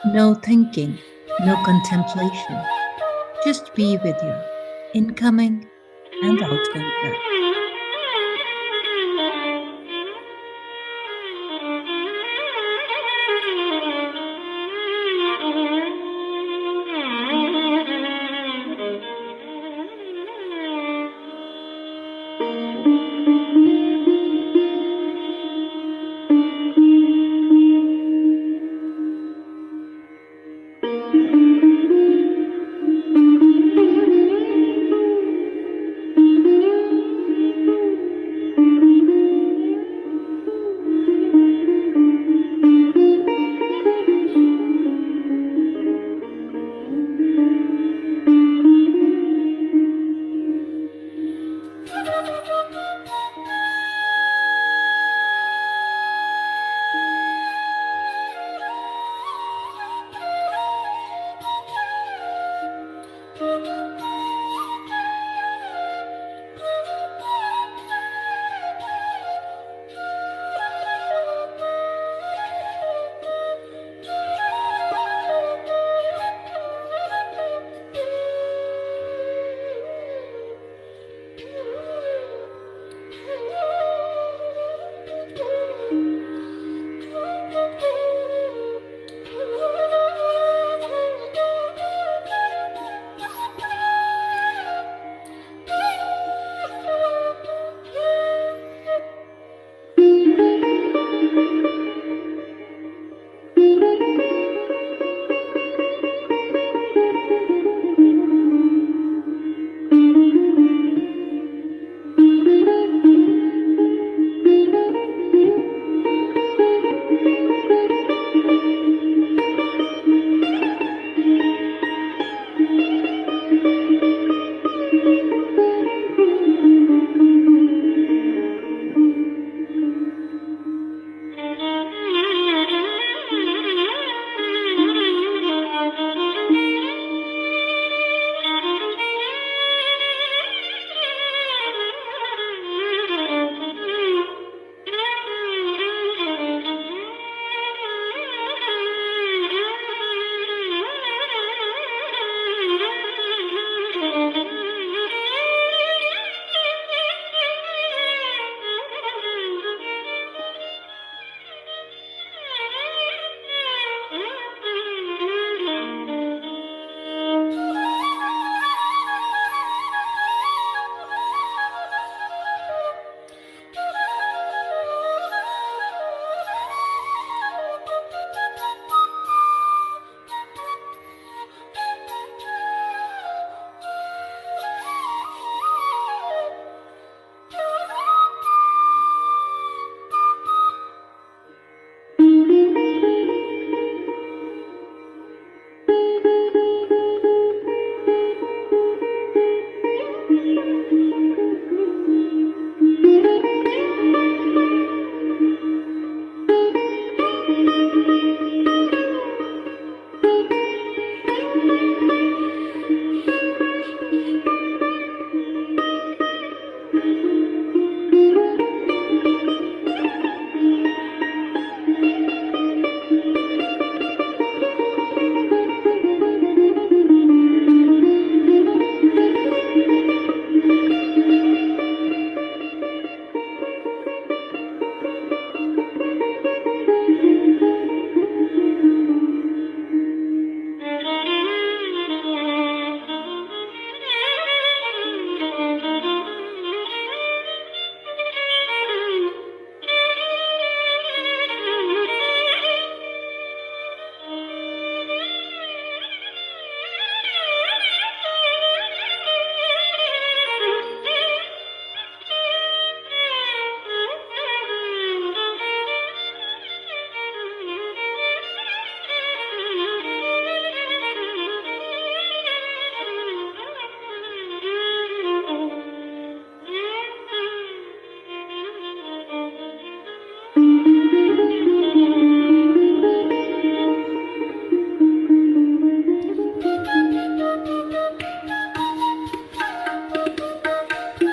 No thinking, no contemplation. Just be with your incoming and outgoing breath.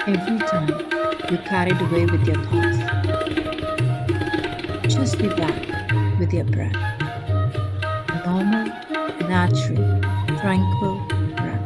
Every time you're carried away with your thoughts, just be back with your breath. normal, natural, tranquil breath.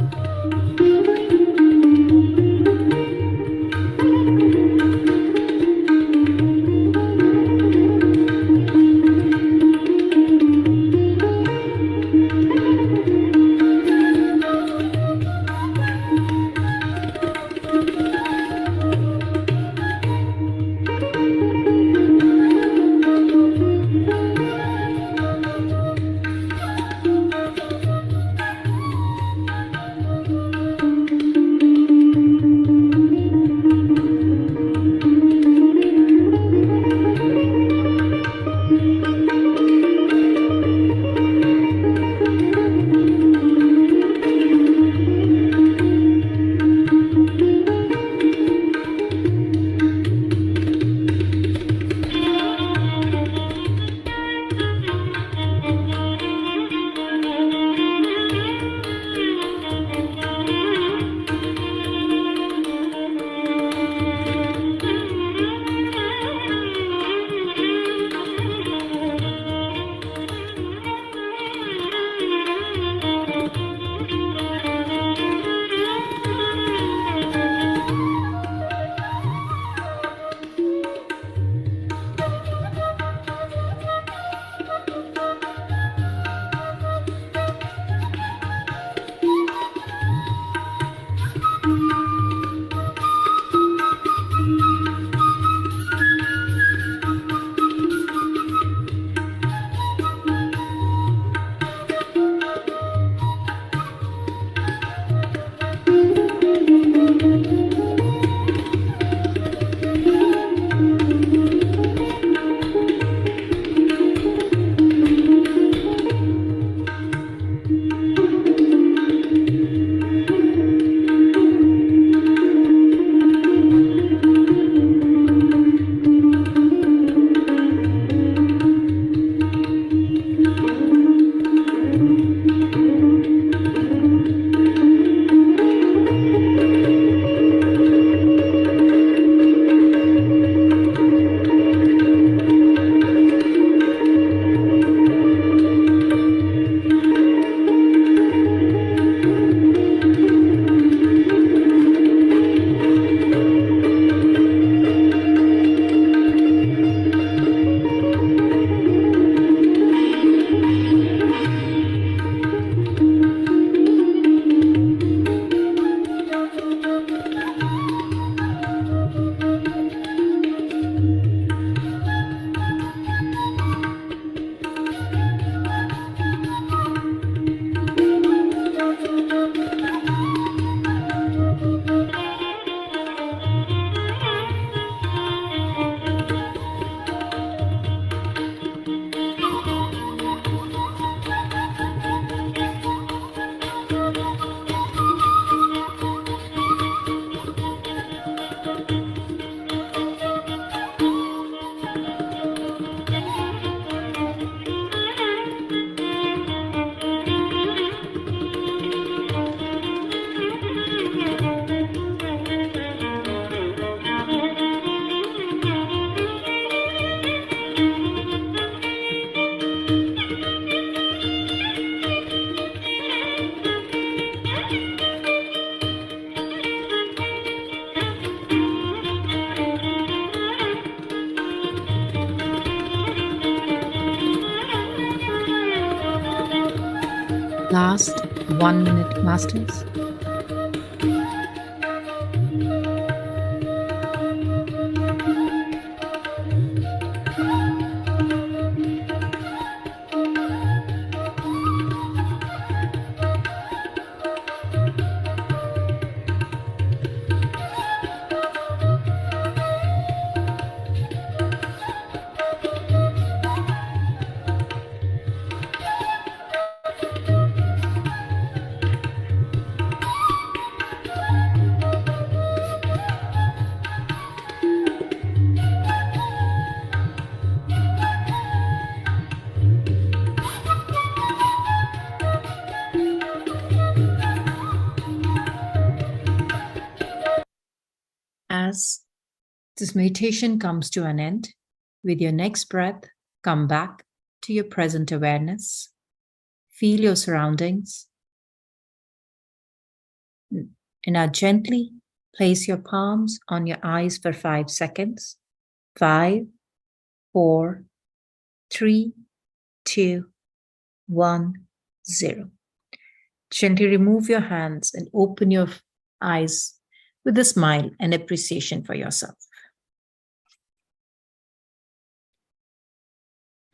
Last 1 minute, Masters. As this meditation comes to an end, with your next breath, come back to your present awareness. Feel your surroundings. And now gently place your palms on your eyes for 5 seconds. 5, 4, 3, 2, 1, 0. Gently remove your hands and open your eyes with a smile and appreciation for yourself.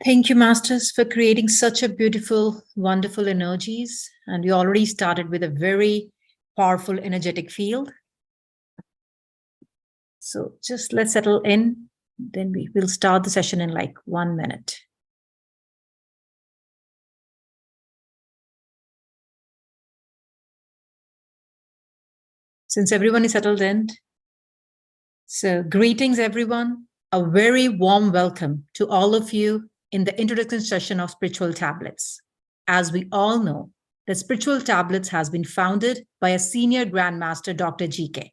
Thank you, Masters, for creating such a beautiful, wonderful energies. And we already started with a very powerful, energetic field. So just let's settle in. Then we will start the session in like 1 minute. Since everyone is settled in, so greetings, everyone. A very warm welcome to all of you in the introduction session of Spiritual Tablets. As we all know, the Spiritual Tablets has been founded by a senior Grandmaster, Dr. GK.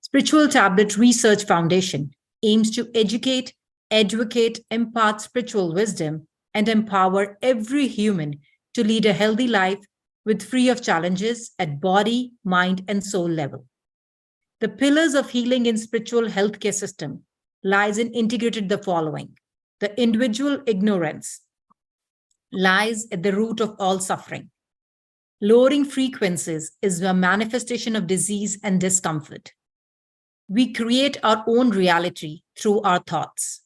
Spiritual Tablet Research Foundation aims to educate, advocate, impart spiritual wisdom, and empower every human to lead a healthy life with free of challenges at body, mind, and soul level. The pillars of healing in spiritual healthcare system lies in integrated the following. The individual ignorance lies at the root of all suffering. Lowering frequencies is a manifestation of disease and discomfort. We create our own reality through our thoughts.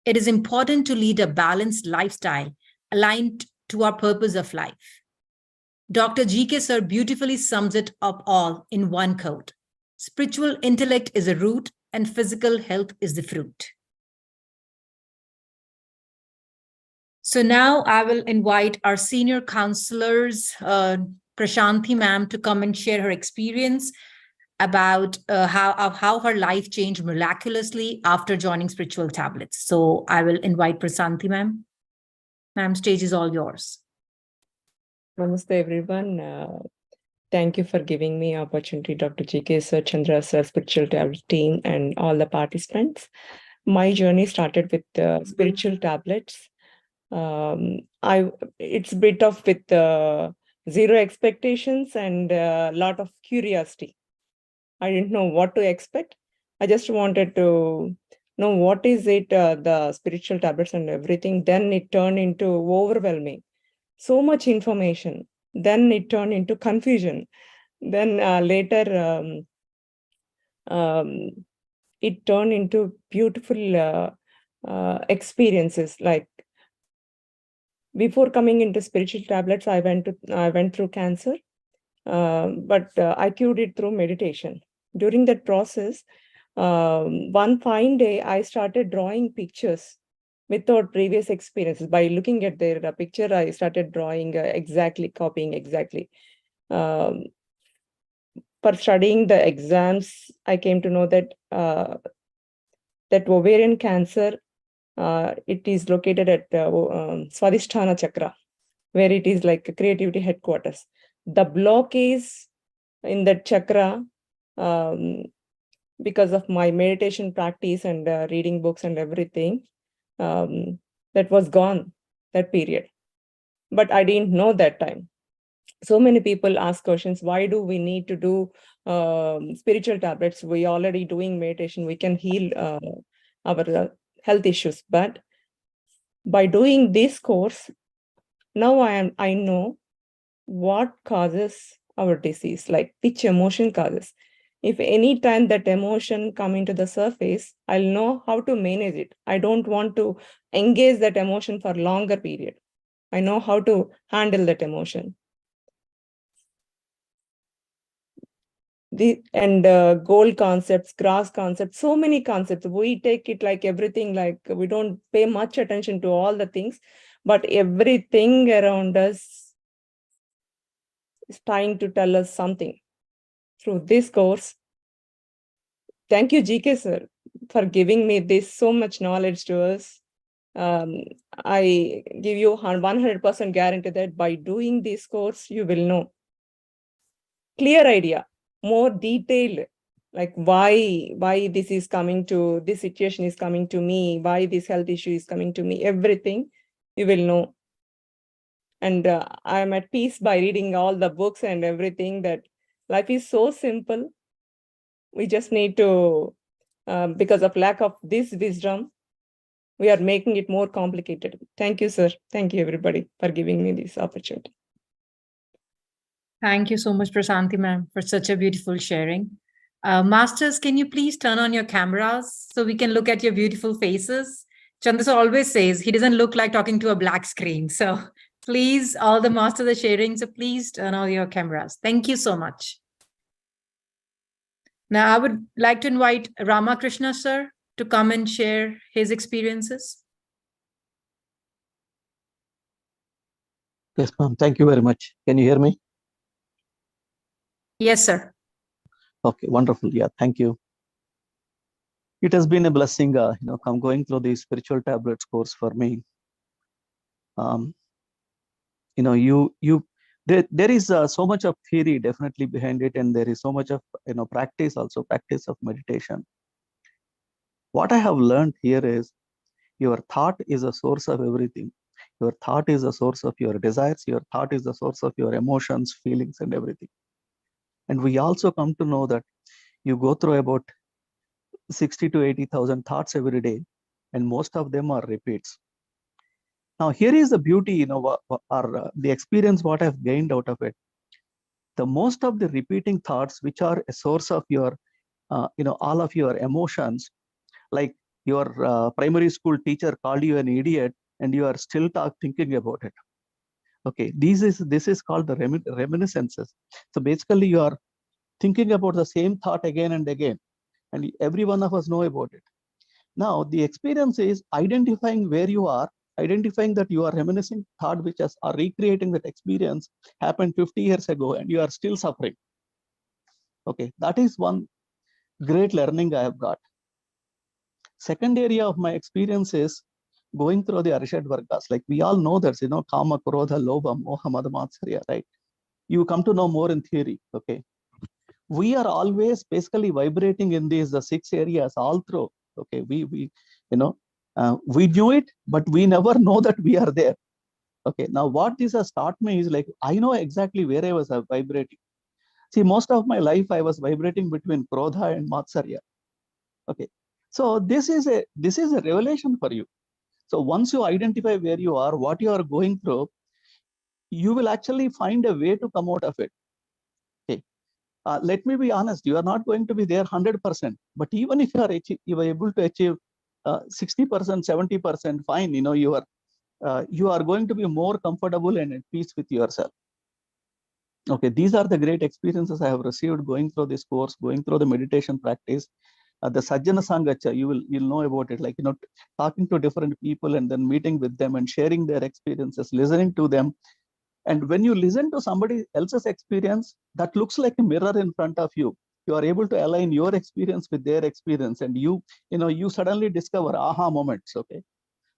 It is important to lead a balanced lifestyle aligned to our purpose of life. Dr. G.K. Sir beautifully sums it up all in one quote. Spiritual intellect is a root and physical health is the fruit. So now I will invite our senior counselors, Prashanthi ma'am, to come and share her experience about how her life changed miraculously after joining Spiritual Tablets. So I will invite Prashanthi ma'am. Ma'am, stage is all yours. Namaste, everyone. Thank you for giving me opportunity, Dr. G.K. Sir, Chandra Sir, Spiritual Tablet team, and all the participants. My journey started with Spiritual Tablets. It's a bit of with zero expectations and a lot of curiosity. I didn't know what to expect. I just wanted to know what is it, the spiritual tablets and everything. Then it turned into overwhelming. So much information. Then it turned into confusion. Then later, it turned into beautiful experiences. Like before coming into spiritual tablets, I went through cancer, but I cured it through meditation. During that process, one fine day, I started drawing pictures without previous experiences. By looking at their picture, I started drawing exactly, copying exactly. For studying the exams, I came to know that that ovarian cancer, it is located at Swadhisthana Chakra, where it is like a creativity headquarters. The block is in that chakra, because of my meditation practice and reading books and everything, that was gone, that period. But I didn't know that time. So many people ask questions, why do we need to do spiritual tablets? We already doing meditation, we can heal our health issues. But by doing this course, now I know what causes our disease, like which emotion causes. If any time that emotion come into the surface, I'll know how to manage it. I don't want to engage that emotion for longer period. I know how to handle that emotion. Goal concepts, grass concepts, so many concepts. We take it like everything, like we don't pay much attention to all the things, but everything around us is trying to tell us something. Through this course, thank you, GK sir, for giving me this so much knowledge to us. I give you 100% guarantee that by doing this course, you will know. Clear idea, more detailed, like why this is coming to, this situation is coming to me, why this situation is coming to me, why this health issue is coming to me, everything you will know. And I'm at peace by reading all the books and everything, that life is so simple. We just need to, because of lack of this wisdom, we are making it more complicated. Thank you, sir. Thank you, everybody, for giving me this opportunity. Thank you so much, Prasanthi ma'am, for such a beautiful sharing. Masters, can you please turn on your cameras so we can look at your beautiful faces? Chandas always says he doesn't look like talking to a black screen. So please, all the masters are sharing. So please turn on your cameras. Thank you so much. Now, I would like to invite Ramakrishna, sir, to come and share his experiences. Yes, ma'am. Thank you very much. Can you hear me? Yes, sir. Okay, wonderful. Yeah, thank you. It has been a blessing, come going through the spiritual tablets course for me. There is so much of theory definitely behind it, and there is so much of practice also, practice of meditation. What I have learned here is your thought is a source of everything. Your thought is a source of your desires. Your thought is the source of your emotions, feelings, and everything. And we also come to know that you go through about 60 to 80,000 thoughts every day, and most of them are repeats. Now, here is the beauty, or the experience what I've gained out of it. The most of the repeating thoughts, which are a source of your, all of your emotions, like your primary school teacher called you an idiot, and you are still thinking about it. Okay, this is called the reminiscences. So basically, you are thinking about the same thought again and again, and every one of us know about it. Now, the experience is identifying where you are, identifying that you are reminiscing thought which are recreating that experience happened 50 years ago, and you are still suffering. Okay, that is one great learning I have got. Second area of my experience is going through the Arishad Vargas. Like we all know that, Kama, Krodha, Lobha, Moha, Mada, Matsarya, right? You come to know more in theory. Okay. We are always basically vibrating in these the 6 areas all through. Okay, we knew it, but we never know that we are there. Okay, now what this has taught me is like I know exactly where I was vibrating. See, most of my life I was vibrating between Krodha and Matsarya. Okay, so this is a revelation for you. So once you identify where you are, what you are going through, you will actually find a way to come out of it. Okay. Let me be honest, you are not going to be there 100%, but even if you are able to achieve 60%, 70%, fine, you are going to be more comfortable and at peace with yourself. Okay, these are the great experiences I have received going through this course, going through the meditation practice. The Sajjana Sangacha, you'll know about it, like, talking to different people and then meeting with them and sharing their experiences, listening to them. And when you listen to somebody else's experience, that looks like a mirror in front of you. You are able to align your experience with their experience, and you suddenly discover aha moments. Okay,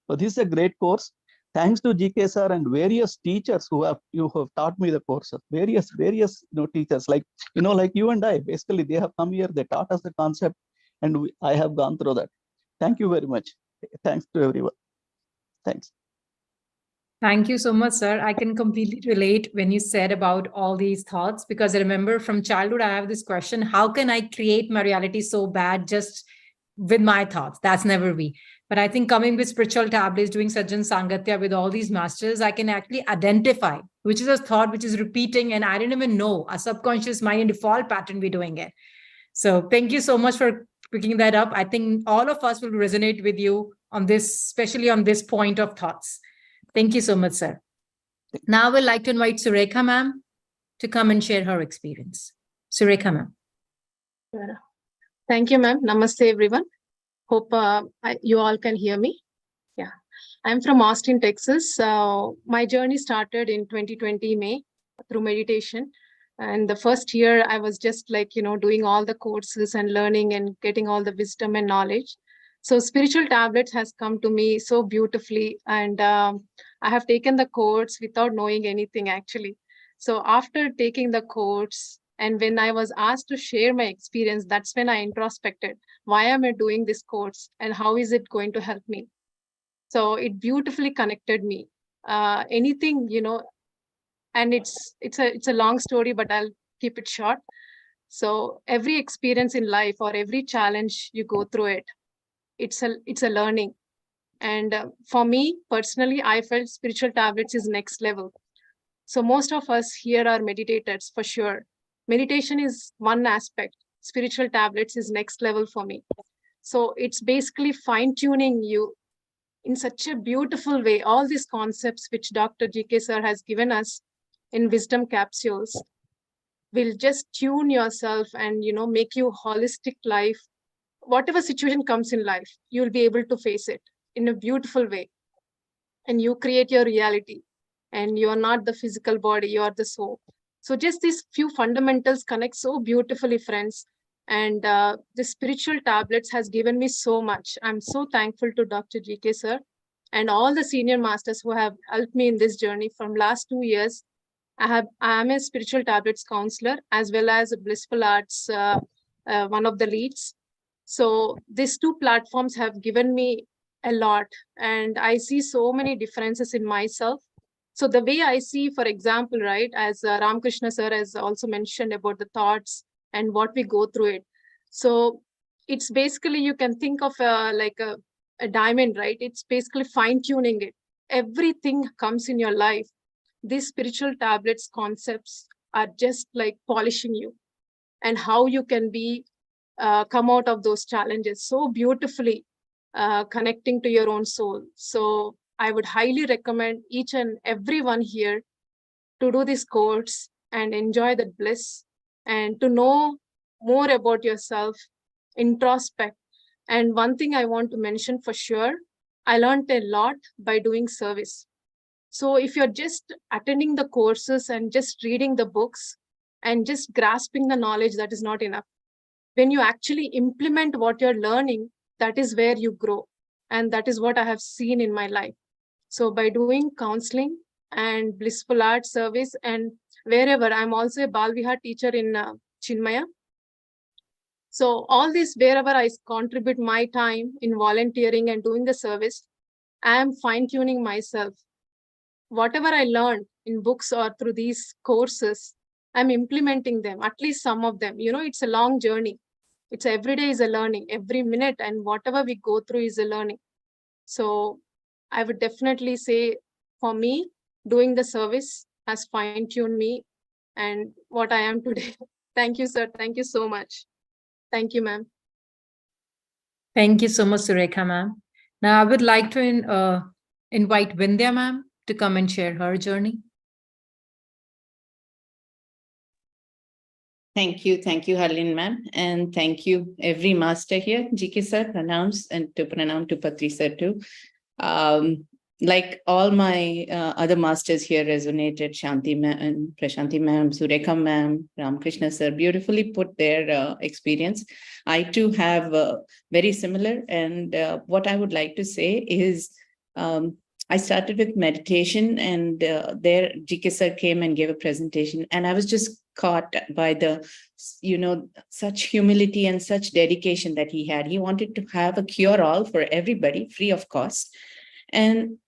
so this is a great course. Thanks to GK sir and various teachers who have taught me the course. Various teachers like you and I. Basically, they have come here. They taught us the concept, and I have gone through that. Thank you very much. Thanks to everyone. Thanks. Thank you so much, sir. I can completely relate when you said about all these thoughts, because I remember from childhood, I have this question: how can I create my reality so bad just with my thoughts? That's never me. But I think coming with spiritual tablets, doing Sajjan Sangatya with all these masters, I can actually identify which is a thought which is repeating, and I didn't even know a subconscious mind and default pattern we're doing it. So thank you so much for picking that up. I think all of us will resonate with you on this, especially on this point of thoughts. Thank you so much, sir. Now I would like to invite Surekha ma'am to come and share her experience. Surekha ma'am. Thank you, ma'am. Namaste, everyone. Hope you all can hear me. Yeah, I'm from Austin, Texas. My journey started in 2020 May through meditation. And the first year I was just like, doing all the courses and learning and getting all the wisdom and knowledge. So spiritual tablets has come to me so beautifully. And I have taken the course without knowing anything actually. So after taking the course, and when I was asked to share my experience, that's when I introspected, why am I doing this course and how is it going to help me? So it beautifully connected me. Anything, And it's a long story, but I'll keep it short. So every experience in life or every challenge you go through it, it's a learning. And for me personally, I felt spiritual tablets is next level. So most of us here are meditators for sure. Meditation is one aspect. Spiritual tablets is next level for me. So it's basically fine tuning you in such a beautiful way. All these concepts which Dr. GK sir has given us in wisdom capsules will just tune yourself and make you holistic life. Whatever situation comes in life, you'll be able to face it in a beautiful way. And you create your reality. And you're not the physical body, you are the soul. So just these few fundamentals connect so beautifully, friends. And the spiritual tablets has given me so much. I'm so thankful to Dr. GK sir and all the senior masters who have helped me in this journey from last 2 years. I am a spiritual tablets counselor as well as a blissful arts, one of the leads. So these two platforms have given me a lot, and I see so many differences in myself. So the way I see, for example, right, as Ramakrishna sir has also mentioned about the thoughts and what we go through it. So it's basically, you can think of like a diamond, right? It's basically fine tuning it. Everything comes in your life. These spiritual tablets concepts are just like polishing you, and how you can be come out of those challenges so beautifully, connecting to your own soul. So I would highly recommend each and everyone here to do this course and enjoy the bliss and to know more about yourself, introspect. And one thing I want to mention for sure, I learned a lot by doing service. So if you're just attending the courses and just reading the books and just grasping the knowledge, that is not enough. When you actually implement what you're learning, that is where you grow. And that is what I have seen in my life. So by doing counseling and blissful art service, and wherever, I'm also a Balvihar teacher in Chinmaya. So all this, wherever I contribute my time in volunteering and doing the service, I am fine tuning myself. Whatever I learned in books or through these courses, I'm implementing them, at least some of them. It's a long journey. It's every day is a learning, every minute, and whatever we go through is a learning. So I would definitely say, for me, doing the service has fine-tuned me and what I am today. Thank you, sir. Thank you so much. Thank you, ma'am. Thank you so much, Surekha ma'am. Now I would like to invite Vindhya ma'am to come and share her journey. Thank you, Harleen ma'am, and thank you every master here, GK sir, pranams, and to pranam to Patri sir too. Like all my other masters here resonated, Shanti ma'am, Prashanti ma'am, Surekha ma'am, Ramakrishna sir, beautifully put their experience. I too have very similar, and what I would like to say is, I started with meditation, and there GK sir came and gave a presentation, and I was just caught by the, such humility and such dedication that he had. He wanted to have a cure-all for everybody, free of cost. And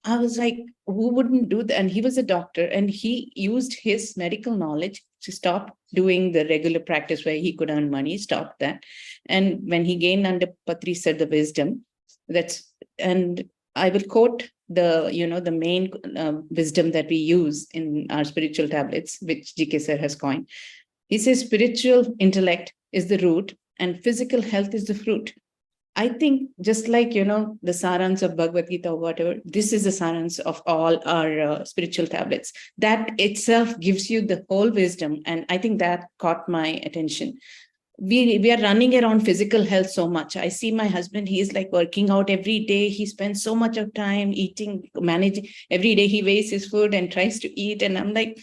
I was like, who wouldn't do that? And he was a doctor, and he used his medical knowledge to stop doing the regular practice where he could earn money, stopped that. And when he gained under Patri said the wisdom, and I will quote the main wisdom that we use in our spiritual tablets, which GK sir has coined. He says, spiritual intellect is the root and physical health is the fruit. I think just like, the sarans of Bhagavad Gita or whatever, this is the sarans of all our spiritual tablets. That itself gives you the whole wisdom. And I think that caught my attention. We are running around physical health so much. I see my husband, he's like working out every day. He spends so much of time eating, managing. Every day he weighs his food and tries to eat. And I'm like,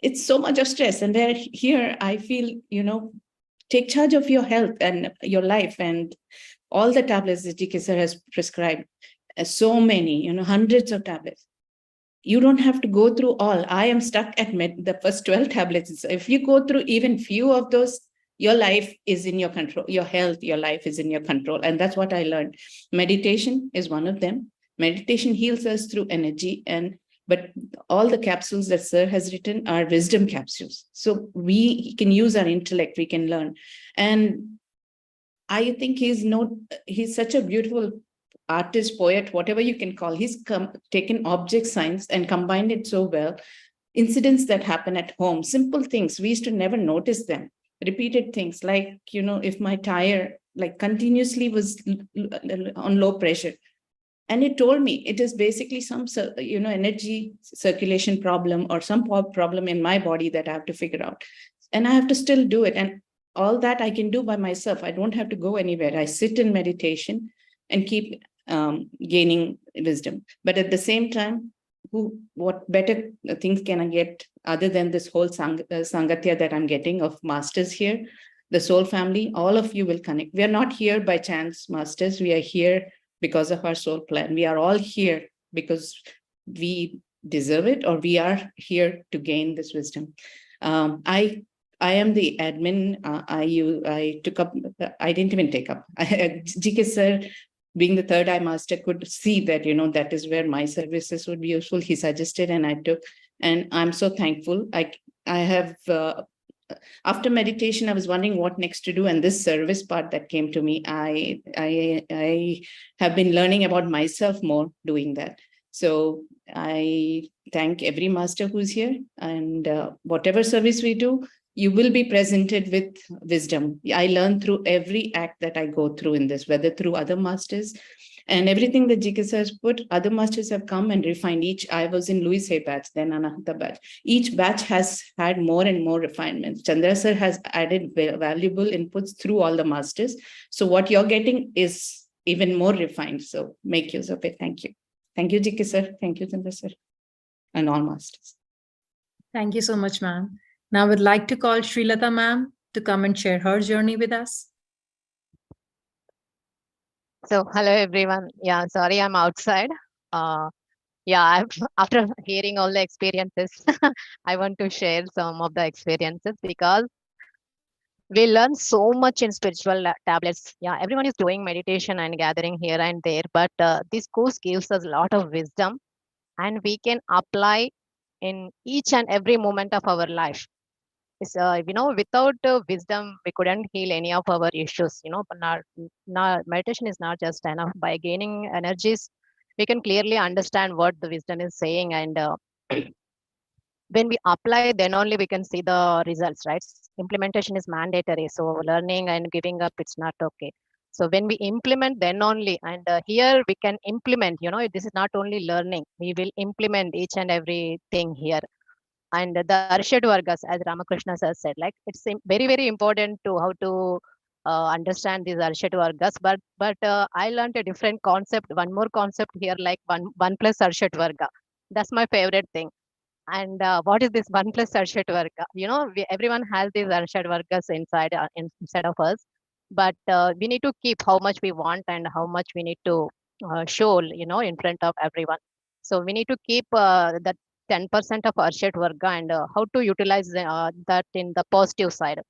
it's so much of stress. And here I feel, take charge of your health and your life, and all the tablets that GK sir has prescribed, so many, hundreds of tablets. You don't have to go through all. I am stuck at the first 12 tablets. So if you go through even few of those, your life is in your control. Your health, your life is in your control. And that's what I learned. Meditation is one of them. Meditation heals us through energy. And But all the capsules that sir has written are wisdom capsules. So we can use our intellect, we can learn. And I think he's such a beautiful artist, poet, whatever you can call. He's taken object science and combined it so well. Incidents that happen at home, simple things, we used to never notice them. Repeated things like, if my tire like continuously was on low pressure, and it told me it is basically some energy circulation problem or some problem in my body that I have to figure out, and I have to still do it. And all that I can do by myself. I don't have to go anywhere. I sit in meditation and keep gaining wisdom. But at the same time, what better things can I get other than this whole sangatya that I'm getting of masters here, the soul family? All of you will connect. We are not here by chance, masters. We are here because of our soul plan. We are all here because we deserve it, or we are here to gain this wisdom. I am the admin. I took up. I didn't even take up. GK sir, being the third eye master, could see that that is where my services would be useful. He suggested, and I took. And I'm so thankful. I have. After meditation, I was wondering what next to do, and this service part that came to me, I have been learning about myself more doing that. So I thank every master who's here, and whatever service we do, you will be presented with wisdom. I learn through every act that I go through in this, whether through other masters. And everything that GK has put, other masters have come and refined each. I was in Louis Hay batch, then Anahata batch. Each batch has had more and more refinements. Chandra sir has added valuable inputs through all the masters. So what you're getting is even more refined. So make use of it. Thank you. Thank you, GK sir. Thank you, Chandra sir. And all masters. Thank you so much, ma'am. Now I would like to call Srilata ma'am to come and share her journey with us. So, hello everyone. Yeah, sorry, I'm outside. After hearing all the experiences, I want to share some of the experiences because we learn so much in spiritual tablets. Yeah, everyone is doing meditation and gathering here and there, but this course gives us a lot of wisdom, and we can apply in each and every moment of our life. Without wisdom, we couldn't heal any of our issues. But meditation is not just enough. By gaining energies, we can clearly understand what the wisdom is saying, and when we apply, then only we can see the results, right? Implementation is mandatory. So learning and giving up, it's not okay. So when we implement, then only, and here we can implement. This is not only learning. We will implement each and everything here. And the Arshad Vargas, as Ramakrishna sir said, like it's very, very important to how to understand these Arshad Vargas. But I learned a different concept, one more concept here, like one plus Arshad Varga. That's my favorite thing. And what is this 1 plus Arshad Varga? Everyone has these Arshad Vargas inside of us, but we need to keep how much we want and how much we need to show, in front of everyone. So we need to keep that 10% of Arshad Varga and how to utilize that in the positive side.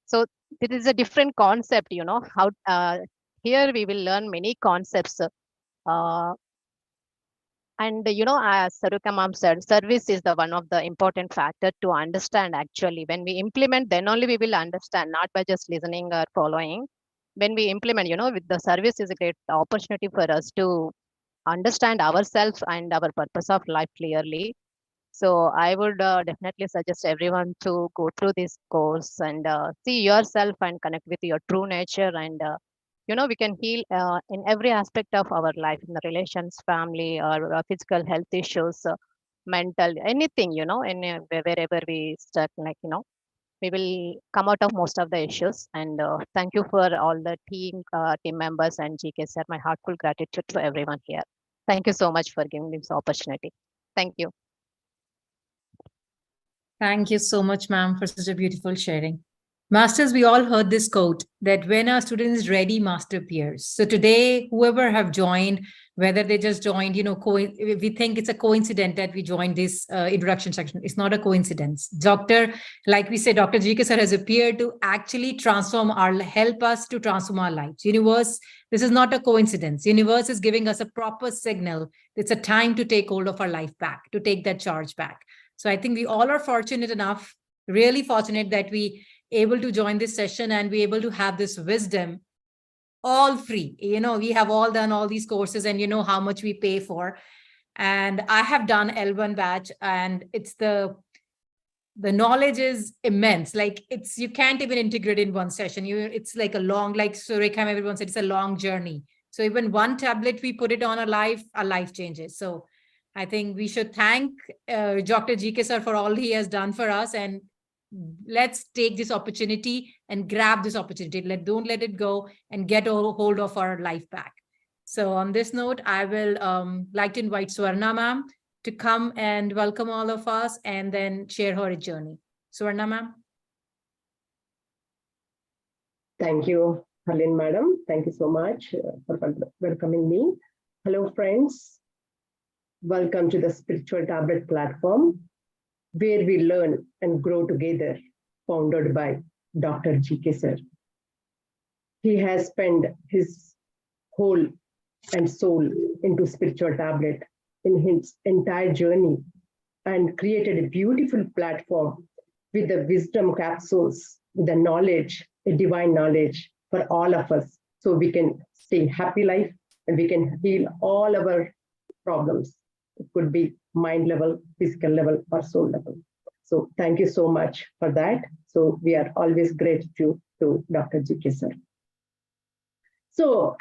So this is a different concept, how here we will learn many concepts. And as Saruka ma'am said, service is the one of the important factor to understand. Actually, when we implement, then only we will understand, not by just listening or following. When we implement, with the service is a great opportunity for us to understand ourselves and our purpose of life clearly. So I would definitely suggest everyone to go through this course and see yourself and connect with your true nature. And we can heal in every aspect of our life, in the relations, family, or physical health issues, mental, anything, in wherever we stuck, we will come out of most of the issues. And thank you for all the team members and GK sir. My heartful gratitude to everyone here. Thank you so much for giving this opportunity. Thank you. Thank you so much, ma'am, for such a beautiful sharing. Masters, we all heard this quote that when our student is ready, master appears. So today, whoever have joined, whether they just joined, we think it's a coincidence that we joined this introduction section. It's not a coincidence. Like we said, Dr. G.K. sir has appeared to actually help us to transform our lives. Universe, this is not a coincidence. Universe is giving us a proper signal. It's a time to take hold of our life back, to take that charge back. So I think we all are fortunate enough, really fortunate that we able to join this session and be able to have this wisdom all free. We have all done all these courses and you know how much we pay for. And I have done L1 batch and it's the knowledge is immense. Like you can't even integrate in one session. It's like a long, like Surekha, everyone said, it's a long journey. So even one tablet, we put it on our life changes. So I think we should thank Dr. G.K. sir for all he has done for us, and let's take this opportunity and grab this opportunity. Don't let it go and get a hold of our life back. So on this note, I will like to invite Swarna ma'am to come and welcome all of us and then share her journey. Swarna ma'am. Thank you, Harleen madam. Thank you so much for welcoming me. Hello, friends. Welcome to the Spiritual Tablet platform, where we learn and grow together, founded by Dr. G.K. sir. He has spent his whole and soul into Spiritual Tablet in his entire journey and created a beautiful platform with the wisdom capsules, with the knowledge, a divine knowledge for all of us, so we can stay happy life and we can heal all our problems. It could be mind level, physical level, or soul level. So thank you so much for that. So we are always grateful to Dr. G.K. sir. So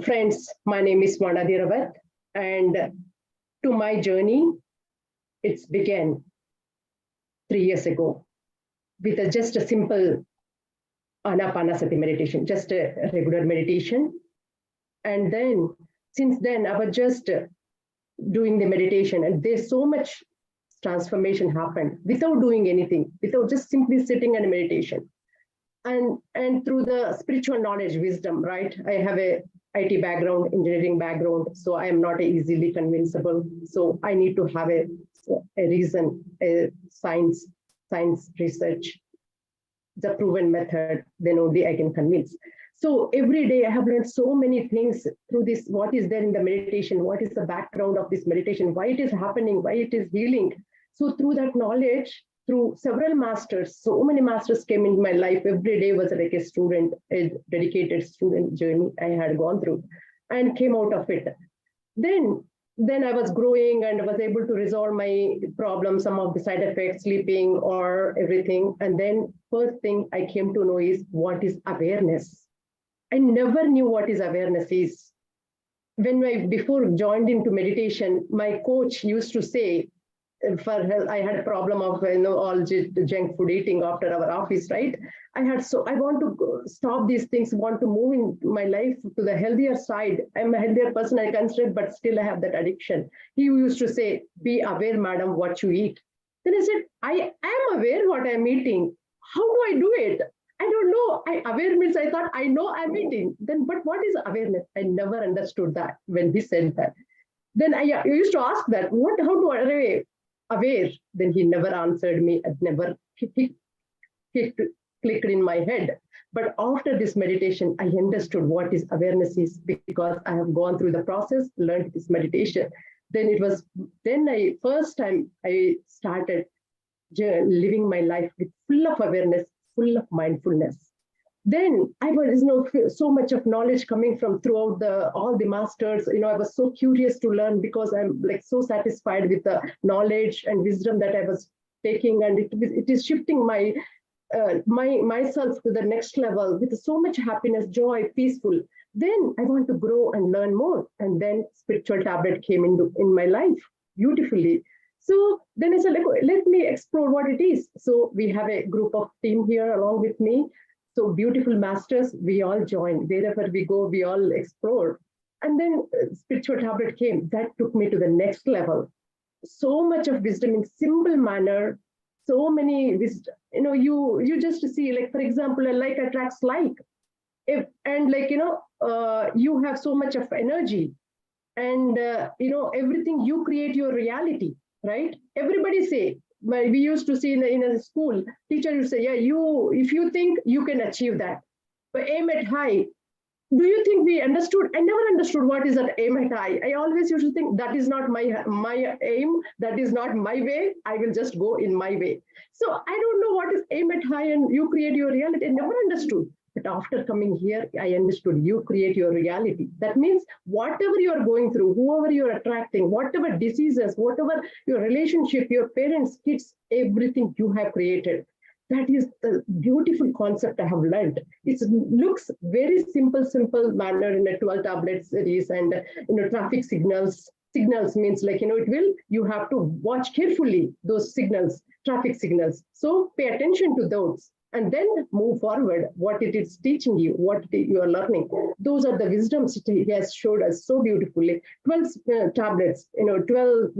friends, my name is Swarna Dhiravat, and to my journey, it's began 3 years ago with just a simple Anapanasati meditation, just a regular meditation. And then since then, I was just doing the meditation, and there's so much transformation happened without doing anything, without just simply sitting and meditation. And through the spiritual knowledge, wisdom, right? I have a IT background, engineering background, so I am not easily convincible. So I need to have a reason, a science research, the proven method, then only I can convince. So every day I have learned so many things through this, what is there in the meditation, what is the background of this meditation, why it is happening, why it is healing. So through that knowledge, through several masters, so many masters came into my life. Every day was like a student, a dedicated student journey I had gone through and came out of it. Then I was growing and was able to resolve my problems, some of the side effects, sleeping or everything. And then first thing I came to know is what is awareness. I never knew what is awareness is. When I before joined into meditation, my coach used to say, for health, I had a problem of all junk food eating after our office, right? I want to stop these things, want to move in my life to the healthier side. I'm a healthier person, I consider, but still I have that addiction. He used to say, be aware, madam, what you eat. Then I said, I am aware what I'm eating. How do I do it? I don't know. Aware means I thought I know I'm eating. Then, but what is awareness? I never understood that when he said that. Then I used to ask that, how do I aware? Then he never answered me. It never clicked in my head. But after this meditation, I understood what is awareness is, because I have gone through the process, learned this meditation. First time I started living my life with full of awareness, full of mindfulness. Then I was so much of knowledge coming from throughout all the masters. I was so curious to learn, because I'm like so satisfied with the knowledge and wisdom that I was taking, and it is shifting myself to the next level with so much happiness, joy, peaceful. Then I want to grow and learn more, and then Spiritual Tablet came in my life beautifully. So then I said, let me explore what it is. So we have a group of team here along with me. So beautiful masters, we all join. Wherever we go, we all explore. And then Spiritual Tablet came. That took me to the next level. So much of wisdom in simple manner, so many, you just see, like, for example, a like attracts like. And like, you have so much of energy, and everything you create your reality, right? Everybody say, we used to see in a school, teacher would say, yeah, if you think you can achieve that, but aim at high. Do you think we understood? I never understood what is that aim at high. I always used to think that is not my aim, that is not my way, I will just go in my way. So I don't know what is aim at high and you create your reality. I never understood. But after coming here, I understood you create your reality. That means whatever you are going through, whoever you are attracting, whatever diseases, whatever your relationship, your parents, kids, everything you have created. That is the beautiful concept I have learned. It looks very simple manner in a 12 tablet series, and traffic signals. Signals means like, you have to watch carefully those signals, traffic signals. So pay attention to those and then move forward what it is teaching you, what you are learning. Those are the wisdoms he has showed us so beautifully. 12 tablets, 12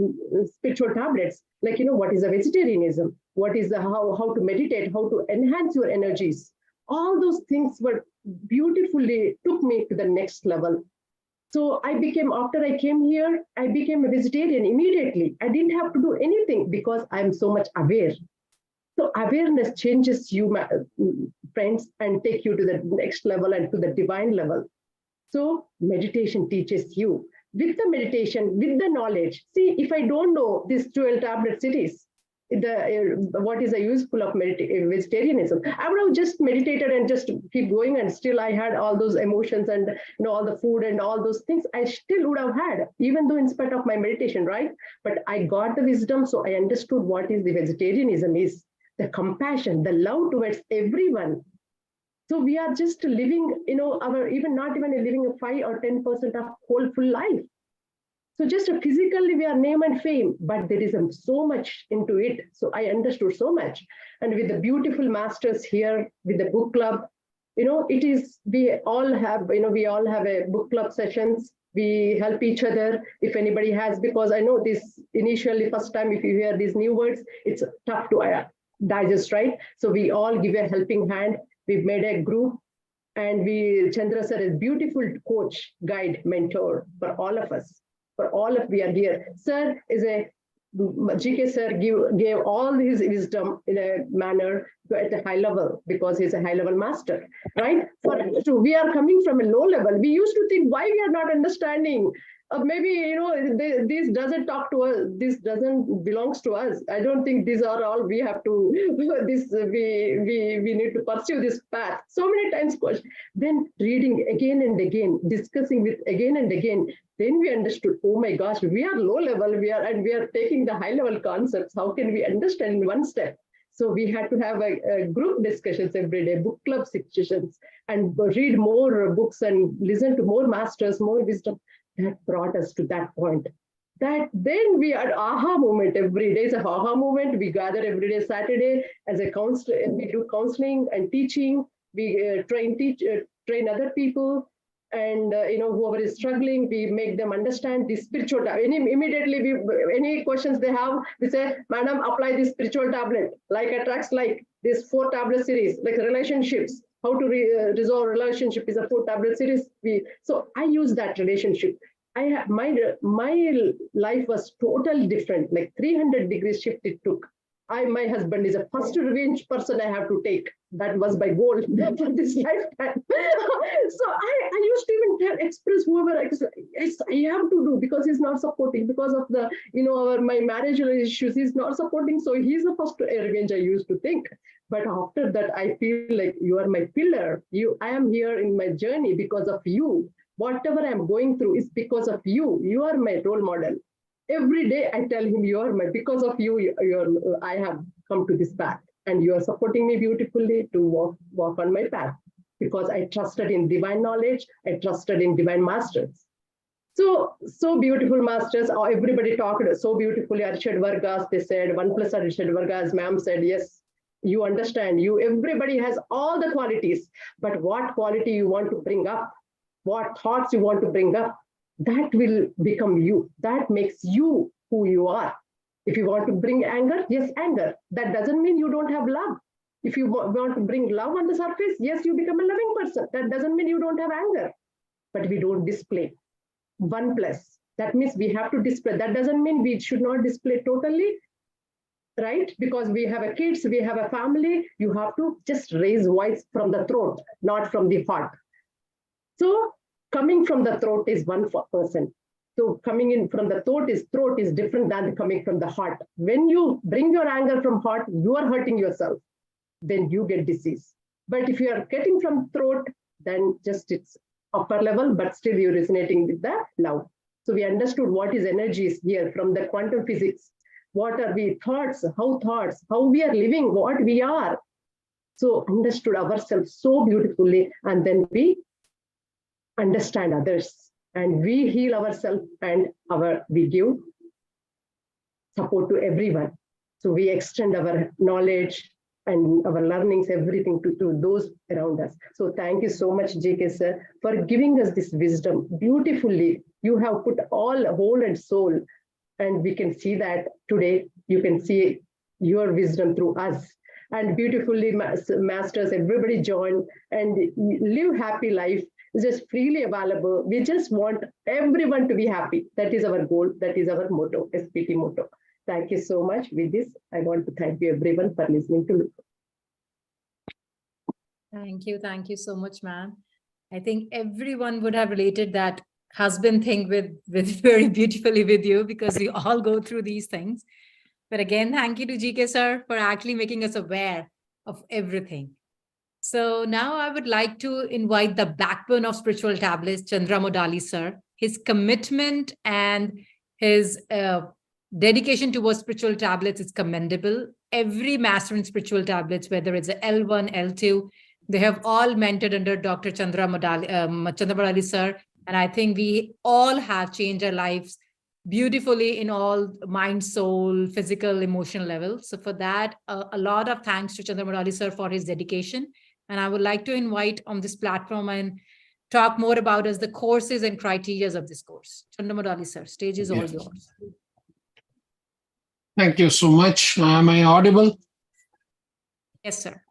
spiritual tablets, like, what is a vegetarianism? What is the how to meditate, how to enhance your energies? All those things were beautifully took me to the next level. So after I came here, I became a vegetarian immediately. I didn't have to do anything because I'm so much aware. So awareness changes you, friends, and take you to the next level and to the divine level. So meditation teaches you. With the meditation, with the knowledge, see, if I don't know this 12 tablet series, what is the useful of vegetarianism? I would have just meditated and just keep going, and still I had all those emotions and all the food and all those things I still would have had, even though in spite of my meditation, right? But I got the wisdom, so I understood what is the vegetarianism is. The compassion, the love towards everyone. So we are just living, not even living a 5 or 10% of whole full life. So just physically we are name and fame, but there is so much into it. So I understood so much. And with the beautiful masters here, with the book club, we all have a book club sessions. We help each other if anybody has, because I know this initially, first time, if you hear these new words, it's tough to digest, right? So we all give a helping hand. We've made a group, and Chandra sir is beautiful coach, guide, mentor for all of us. For all of we are here. Sir is GK sir gave all his wisdom in a manner at a high level, because he's a high level master, right? We are coming from a low level. We used to think why we are not understanding. Maybe, this doesn't talk to us. This doesn't belongs to us. I don't think these are all we have to, we need to pursue this path. So many times, then reading again and again, discussing with again and again, then we understood, oh my gosh, we are low level, we are taking the high level concepts. How can we understand in one step? So we had to have a group discussions every day, book club sessions, and read more books and listen to more masters, more wisdom. That brought us to that point. That then we had aha moment every day. It's a aha moment. We gather every day Saturday as a counselor. We do counseling and teaching. We train other people, and whoever is struggling, we make them understand the spiritual. Immediately, any questions they have, we say, "Madam, apply this spiritual tablet. Like attracts like this 4 tablet series, like relationships." How to resolve relationship is a 4 tablet series. So I use that relationship. My life was totally different, like 300 degrees shift it took. My husband is a first revenge person I have to take. That was my goal for this lifetime. So I used to even express whoever I have to do, because he's not supporting, because of the my marriage issues, he's not supporting. So he's the first revenge I used to think. But after that, I feel like you are my pillar. I am here in my journey because of you. Whatever I'm going through is because of you. You are my role model. Every day I tell him, because of you, I have come to this path, and you are supporting me beautifully to walk on my path, because I trusted in divine knowledge. I trusted in divine masters. So beautiful masters. Everybody talked so beautifully. Arshad Vargas, they said, 1 plus Arshad Vargas, ma'am said, yes, you understand. Everybody has all the qualities, but what quality you want to bring up, what thoughts you want to bring up, that will become you. That makes you who you are. If you want to bring anger, yes, anger. That doesn't mean you don't have love. If you want to bring love on the surface, yes, you become a loving person. That doesn't mean you don't have anger, but we don't display. 1+. That means we have to display. That doesn't mean we should not display totally, right? Because we have a kids, we have a family. You have to just raise voice from the throat, not from the heart. So coming from the throat is 1%. So coming in from the throat is different than coming from the heart. When you bring your anger from heart, you are hurting yourself. Then you get disease. But if you are getting from throat, then just it's upper level, but still you're resonating with the love. So we understood what is energy is here from the quantum physics. What are we thoughts, how we are living, what we are. So understood ourselves so beautifully, and then we understand others, and we heal ourselves, and we give support to everyone. So we extend our knowledge and our learnings, everything to those around us. So thank you so much, J.K. sir, for giving us this wisdom beautifully. You have put all whole and soul, and we can see that today. You can see your wisdom through us. And beautifully, masters, everybody join and live happy life. It's just freely available. We just want everyone to be happy. That is our goal. That is our motto, SPT motto. Thank you so much. With this, I want to thank you everyone for listening to me. Thank you so much, ma'am. I think everyone would have related that husband thing with very beautifully with you, because we all go through these things. But again, thank you to GK sir for actually making us aware of everything. So now I would like to invite the backbone of spiritual tablets, Chandra Modali sir. His commitment and his dedication towards spiritual tablets is commendable. Every master in spiritual tablets, whether it's a L1, L2, they have all mentored under Dr. Chandra Modali sir. And I think we all have changed our lives beautifully in all mind, soul, physical, emotional levels. So for that, a lot of thanks to Chandra Modali sir for his dedication. And I would like to invite on this platform and talk more about as the courses and criteria of this course. Chandra Modali sir, stage is all yours. Thank you so much. Am I audible? Yes, sir.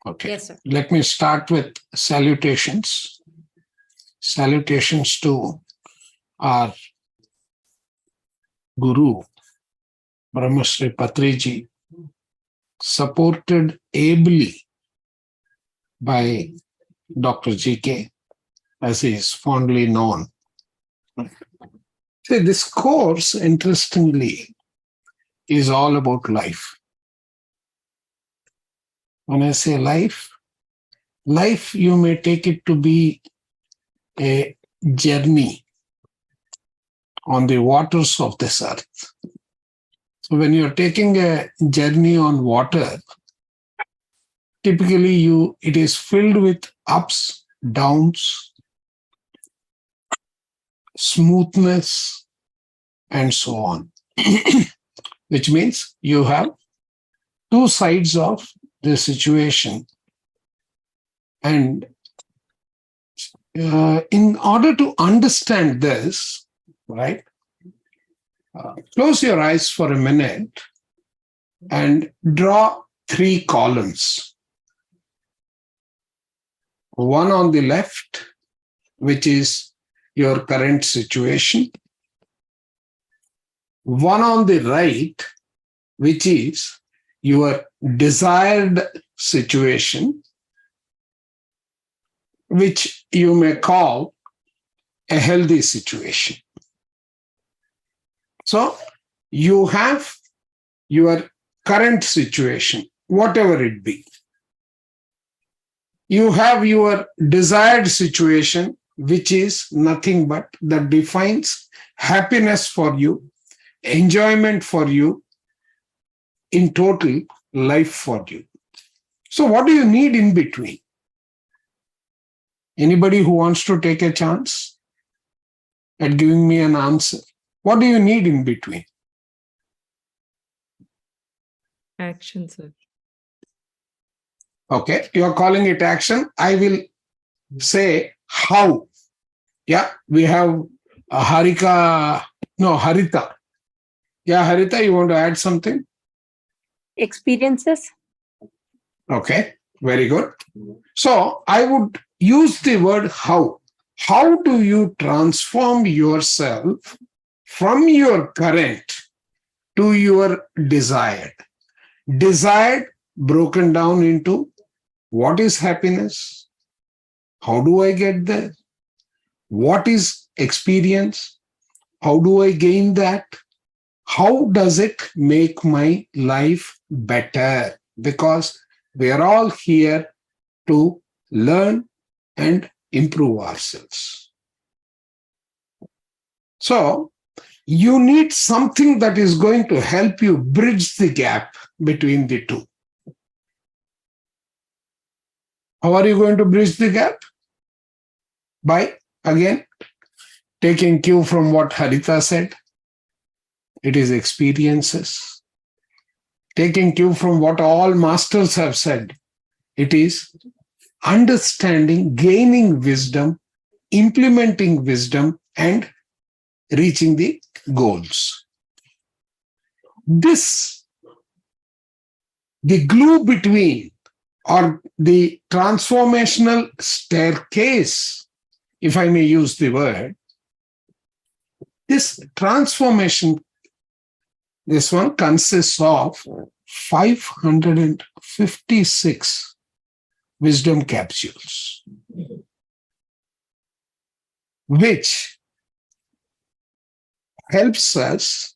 Okay. Yes, sir. Let me start with salutations. Salutations to our Guru, Brahmasri Patriji, supported ably by Dr. GK, as he is fondly known. See, this course, interestingly, is all about life. When I say life, you may take it to be a journey on the waters of this earth. So when you're taking a journey on water, typically it is filled with ups, downs, smoothness, and so on. Which means you have two sides of the situation. And in order to understand this, right, close your eyes for a minute and draw 3 columns. One on the left, which is your current situation. One on the right, which is your desired situation, which you may call a healthy situation. So you have your current situation, whatever it be. You have your desired situation, which is nothing but that defines happiness for you, enjoyment for you, in total, life for you. So what do you need in between? Anybody who wants to take a chance at giving me an answer? What do you need in between? Action, sir. Okay, you're calling it action. I will say how. Yeah, we have Harita. Yeah, Harita, you want to add something? Experiences. Okay, very good. So I would use the word how. How do you transform yourself from your current to your desired? Desired broken down into what is happiness? How do I get there? What is experience? How do I gain that? How does it make my life better? Because we are all here to learn and improve ourselves. So, you need something that is going to help you bridge the gap between the two. How are you going to bridge the gap? By, again, taking cue from what Harita said. It is experiences. Taking cue from what all masters have said. It is understanding, gaining wisdom, implementing wisdom, and reaching the goals. This, the glue between, or the transformational staircase, if I may use the word, this transformation, this one consists of 556 wisdom capsules, which helps us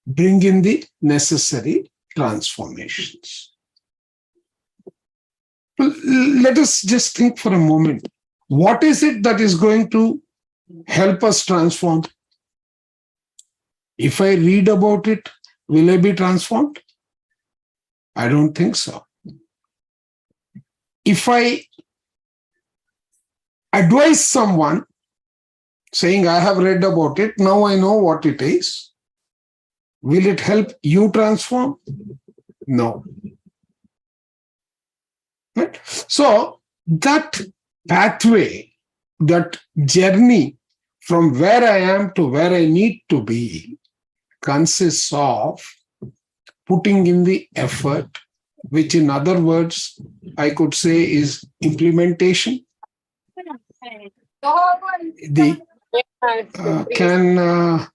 bring in the necessary transformations. Let us just think for a moment. What is it that is going to help us transform? If I read about it, will I be transformed? I don't think so. If I advise someone saying, I have read about it, now I know what it is, will it help you transform? No. Right? So that pathway, that journey from where I am to where I need to be consists of putting in the effort, which in other words, I could say is implementation. Can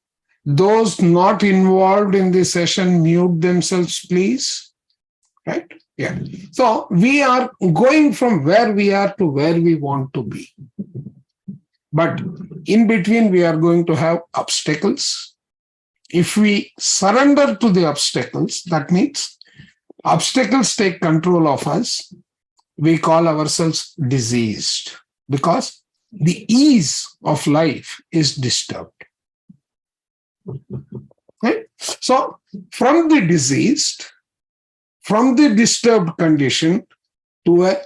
those not involved in the session mute themselves, please? Right? Yeah. So we are going from where we are to where we want to be. But in between, we are going to have obstacles. If we surrender to the obstacles, that means obstacles take control of us. We call ourselves diseased because the ease of life is disturbed. Okay? So from the diseased, from the disturbed condition to an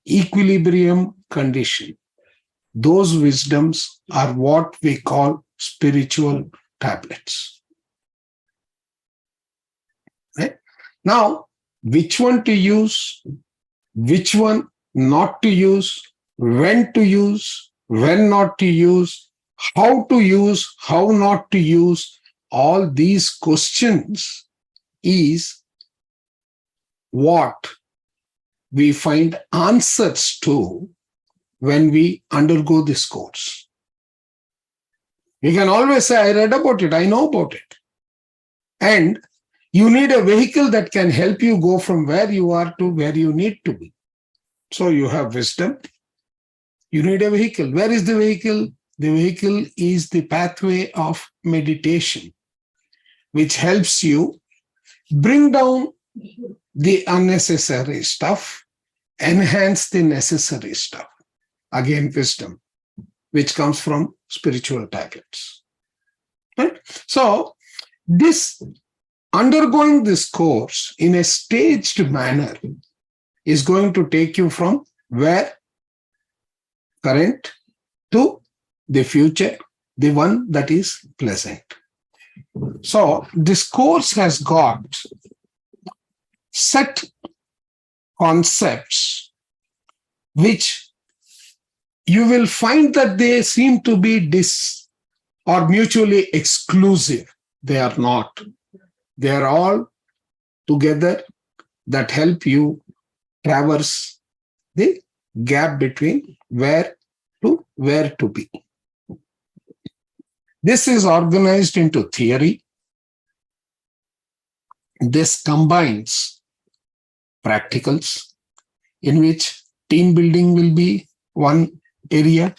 equilibrium condition, those wisdoms are what we call spiritual tablets. Right? Now, which one to use, which one not to use, when not to use, how to use, how not to use, all these questions is what we find answers to when we undergo this course. You can always say, I read about it, I know about it. And you need a vehicle that can help you go from where you are to where you need to be. So you have wisdom. You need a vehicle. Where is the vehicle? The vehicle is the pathway of meditation, which helps you bring down the unnecessary stuff, enhance the necessary stuff. Again, wisdom, which comes from spiritual tablets. Right? So this undergoing this course in a staged manner is going to take you from where current to the future, the one that is pleasant. So this course has got set concepts which you will find that they seem to be or mutually exclusive. They are not. They are all together that help you traverse the gap between where to be. This is organized into theory. This combines practicals, in which team building will be one area.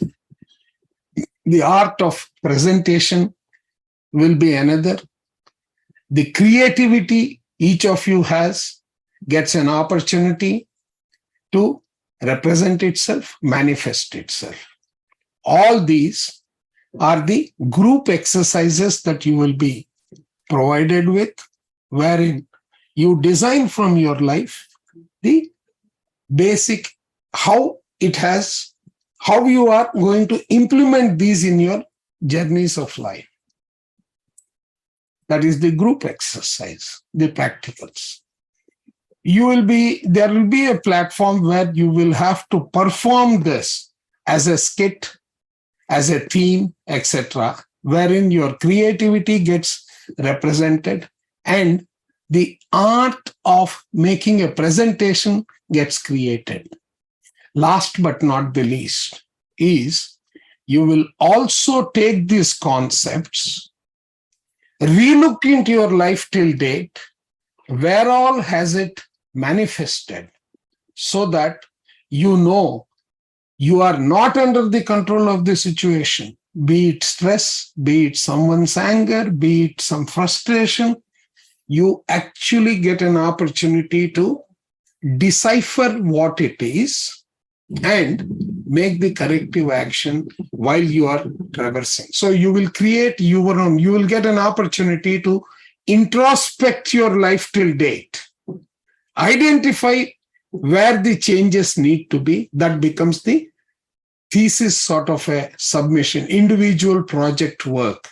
The art of presentation will be another. The creativity each of you has gets an opportunity to represent itself, manifest itself. All these are the group exercises that you will be provided with, wherein you design from your life the basic how you are going to implement these in your journeys of life. That is the group exercise, the practicals. There will be a platform where you will have to perform this as a skit, as a theme, etc., wherein your creativity gets represented and the art of making a presentation gets created. Last but not the least is you will also take these concepts, relook into your life till date, where all has it manifested, so that you know you are not under the control of the situation, be it stress, be it someone's anger, be it some frustration. You actually get an opportunity to decipher what it is and make the corrective action while you are traversing. So you will create your own, you will get an opportunity to introspect your life till date, identify where the changes need to be. That becomes the thesis sort of a submission, individual project work.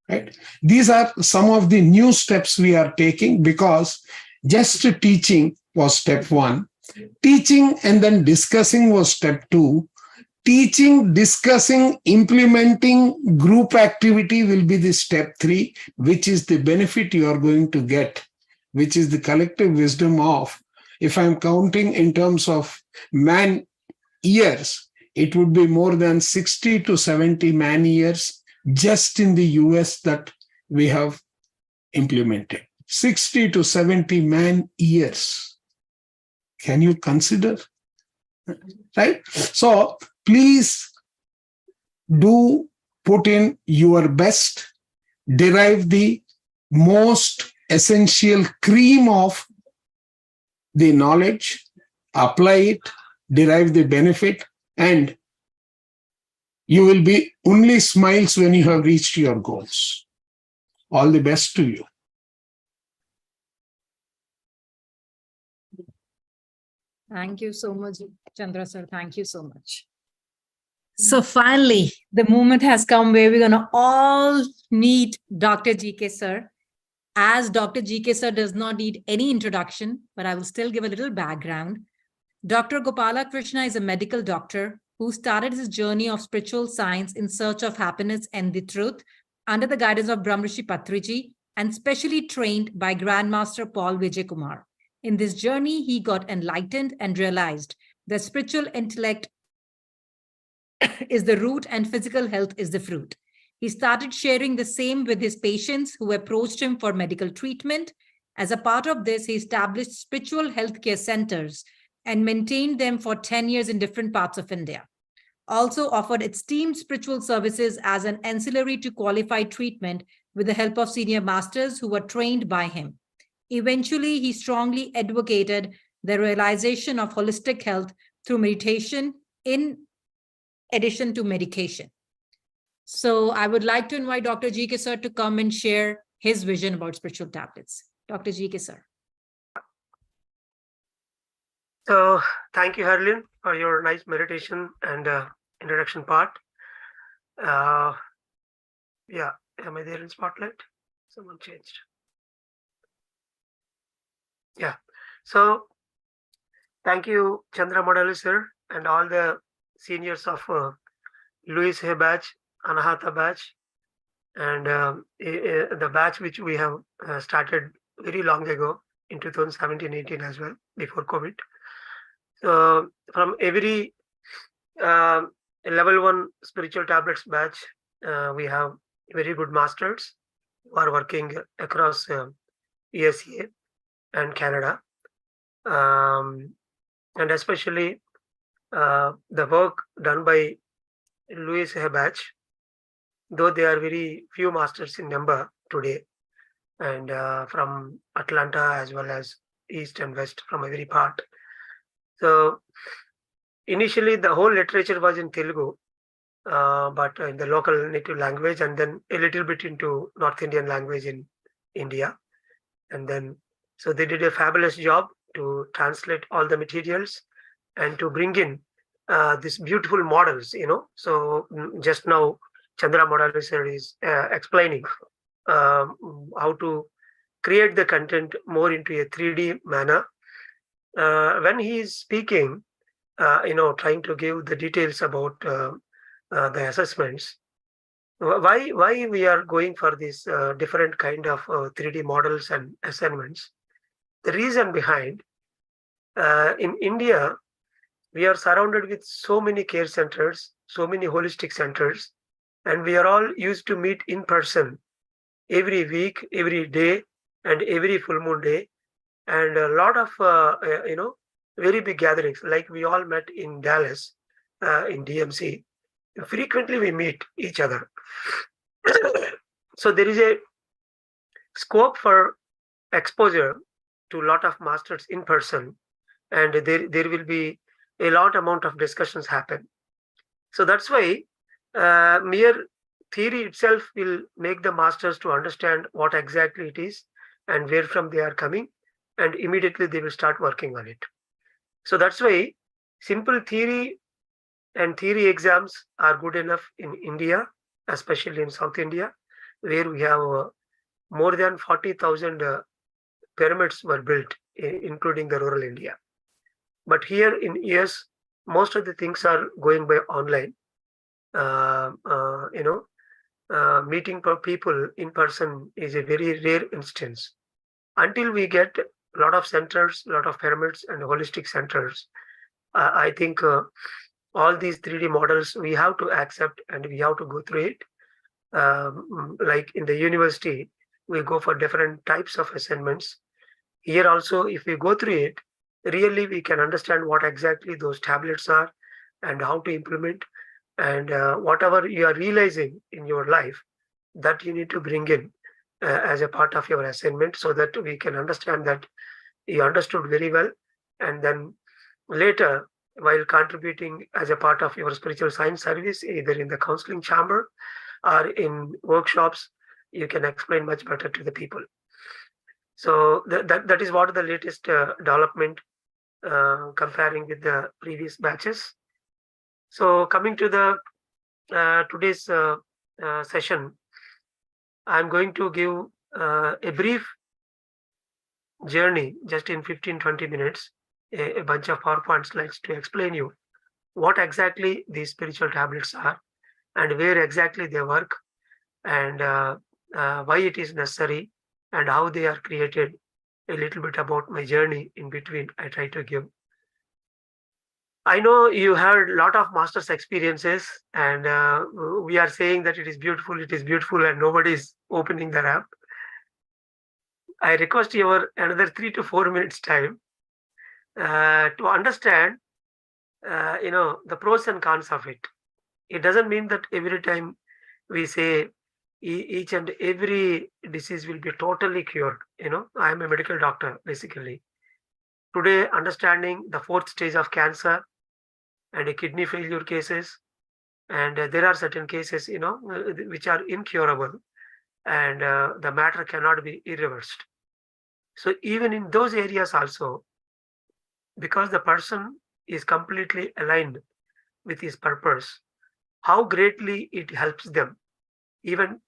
Right? These are some of the new steps we are taking, because just teaching was step one. Teaching and then discussing was step two. Teaching, discussing, implementing group activity will be the step three, which is the benefit you are going to get, which is the collective wisdom of, if I'm counting in terms of man years, it would be more than 60 to 70 man years just in the US that we have implemented. 60 to 70 man years. Can you consider? Right? So please do put in your best, derive the most essential cream of the knowledge, apply it, derive the benefit, and you will be only smiles when you have reached your goals. All the best to you. Thank you so much, Chandra sir. Thank you so much. So finally, the moment has come where we're going to all meet Dr. GK sir. As Dr. GK sir does not need any introduction, but I will still give a little background. Dr. Gopala Krishna is a medical doctor who started his journey of spiritual science in search of happiness and the truth under the guidance of Brahmrishi Patriji, and specially trained by Grandmaster Paul Vijay Kumar. In this journey, he got enlightened and realized that spiritual intellect is the root and physical health is the fruit. He started sharing the same with his patients who approached him for medical treatment. As a part of this, he established spiritual healthcare centers and maintained them for 10 years in different parts of India. Also offered esteemed spiritual services as an ancillary to qualified treatment with the help of senior masters who were trained by him. Eventually, he strongly advocated the realization of holistic health through meditation in addition to medication. So I would like to invite Dr. GK sir to come and share his vision about spiritual tablets. Dr. GK sir. So thank you, Harleen, for your nice meditation and introduction part. Yeah, am I there in Spotlight? Someone changed. Yeah, so thank you, Chandra Modali sir, and all the seniors of Louis Hay batch, Anahata batch, And the batch which we have started very long ago in 2017-18 as well, before COVID. So from every level 1 spiritual tablets batch, we have very good masters who are working across USA and Canada. And especially the work done by Louis Hebach, though they are very few masters in number today, and from Atlanta as well as East and West from every part. So initially the whole literature was in Telugu, but in the local native language, and then a little bit into North Indian language in India. And then, so they did a fabulous job to translate all the materials and to bring in these beautiful models, So just now, Chandra Modali sir is explaining how to create the content more into a 3D manner. When he is speaking, trying to give the details about the assessments, why we are going for this different kind of 3D models and assignments. The reason behind, in India, we are surrounded with so many care centers, so many holistic centers, and we are all used to meet in person every week, every day, and every full moon day, and a lot of very big gatherings. Like we all met in Dallas, in DMC. Frequently we meet each other. So there is a scope for exposure to a lot of masters in person, and there will be a lot amount of discussions happen. So that's why mere theory itself will make the masters to understand what exactly it is and where from they are coming, and immediately they will start working on it. So that's why simple theory and theory exams are good enough in India, especially in South India, where we have more than 40,000 pyramids were built, including the rural India. But here in US, most of the things are going by online. Meeting people in person is a very rare instance. Until we get a lot of centers, a lot of pyramids and holistic centers, I think all these 3D models we have to accept and we have to go through it. Like in the university, we go for different types of assignments. Here also, if we go through it, really we can understand what exactly those tablets are and how to implement, and whatever you are realizing in your life, that you need to bring in as a part of your assignment, so that we can understand that you understood very well. And then later, while contributing as a part of your spiritual science service, either in the counseling chamber or in workshops, you can explain much better to the people. So that is what the latest development comparing with the previous batches. So coming to the today's session, I'm going to give a brief journey just in 15-20 minutes, a bunch of PowerPoint slides to explain you what exactly these spiritual tablets are and where exactly they work, and why it is necessary and how they are created. A little bit about my journey in between I try to give. I know you had a lot of master's experiences, and we are saying that it is beautiful, and nobody is opening their app. I request your another 3 to 4 minutes time to understand, the pros and cons of it. It doesn't mean that every time we say each and every disease will be totally cured. I am a medical doctor basically. Today, understanding the 4th stage of cancer and kidney failure cases, and there are certain cases, which are incurable, and the matter cannot be reversed. So even in those areas also, because the person is completely aligned with his purpose, how greatly it helps them, even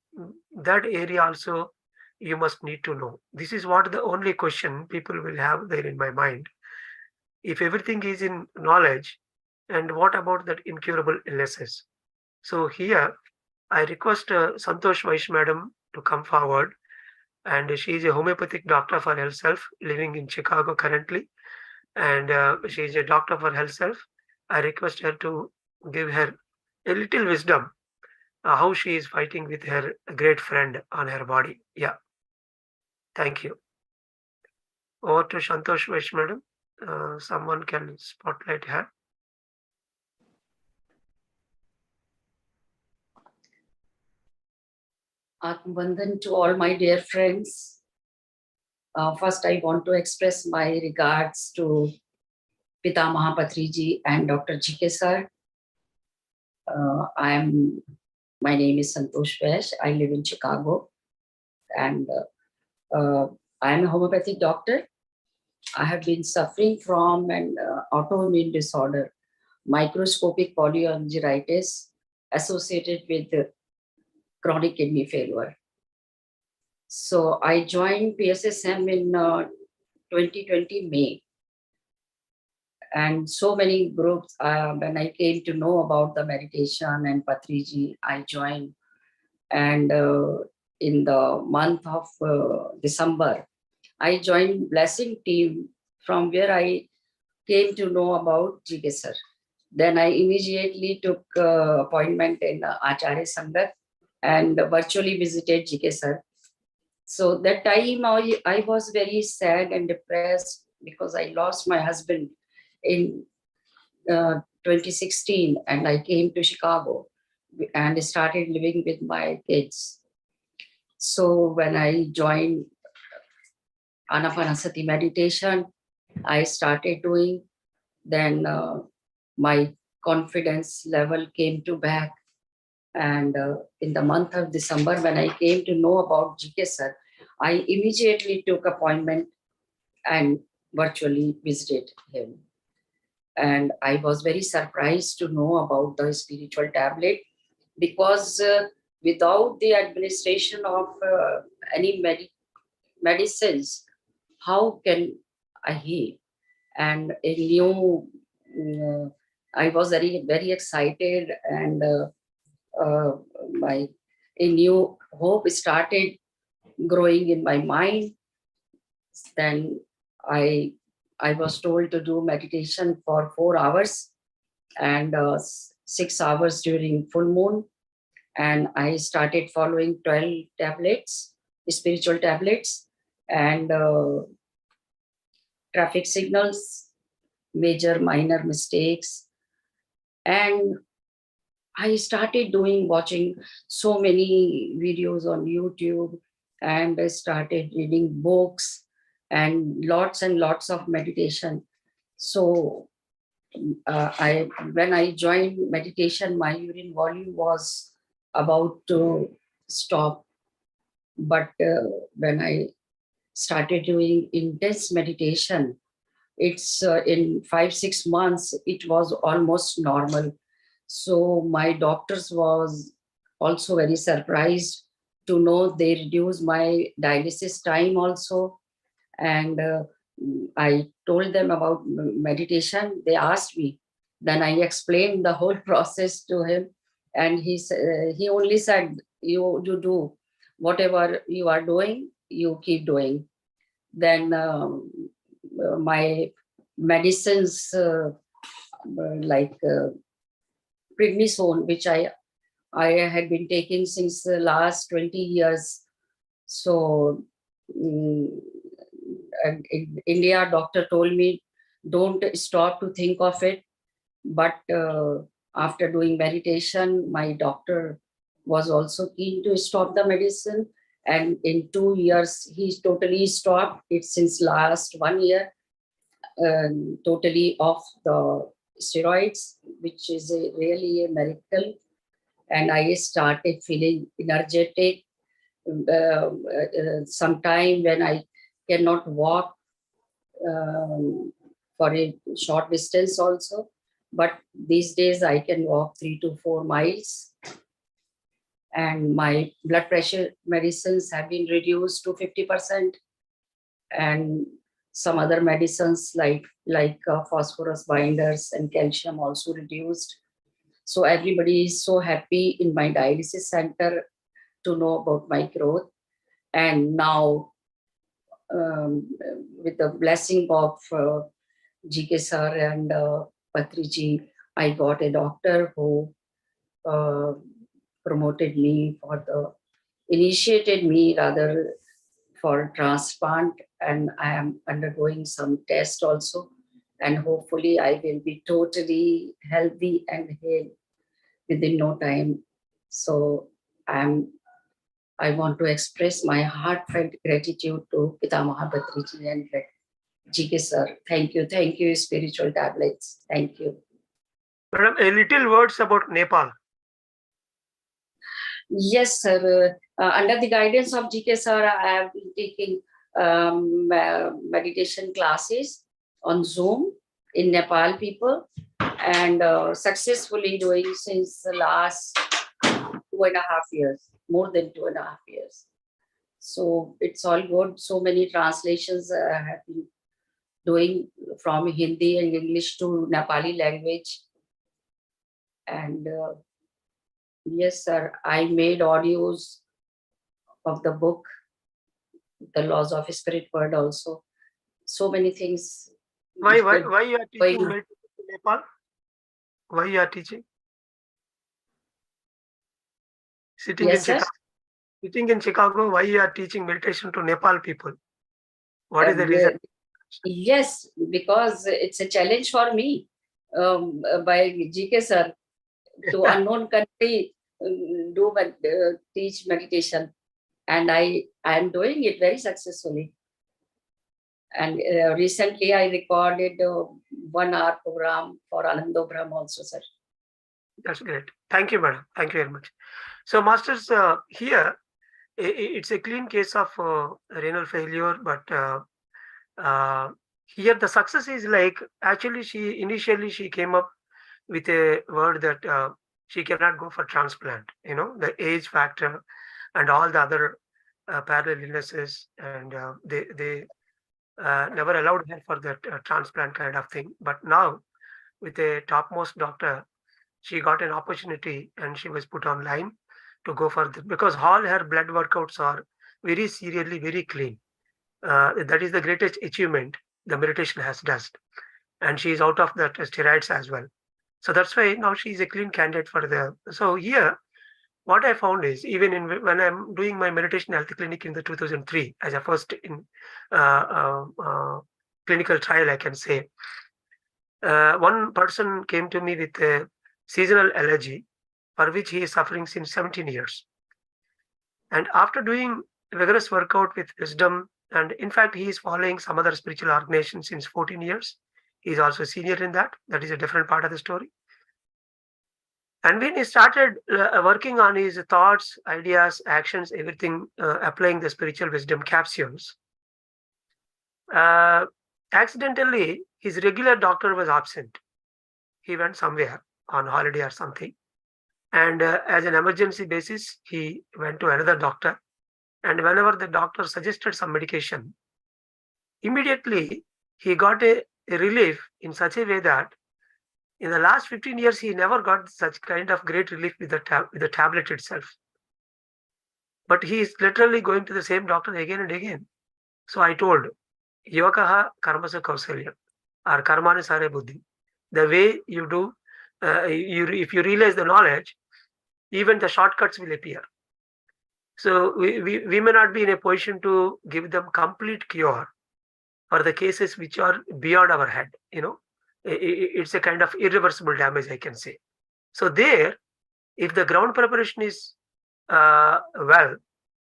that area also you must need to know. This is what the only question people will have there in my mind. If everything is in knowledge, and what about that incurable illnesses? So here I request Santosh Vaish madam to come forward. And she is a homeopathic doctor for herself, living in Chicago currently. And she is a doctor for herself. I request her to give her a little wisdom how she is fighting with her great friend on her body. Yeah, thank you. Over to Santosh Vaish madam. Someone can spotlight her. Atmandan to all my dear friends. First, I want to express my regards to Pitamaha Patriji and Dr. GK sir. My name is Santosh Vaish. I live in Chicago, and I am a homeopathic doctor. I have been suffering from an autoimmune disorder, microscopic polyarteritis, associated with chronic kidney failure. So I joined PSSM in 2020 May. And so many groups, when I came to know about the meditation and Patriji, I joined. And in the month of December, I joined Blessing team, from where I came to know about GK sir. Then I immediately took appointment in Acharya Sangat and virtually visited GK sir. So that time I was very sad and depressed because I lost my husband in 2016, and I came to Chicago and started living with my kids. So when I joined Anapanasati meditation, I started doing, then my confidence level came to back. And in the month of December, when I came to know about GK sir, I immediately took appointment and virtually visited him. And I was very surprised to know about the spiritual tablet, because without the administration of any medicines, how can I heal? And a new, I was very, very excited, and a new hope started growing in my mind. Then I was told to do meditation for 4 hours and 6 hours during full moon. And I started following 12 tablets, spiritual tablets, and traffic signals, major, minor mistakes. And I started watching so many videos on YouTube, and I started reading books and lots of meditation. So when I joined meditation, my urine volume was about to stop. But when I started doing intense meditation, it's in 5-6 months, it was almost normal. So my doctors was also very surprised to know they reduced my dialysis time also. And I told them about meditation. They asked me. Then I explained the whole process to him, and he only said, "You do whatever you are doing. You keep doing." Then my medicines like prednisone, which I had been taking since the last 20 years. So in India, doctor told me, don't stop to think of it. But after doing meditation, my doctor was also keen to stop the medicine. And in 2 years, he totally stopped it. Since last 1 year, totally off the steroids, which is really a miracle. And I started feeling energetic. Sometime when I cannot walk for a short distance also, but these days I can walk 3 to 4 miles. And my blood pressure medicines have been reduced to 50%, and some other medicines like phosphorus binders and calcium also reduced. So everybody is so happy in my dialysis center to know about my growth. And now, with the blessing of GK sir and Patriji, I got a doctor who promoted me initiated me rather for transplant, and I am undergoing some test also. And hopefully I will be totally healthy and hale within no time. So I want to express my heartfelt gratitude to Pitamaha Patriji and GK sir. Thank you, spiritual tablets. Thank you. Madam, a little words about Nepal. Yes, sir. Under the guidance of GK sir, I have been taking meditation classes on Zoom in Nepal people, and successfully doing since the last 2.5 years, more than 2.5 years. So it's all good. So many translations I have been doing from Hindi and English to Nepali language. And yes, sir, I made audios of the book, The Laws of Spirit World also. So many things. Why you are teaching meditation in Nepal? Why you are teaching? Sitting in Chicago, why you are teaching meditation to Nepal people? What is the reason? Yes, because it's a challenge for me by GK sir to unknown country teach meditation, and I am doing it very successfully. And recently I recorded a 1 hour program for Anandobram also, sir. That's great. Thank you, madam. Thank you very much. So, masters, here it's a clean case of renal failure, but here the success is like, actually initially she came up with a word that she cannot go for transplant, the age factor and all the other parallel illnesses, and they never allowed her for that transplant kind of thing. But now with a topmost doctor, she got an opportunity and she was put online to go for this, because all her blood workouts are very serially, very clean. That is the greatest achievement the meditation has done. And she is out of that steroids as well. So that's why now she is a clean candidate for so here, what I found is, even when I'm doing my meditation health clinic in the 2003 as a first in clinical trial, I can say, one person came to me with a seasonal allergy for which he is suffering since 17 years. And after doing vigorous workout with wisdom, and in fact, he is following some other spiritual organization since 14 years. He is also senior in that. That is a different part of the story. And when he started working on his thoughts, ideas, actions, everything, applying the spiritual wisdom capsules, accidentally, his regular doctor was absent. He went somewhere on holiday or something. And as an emergency basis, he went to another doctor. And whenever the doctor suggested some medication, immediately he got a relief in such a way that in the last 15 years, he never got such kind of great relief with the tablet itself. But he is literally going to the same doctor again and again. So I told, Yogaha karmasa kausalya, or karmani sare buddhi. The way you do, if you realize the knowledge, even the shortcuts will appear. So we may not be in a position to give them complete cure for the cases which are beyond our head. It's a kind of irreversible damage, I can say. So there, if the ground preparation is well,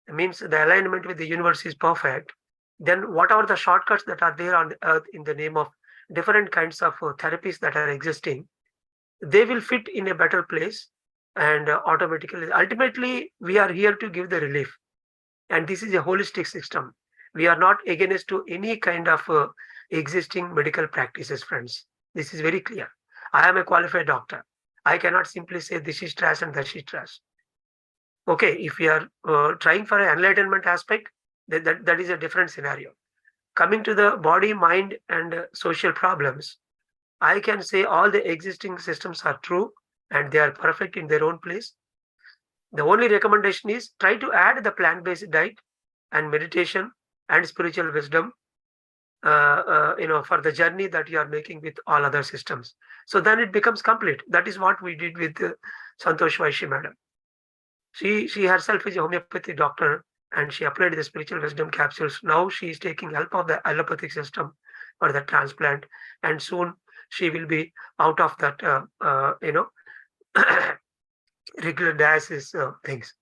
means the alignment with the universe is perfect, then whatever the shortcuts that are there on the earth in the name of different kinds of therapies that are existing, they will fit in a better place, and automatically, ultimately, we are here to give the relief. And this is a holistic system. We are not against to any kind of existing medical practices, friends. This is very clear. I am a qualified doctor. I cannot simply say this is trash and that is trash. Okay, if we are trying for an enlightenment aspect, that is a different scenario. Coming to the body, mind, and social problems, I can say all the existing systems are true, and they are perfect in their own place. The only recommendation is try to add the plant-based diet and meditation and spiritual wisdom, for the journey that you are making with all other systems. So then it becomes complete. That is what we did with Santosh Vaishi madam. She herself is a homeopathy doctor, and she applied the spiritual wisdom capsules. Now she is taking help of the allopathic system for the transplant, and soon she will be out of that, regular dialysis things.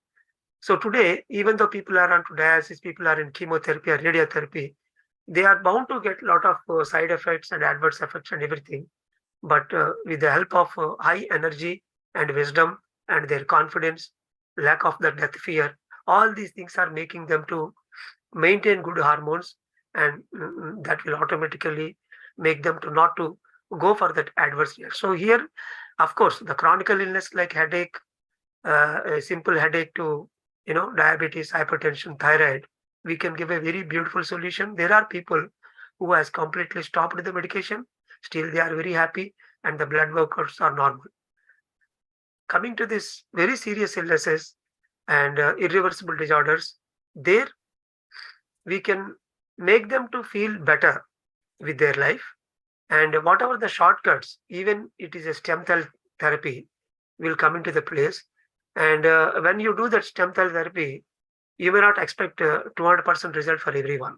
So today, even though people are onto dialysis, people are in chemotherapy or radiotherapy, they are bound to get a lot of side effects and adverse effects and everything. But with the help of high energy and wisdom and their confidence, lack of the death fear, all these things are making them to maintain good hormones, and that will automatically make them to not to go for that adverse year. So here, of course, the chronic illness like headache, a simple headache to diabetes, hypertension, thyroid, we can give a very beautiful solution. There are people who has completely stopped the medication, still they are very happy, and the blood workers are normal. Coming to this very serious illnesses and irreversible disorders, there we can make them to feel better with their life, and whatever the shortcuts, even it is a stem cell therapy, will come into the place. And when you do that stem cell therapy, you may not expect 200% result for everyone.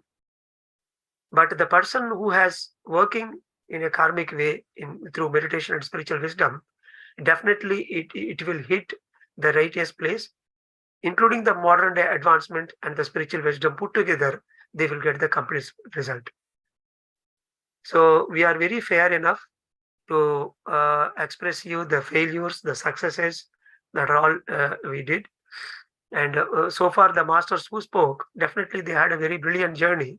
But the person who has working in a karmic way through meditation and spiritual wisdom, definitely it will hit the righteous place, including the modern day advancement and the spiritual wisdom put together, they will get the complete result. So we are very fair enough to express you the failures, the successes that are all we did. And so far, the masters who spoke, definitely they had a very brilliant journey.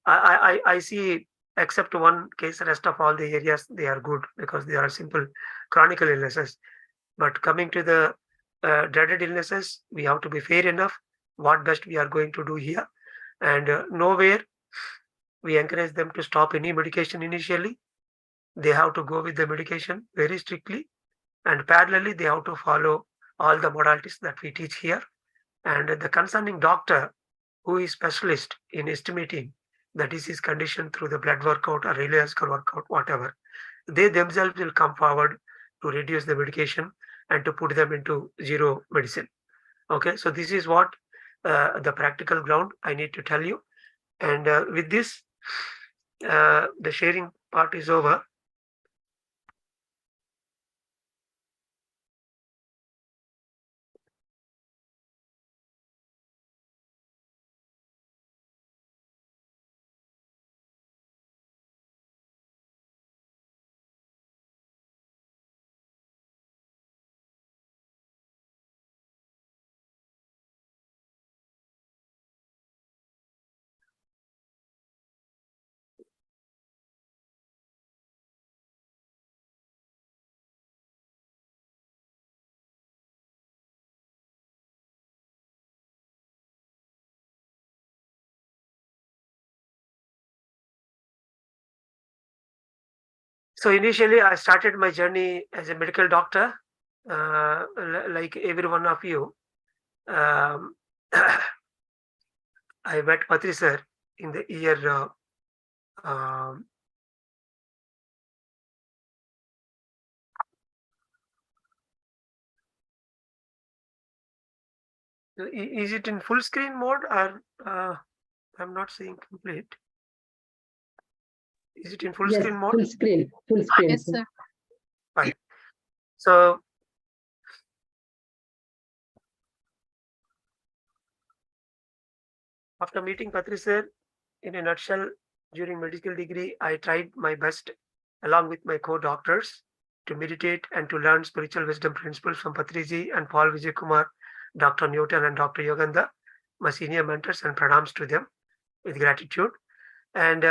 I see, except one case, the rest of all the areas, they are good because they are simple chronic illnesses. But coming to the dreaded illnesses, we have to be fair enough. What best we are going to do here. And nowhere we encourage them to stop any medication initially. They have to go with the medication very strictly. And parallelly, they have to follow all the modalities that we teach here. And the concerning doctor, who is specialist in estimating the disease condition through the blood workout or radiological workout, whatever, they themselves will come forward to reduce the medication and to put them into zero medicine. Okay, so this is what the practical ground I need to tell you. And with this, the sharing part is over. So initially, I started my journey as a medical doctor, like every one of you. I met Patri sir in the year is it in full screen mode, or I'm not seeing complete? Is it in full Yes, screen mode? full screen, full screen. Yes, sir. Fine. So after meeting Patri sir, in a nutshell, during medical degree, I tried my best along with my co-doctors to meditate and to learn spiritual wisdom principles from Patriji and Paul Vijay Kumar, Dr. Newton and Dr. Yoganda, my senior mentors, and pranams to them with gratitude. And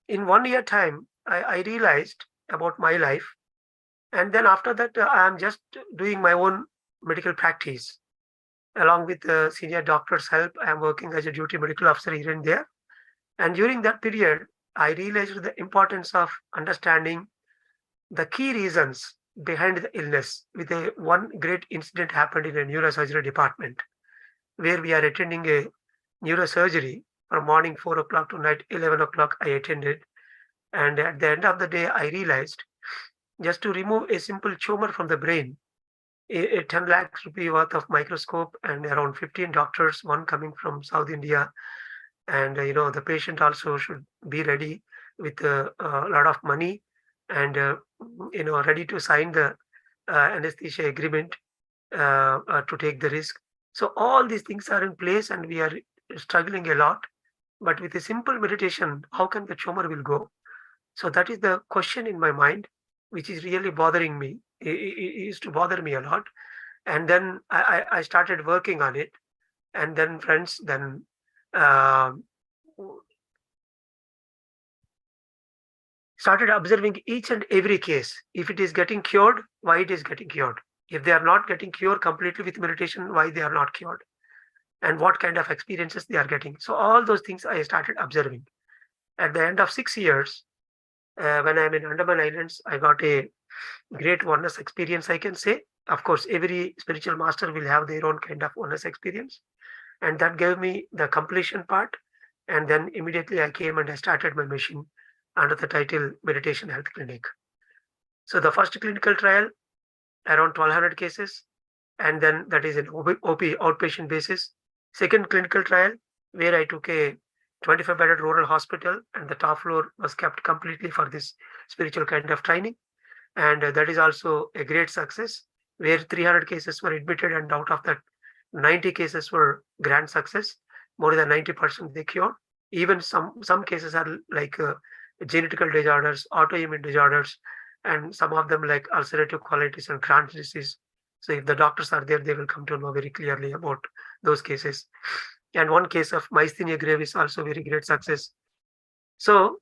in 1 year time, I realized about my life. And then after that, I am just doing my own medical practice. Along with the senior doctor's help, I am working as a duty medical officer here and there. And during that period, I realized the importance of understanding the key reasons behind the illness. With one great incident happened in a neurosurgery department, where we are attending a neurosurgery from morning 4 o'clock to night 11 o'clock. I attended, and at the end of the day, I realized just to remove a simple tumor from the brain, a 10 lakhs rupee worth of microscope and around 15 doctors, one coming from South India, and the patient also should be ready with a lot of money and ready to sign the anesthesia agreement to take the risk. So all these things are in place, and we are struggling a lot. But with a simple meditation, how can the tumor will go? So that is the question in my mind, which is really bothering me. It used to bother me a lot, and then I started working on it, and then friends, then started observing each and every case. If it is getting cured, why it is getting cured? If they are not getting cured completely with meditation, why they are not cured? And what kind of experiences they are getting? So all those things I started observing. At the end of 6 years, when I'm in Andaman Islands, I got a great oneness experience, I can say. Of course, every spiritual master will have their own kind of oneness experience. And that gave me the completion part. And then immediately I came and I started my mission under the title Meditation Health Clinic. So the first clinical trial, around 1,200 cases. And then that is an OP, outpatient basis. Second clinical trial, where I took a 25-bedded rural hospital, and the top floor was kept completely for this spiritual kind of training. And that is also a great success, where 300 cases were admitted, and out of that, 90 cases were grand success. More than 90% they cured. Even some cases are like genetical disorders, autoimmune disorders, and some of them like ulcerative colitis and Crohn's disease. So if the doctors are there, they will come to know very clearly about those cases. And one case of myasthenia gravis also very great success. So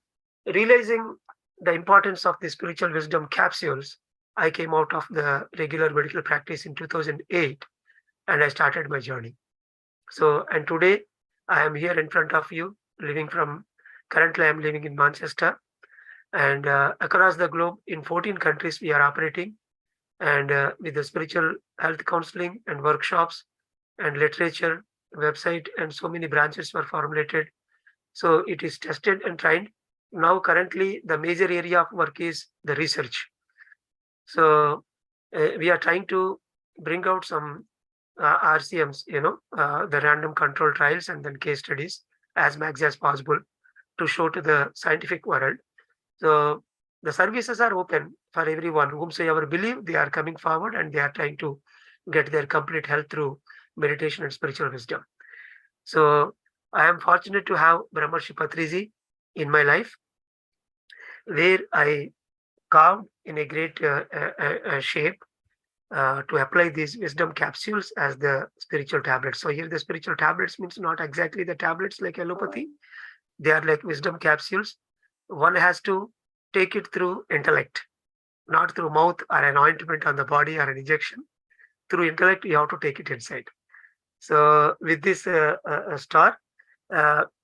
realizing the importance of the spiritual wisdom capsules, I came out of the regular medical practice in 2008, and I started my journey. So, and today I am here in front of you, currently I'm living in Manchester, and across the globe in 14 countries we are operating, and with the spiritual health counseling and workshops and literature, website, and so many branches were formulated. So it is tested and trained. Now currently the major area of work is the research. So we are trying to bring out some RCMs, the random control trials, and then case studies as max as possible to show to the scientific world. So the services are open for everyone. Whomsoever believe, they are coming forward, and they are trying to get their complete health through meditation and spiritual wisdom. So I am fortunate to have Brahmarshi Patriji in my life, where I carved in a great shape to apply these wisdom capsules as the spiritual tablets. So here the spiritual tablets means not exactly the tablets like allopathy. They are like wisdom capsules. One has to take it through intellect, not through mouth or an ointment on the body or an injection. Through intellect, you have to take it inside. So with this star,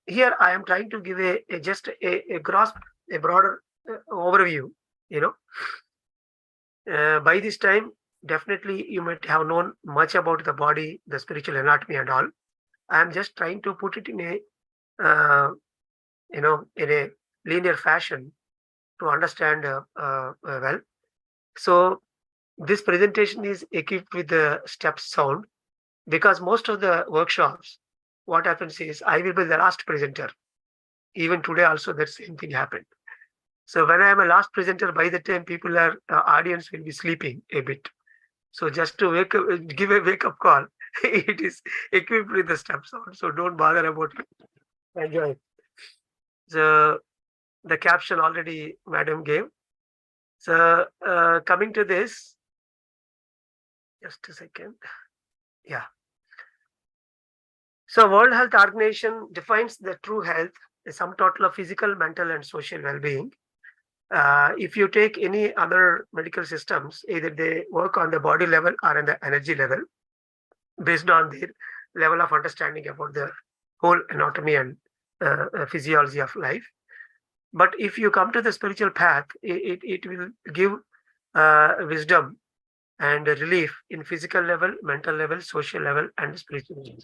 here I am trying to give just a grasp, a broader overview. By this time, definitely you might have known much about the body, the spiritual anatomy, and all. I am just trying to put it in a linear fashion to understand well. So this presentation is equipped with the step sound, because most of the workshops, what happens is I will be the last presenter. Even today also that same thing happened. So when I am a last presenter, by the time audience will be sleeping a bit. So just to give a wake up call, it is equipped with the step sound. So don't bother about it. Enjoy. So the caption already Madam gave. So coming to this, just a second. Yeah. So World Health Organization defines the true health, the sum total of physical, mental, and social well-being. If you take any other medical systems, either they work on the body level or on the energy level, based on their level of understanding about the whole anatomy and physiology of life. But if you come to the spiritual path, it will give wisdom and relief in physical level, mental level, social level, and spiritual level.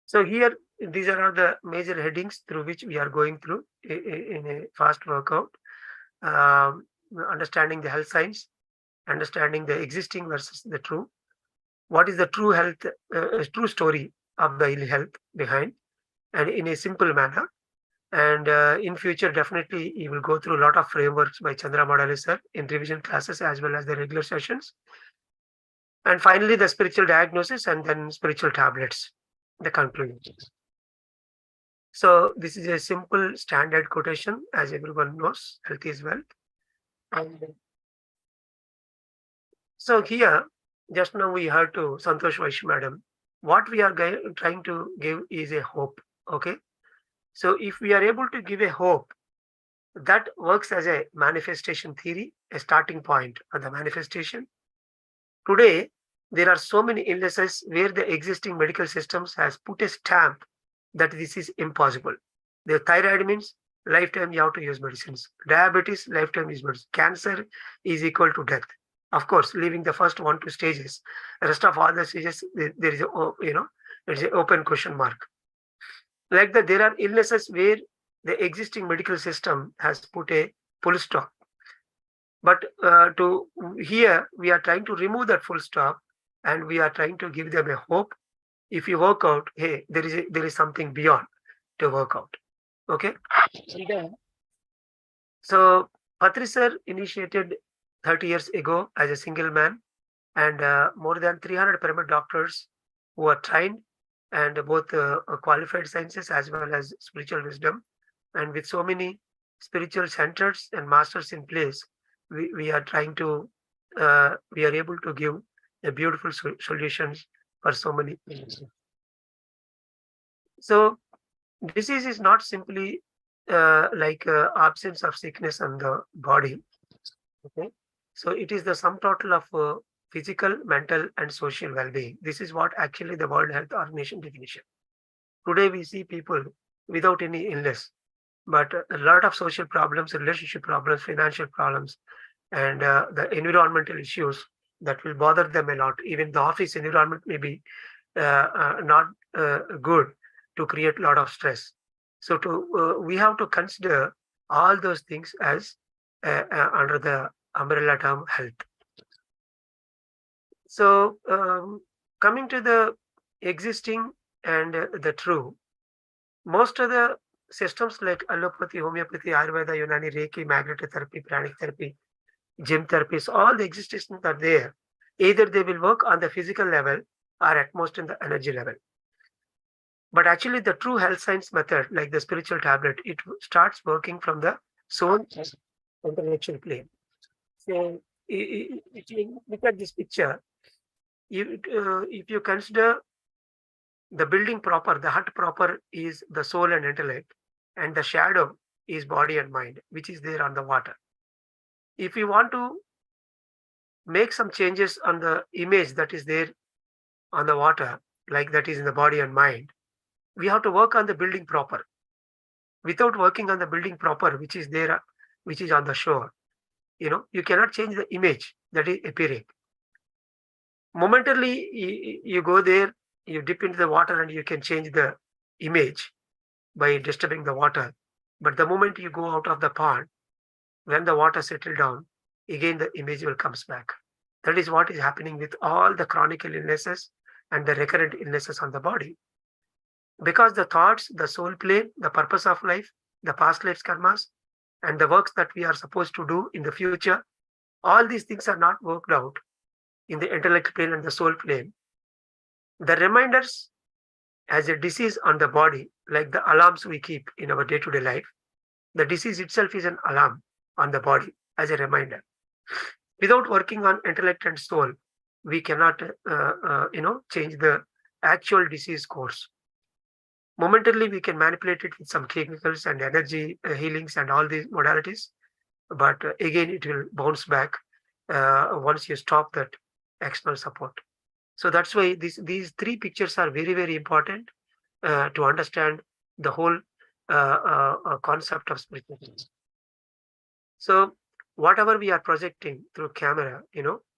So here, these are the major headings through which we are going through in a fast workout. Um, Understanding the health science, understanding the existing versus the true. What is the true health, true story of the ill health behind, and in a simple manner. And in future, definitely, you will go through a lot of frameworks by Chandra Madali sir in revision classes as well as the regular sessions. And finally, the spiritual diagnosis and then spiritual tablets, the conclusions. So this is a simple standard quotation, as everyone knows, health is wealth. And so here, just now we heard to Santosh Vaish madam, what we are trying to give is a hope. Okay. So if we are able to give a hope, that works as a manifestation theory, a starting point for the manifestation. Today, there are so many illnesses where the existing medical systems has put a stamp that this is impossible. The thyroid means lifetime you have to use medicines. Diabetes, lifetime use medicines. Cancer is equal to death. Of course, leaving the first 1-2 stages, the rest of all the stages, there is there is an open question mark. Like that, there are illnesses where the existing medical system has put a full stop. But to here, we are trying to remove that full stop, and we are trying to give them a hope. If you work out, hey, there is something beyond to work out. Okay. So Patri sir initiated 30 years ago as a single man, and more than 300 pyramid doctors who are trained and both qualified sciences as well as spiritual wisdom. And with so many spiritual centers and masters in place, we are trying to, we are able to give a beautiful solutions for so many things. So disease is not simply like absence of sickness on the body. Okay. So it is the sum total of physical, mental, and social well-being. This is what actually the World Health Organization definition. Today we see people without any illness, but a lot of social problems, relationship problems, financial problems, and the environmental issues that will bother them a lot. Even the office environment may be not good to create a lot of stress. So we have to consider all those things as under the umbrella term health. So coming to the existing and the true, most of the systems like allopathy, homeopathy, Ayurveda, Unani, Reiki, magnetic therapy, pranic therapy, gym therapies, all the existence are there. Either they will work on the physical level or at most in the energy level. But actually the true health science method, like the spiritual tablet, it starts working from the soul intellectual plane. So if you look at this picture, if you consider the building proper, the hut proper is the soul and intellect, and the shadow is body and mind, which is there on the water. If you want to make some changes on the image that is there on the water, like that is in the body and mind, we have to work on the building proper. Without working on the building proper, which is there, which is on the shore, you cannot change the image that is appearing. Momentarily, you go there, you dip into the water, and you can change the image by disturbing the water. But the moment you go out of the pond, when the water settles down, again the image will comes back. That is what is happening with all the chronic illnesses and the recurrent illnesses on the body. Because the thoughts, the soul plane, the purpose of life, the past lives karmas, and the works that we are supposed to do in the future, all these things are not worked out in the intellect plane and the soul plane. The reminders as a disease on the body, like the alarms we keep in our day-to-day life, the disease itself is an alarm on the body as a reminder. Without working on intellect and soul, we cannot, change the actual disease course. Momentarily, we can manipulate it with some chemicals and energy healings and all these modalities, but again, it will bounce back once you stop that external support. So that's why these three pictures are very, very important to understand the whole concept of spirituality. So whatever we are projecting through camera,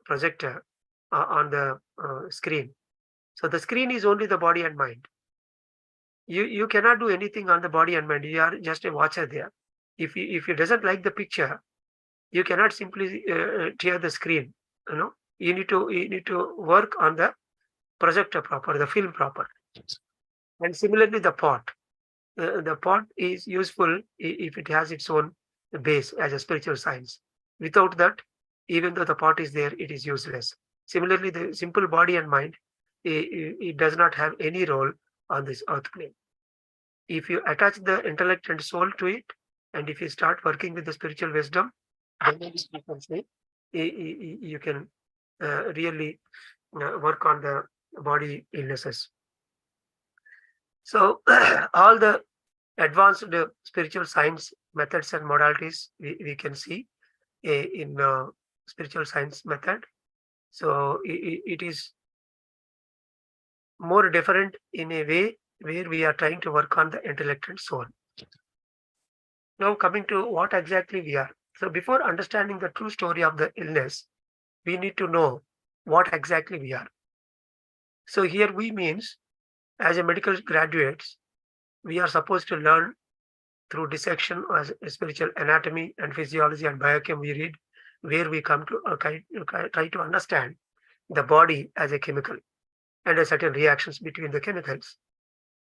projector on the screen. So the screen is only the body and mind. You cannot do anything on the body and mind. You are just a watcher there. If you doesn't like the picture, you cannot simply tear the screen. You need to work on the projector proper, the film proper. And similarly, the pot. The pot is useful if it has its own base as a spiritual science. Without that, even though the pot is there, it is useless. Similarly, the simple body and mind, it does not have any role on this earth plane. If you attach the intellect and soul to it, and if you start working with the spiritual wisdom, then you can say you can really work on the body illnesses. So all the advanced spiritual science methods and modalities we can see in spiritual science method. So it is more different in a way where we are trying to work on the intellect and soul. Now coming to what exactly we are. So before understanding the true story of the illness, we need to know what exactly we are. So here we means, as a medical graduates, we are supposed to learn through dissection as spiritual anatomy and physiology and biochem. We read where we come to try to understand the body as a chemical and a certain reactions between the chemicals.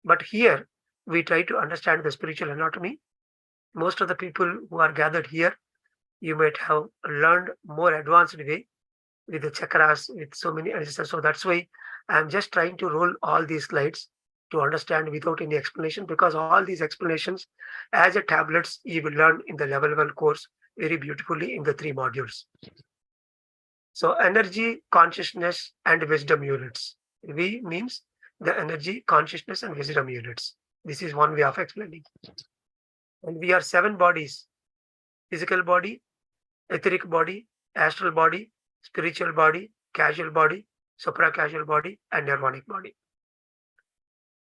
But here we try to understand the spiritual anatomy. Most of the people who are gathered here, you might have learned more advanced way with the chakras, with so many ancestors. So that's why I'm just trying to roll all these slides to understand without any explanation, because all these explanations as a tablets you will learn in the level 1 course very beautifully in the 3 modules. So energy, consciousness, and wisdom units. V means the energy, consciousness, and wisdom units. This is one way of explaining. And we are 7 bodies: physical body, etheric body, astral body, spiritual body, casual body, supra-casual body, and nirvanic body.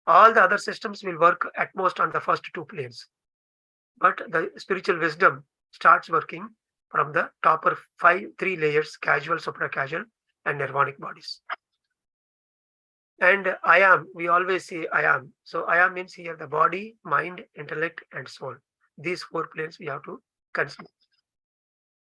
All the other systems will work at most on the first 2 planes. But the spiritual wisdom starts working from the topper 3 layers: casual, supra-casual, and nirvanic bodies. And I am, we always say I am. So I am means here the body, mind, intellect, and soul. These 4 planes we have to consider.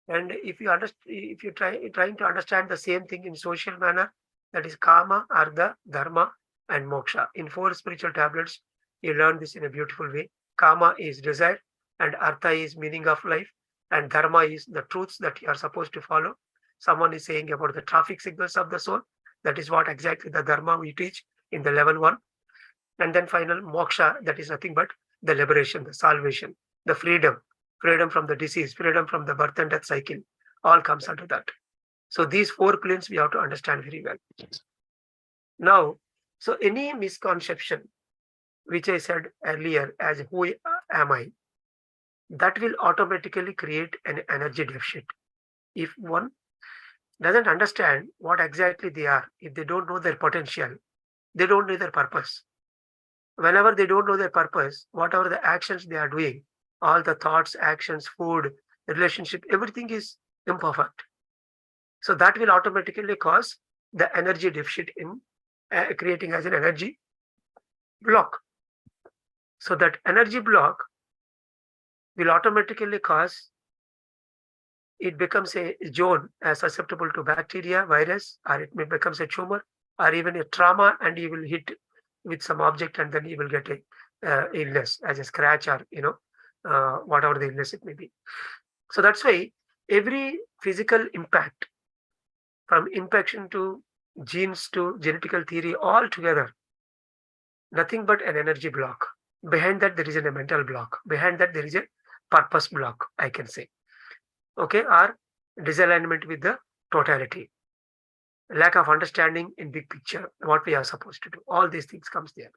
And if you trying to understand the same thing in social manner, that is kama, artha, dharma, and moksha. In 4 spiritual tablets, you learn this in a beautiful way. Kama is desire, and artha is meaning of life, and dharma is the truths that you are supposed to follow. Someone is saying about the traffic signals of the soul. That is what exactly the dharma we teach in the level 1. And then final moksha, that is nothing but the liberation, the salvation, the freedom from the disease, freedom from the birth and death cycle, all comes under that. So these 4 planes we have to understand very well. Now, so any misconception, which I said earlier as who am I, that will automatically create an energy deficit. If one doesn't understand what exactly they are, if they don't know their potential, they don't know their purpose. Whenever they don't know their purpose, whatever the actions they are doing, all the thoughts, actions, food, relationship, everything is imperfect. So that will automatically cause the energy deficit in creating as an energy block. So that energy block will automatically cause it becomes a zone susceptible to bacteria, virus, or it may becomes a tumor or even a trauma, and you will hit with some object and then you will get a illness as a scratch or whatever the illness it may be. So that's why every physical impact, from infection to genes to genetical theory, all together, nothing but an energy block. Behind that there is a mental block. Behind that there is a purpose block, I can say. Okay, or disalignment with the totality, lack of understanding in big picture, what we are supposed to do. All these things comes there.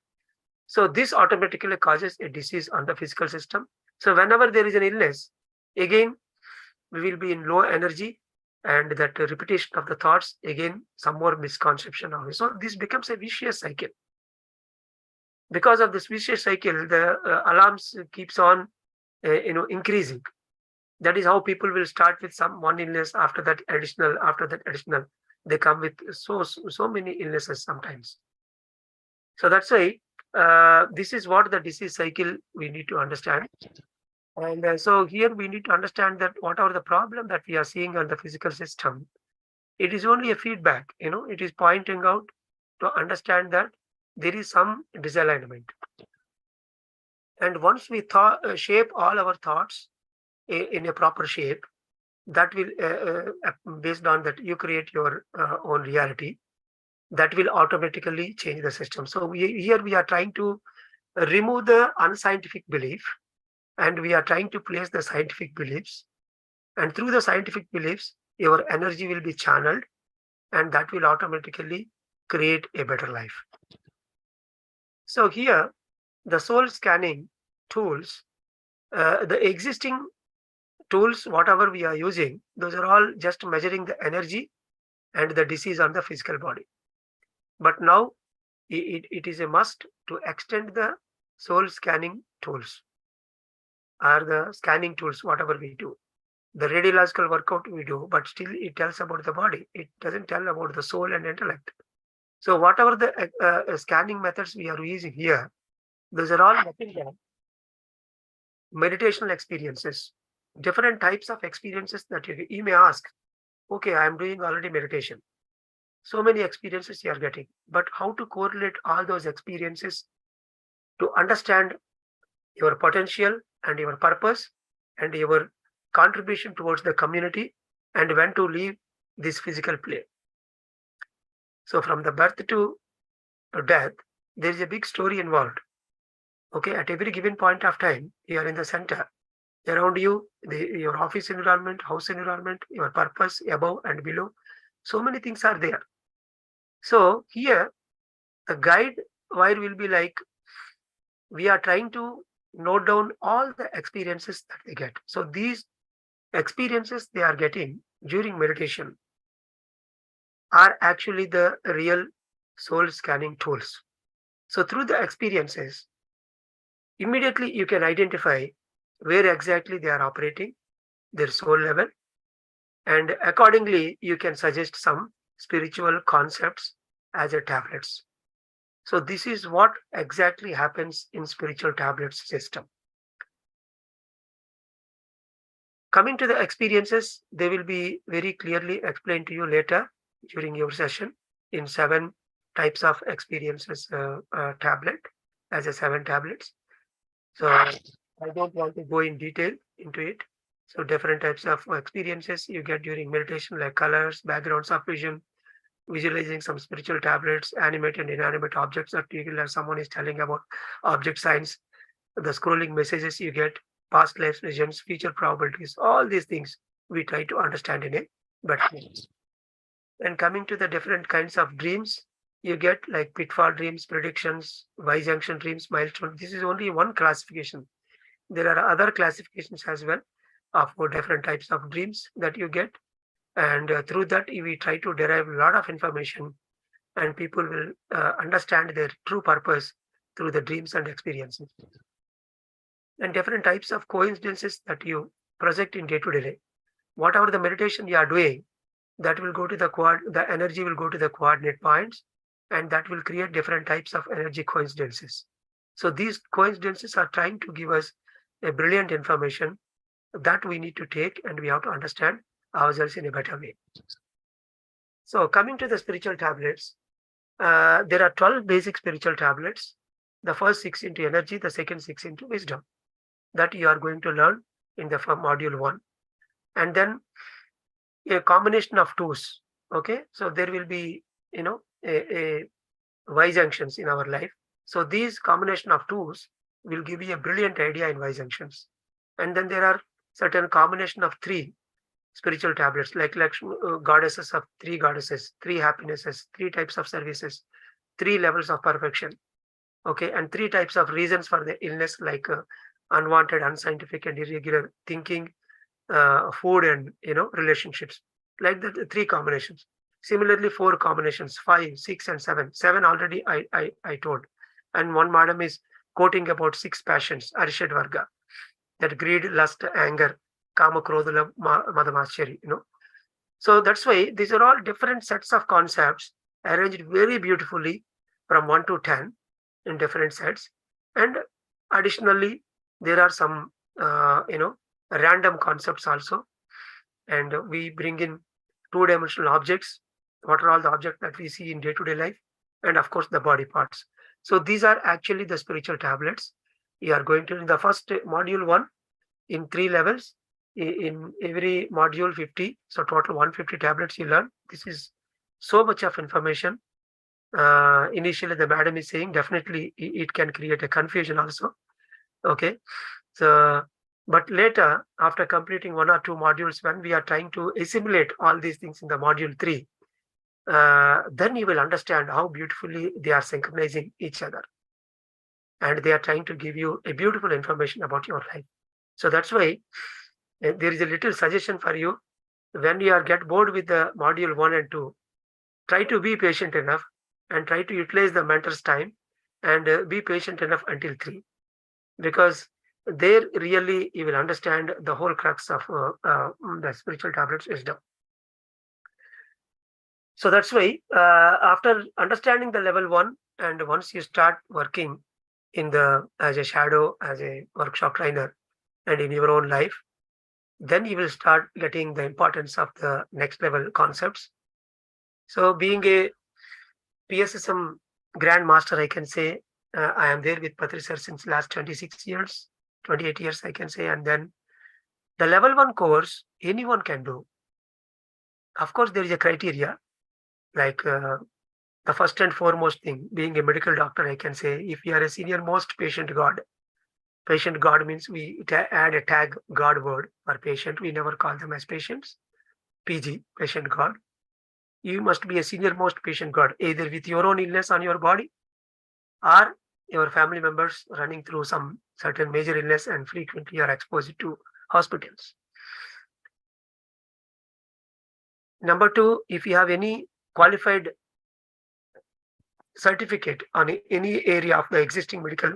So this automatically causes a disease on the physical system. So whenever there is an illness, again, we will be in low energy, and that repetition of the thoughts, again, some more misconception of it. So this becomes a vicious cycle. Because of this vicious cycle, the alarms keeps on increasing. That is how people will start with one illness, after that additional, they come with so many illnesses sometimes. So that's why this is what the disease cycle we need to understand. And so here we need to understand that whatever the problem that we are seeing on the physical system, it is only a feedback, it is pointing out to understand that there is some disalignment. And once we shape all our thoughts in a proper shape, that will, based on that, you create your own reality, that will automatically change the system. So here we are trying to remove the unscientific belief, and we are trying to place the scientific beliefs. And through the scientific beliefs, your energy will be channeled, and that will automatically create a better life. So here, the soul scanning tools, the existing tools, whatever we are using, those are all just measuring the energy and the disease on the physical body. But now it is a must to extend the soul scanning tools, or the scanning tools, whatever we do. The radiological workout we do, but still it tells about the body. It doesn't tell about the soul and intellect. So whatever the scanning methods we are using here, those are all nothing but meditational experiences, different types of experiences that you may ask, okay, I am doing already meditation. So many experiences you are getting, but how to correlate all those experiences to understand your potential and your purpose and your contribution towards the community, and when to leave this physical plane. So from the birth to death, there is a big story involved. Okay, at every given point of time, you are in the center. Around you, your office environment, house environment, your purpose above and below. So many things are there. So here, the guide wire will be like, we are trying to note down all the experiences that they get. So these experiences they are getting during meditation are actually the real soul scanning tools. So through the experiences, immediately you can identify where exactly they are operating, their soul level, and accordingly you can suggest some spiritual concepts as a tablets. So this is what exactly happens in spiritual tablets system. Coming to the experiences, they will be very clearly explained to you later during your session in 7 types of experiences tablet, as a 7 tablets. So I don't want to go in detail into it. So different types of experiences you get during meditation, like colors, backgrounds of vision, visualizing some spiritual tablets, animate and inanimate objects that someone is telling about object science, the scrolling messages you get, past life visions, future probabilities, all these things we try to understand in a better way. And coming to the different kinds of dreams, you get like pitfall dreams, predictions, Y-junction dreams, milestone. This is only one classification. There are other classifications as well of different types of dreams that you get. And through that, we try to derive a lot of information, and people will understand their true purpose through the dreams and experiences. And different types of coincidences that you project in day-to-day life. Whatever the meditation you are doing, that will go to the energy will go to the coordinate points, and that will create different types of energy coincidences. So these coincidences are trying to give us a brilliant information that we need to take, and we have to understand ourselves in a better way. So coming to the spiritual tablets, there are 12 basic spiritual tablets. The first 6 into energy, the second 6 into wisdom, that you are going to learn in the module 1. And then a combination of twos. Okay, so there will be a Y junctions in our life. So these combination of twos will give you a brilliant idea in Y junctions. And then there are certain combination of 3 spiritual tablets, like goddesses of 3 goddesses, 3 happinesses, 3 types of services, 3 levels of perfection. Okay, and 3 types of reasons for the illness, like unwanted, unscientific, and irregular thinking, food, and relationships, like the 3 combinations. Similarly, 4 combinations, 5, 6, and 7. 7 already I told. And one madam is quoting about 6 passions, Arishad Varga, that greed, lust, anger, Kama Krodhala Madhamachari, So that's why these are all different sets of concepts arranged very beautifully from 1 to 10 in different sets. And additionally, there are some, random concepts also. And we bring in two-dimensional objects. What are all the objects that we see in day-to-day life? And of course, the body parts. So these are actually the spiritual tablets. We are going to, in the first module 1, in 3 levels, in every module 50, so total 150 tablets you learn. This is so much of information. Initially the madam is saying definitely it can create a confusion also. Okay, so but later, after completing 1 or 2 modules, when we are trying to assimilate all these things in the module 3, then you will understand how beautifully they are synchronizing each other, and they are trying to give you a beautiful information about your life. So that's why there is a little suggestion for you. When you are get bored with the module 1 and 2, try to be patient enough and try to utilize the mentor's time, and be patient enough until 3, because there really you will understand the whole crux of the spiritual tablets wisdom. So that's why after understanding the level 1, and once you start working in the as a shadow, as a workshop trainer, and in your own life, then you will start getting the importance of the next level concepts. So being a PSSM Grand Master, I can say I am there with Patri sir since last 26 years, 28 years, I can say. And then the level 1 course, anyone can do. Of course, there is a criteria, like the first and foremost thing, being a medical doctor, I can say, if you are a senior most patient God means we add a tag God word for patient. We never call them as patients. PG, patient God. You must be a senior most patient God, either with your own illness on your body, or your family members running through some certain major illness and frequently are exposed to hospitals. Number 2, if you have any qualified certificate on any area of the existing medical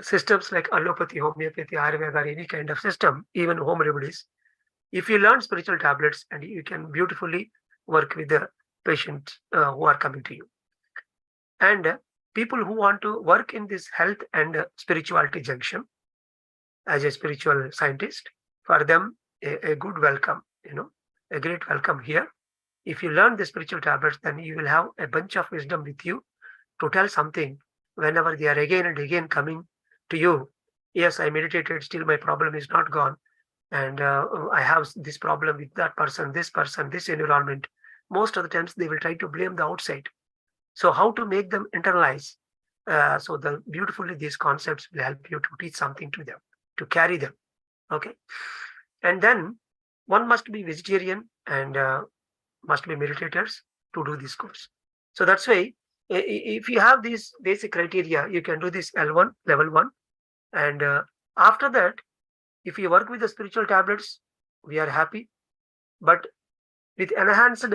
systems like allopathy, homeopathy, Ayurveda, or any kind of system, even home remedies, if you learn spiritual tablets, and you can beautifully work with the patients who are coming to you. And people who want to work in this health and spirituality junction as a spiritual scientist, for them a good welcome, a great welcome here. If you learn the spiritual tablets, then you will have a bunch of wisdom with you to tell something whenever they are again and again coming to you. Yes, I meditated, still my problem is not gone. And I have this problem with that person, this environment. Most of the times they will try to blame the outside. So how to make them internalize? So beautifully these concepts will help you to teach something to them, to carry them. Okay. And then one must be vegetarian and must be meditators to do this course. So that's why if you have these basic criteria, you can do this L1, level 1. And after that, if you work with the spiritual tablets, we are happy. But with enhanced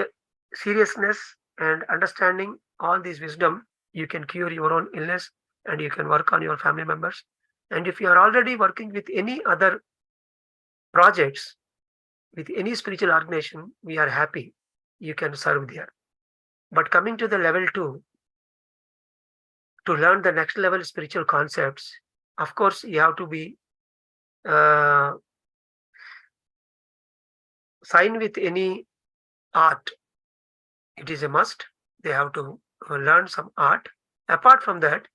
seriousness and understanding all this wisdom, you can cure your own illness and you can work on your family members. And if you are already working with any other projects, with any spiritual organization, we are happy. You can serve there. But coming to the level 2, to learn the next level spiritual concepts, of course, you have to be sign with any art. It is a must. They have to learn some art. Apart from that,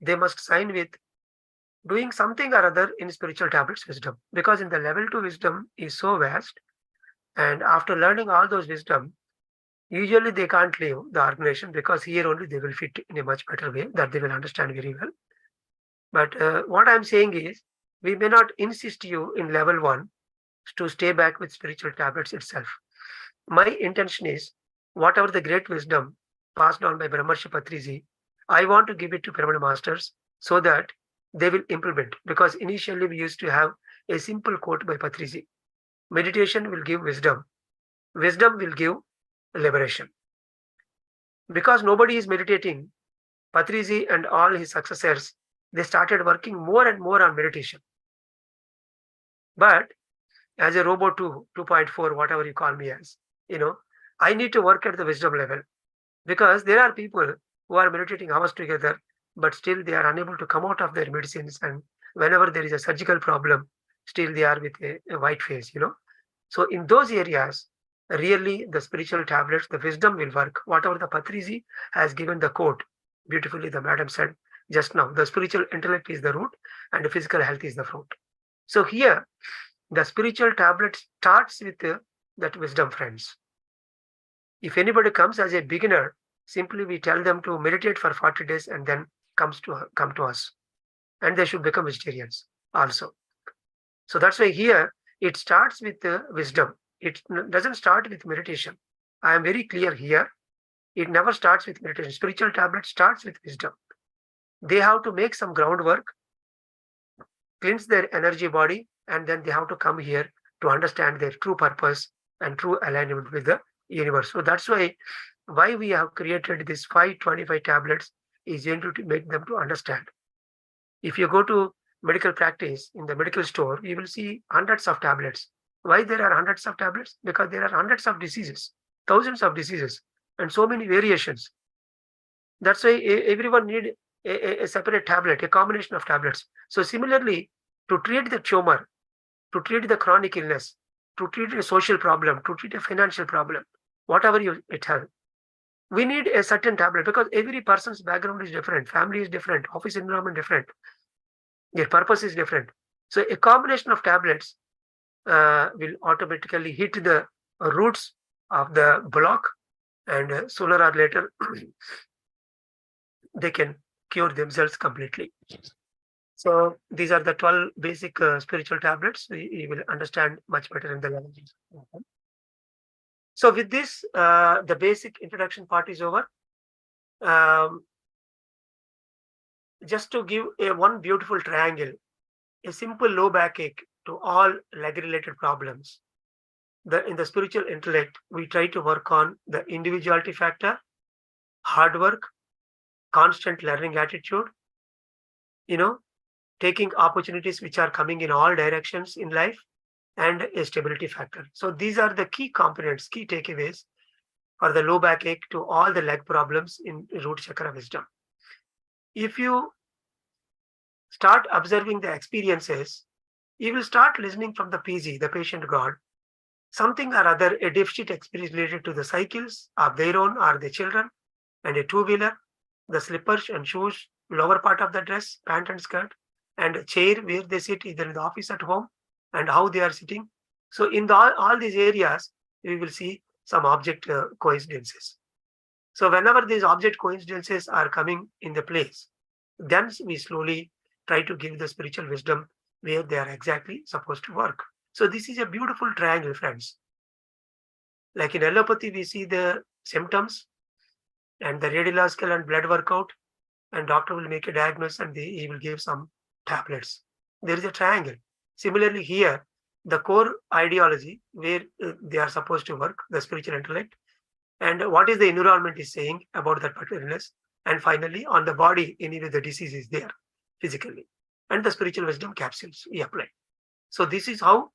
they must sign with doing something or other in spiritual tablets wisdom, because in the level 2 wisdom is so vast. And after learning all those wisdom, usually they can't leave the organization, because here only they will fit in a much better way that they will understand very well. But what I'm saying is, we may not insist you in level 1 to stay back with spiritual tablets itself. My intention is, whatever the great wisdom passed on by Brahmarshi Patriji, I want to give it to Pyramid Masters so that they will implement. Because initially we used to have a simple quote by Patriji: meditation will give wisdom, wisdom will give liberation. Because nobody is meditating, Patriji and all his successors, they started working more and more on meditation. But as a Robo 2.4, whatever you call me as, I need to work at the wisdom level, because there are people who are meditating hours together, but still they are unable to come out of their medicines. And whenever there is a surgical problem, still they are with a white face, So in those areas, really the spiritual tablets, the wisdom will work. Whatever the Patriji has given the quote, beautifully the madam said just now, the spiritual intellect is the root and the physical health is the fruit. So here, the spiritual tablet starts with that wisdom, friends. If anybody comes as a beginner, simply we tell them to meditate for 40 days and then come to us. And they should become vegetarians also. So that's why here it starts with wisdom. It doesn't start with meditation. I am very clear here. It never starts with meditation. Spiritual tablet starts with wisdom. They have to make some groundwork, cleanse their energy body, and then they have to come here to understand their true purpose and true alignment with the universe. So that's why we have created these 525 tablets is going to make them to understand. If you go to medical practice in the medical store, you will see hundreds of tablets. Why there are hundreds of tablets? Because there are hundreds of diseases, thousands of diseases, and so many variations. That's why everyone need a separate tablet, a combination of tablets. So similarly, to treat the tumor, to treat the chronic illness, to treat a social problem, to treat a financial problem, whatever it has, we need a certain tablet, because every person's background is different, family is different, office environment different, their purpose is different. So a combination of tablets will automatically hit the roots of the block, and sooner or later they can cure themselves completely. So these are the 12 basic spiritual tablets. We will understand much better in the language. So with this, the basic introduction part is over. Just to give one beautiful triangle, a simple low backache to all leg-related problems. In the spiritual intellect, we try to work on the individuality factor, hard work, constant learning attitude, taking opportunities which are coming in all directions in life, and a stability factor. So these are the key components, key takeaways for the low backache to all the leg problems in root chakra wisdom. If you start observing the experiences, you will start listening from the PG, the patient God, something or other, a deficit experience related to the cycles of their own or the children, and a two-wheeler, the slippers and shoes, lower part of the dress, pant and skirt, and a chair where they sit, either in the office at home, and how they are sitting. So in all these areas, we will see some object coincidences. So whenever these object coincidences are coming in the place, then we slowly try to give the spiritual wisdom where they are exactly supposed to work. So this is a beautiful triangle, friends. Like in allopathy, we see the symptoms and the radiological and blood workout, and doctor will make a diagnosis and he will give some tablets. There is a triangle. Similarly here, the core ideology where they are supposed to work, the spiritual intellect, and what is the environment is saying about that particular illness, and finally on the body, anyway the disease is there physically, and the spiritual wisdom capsules we apply. So this is how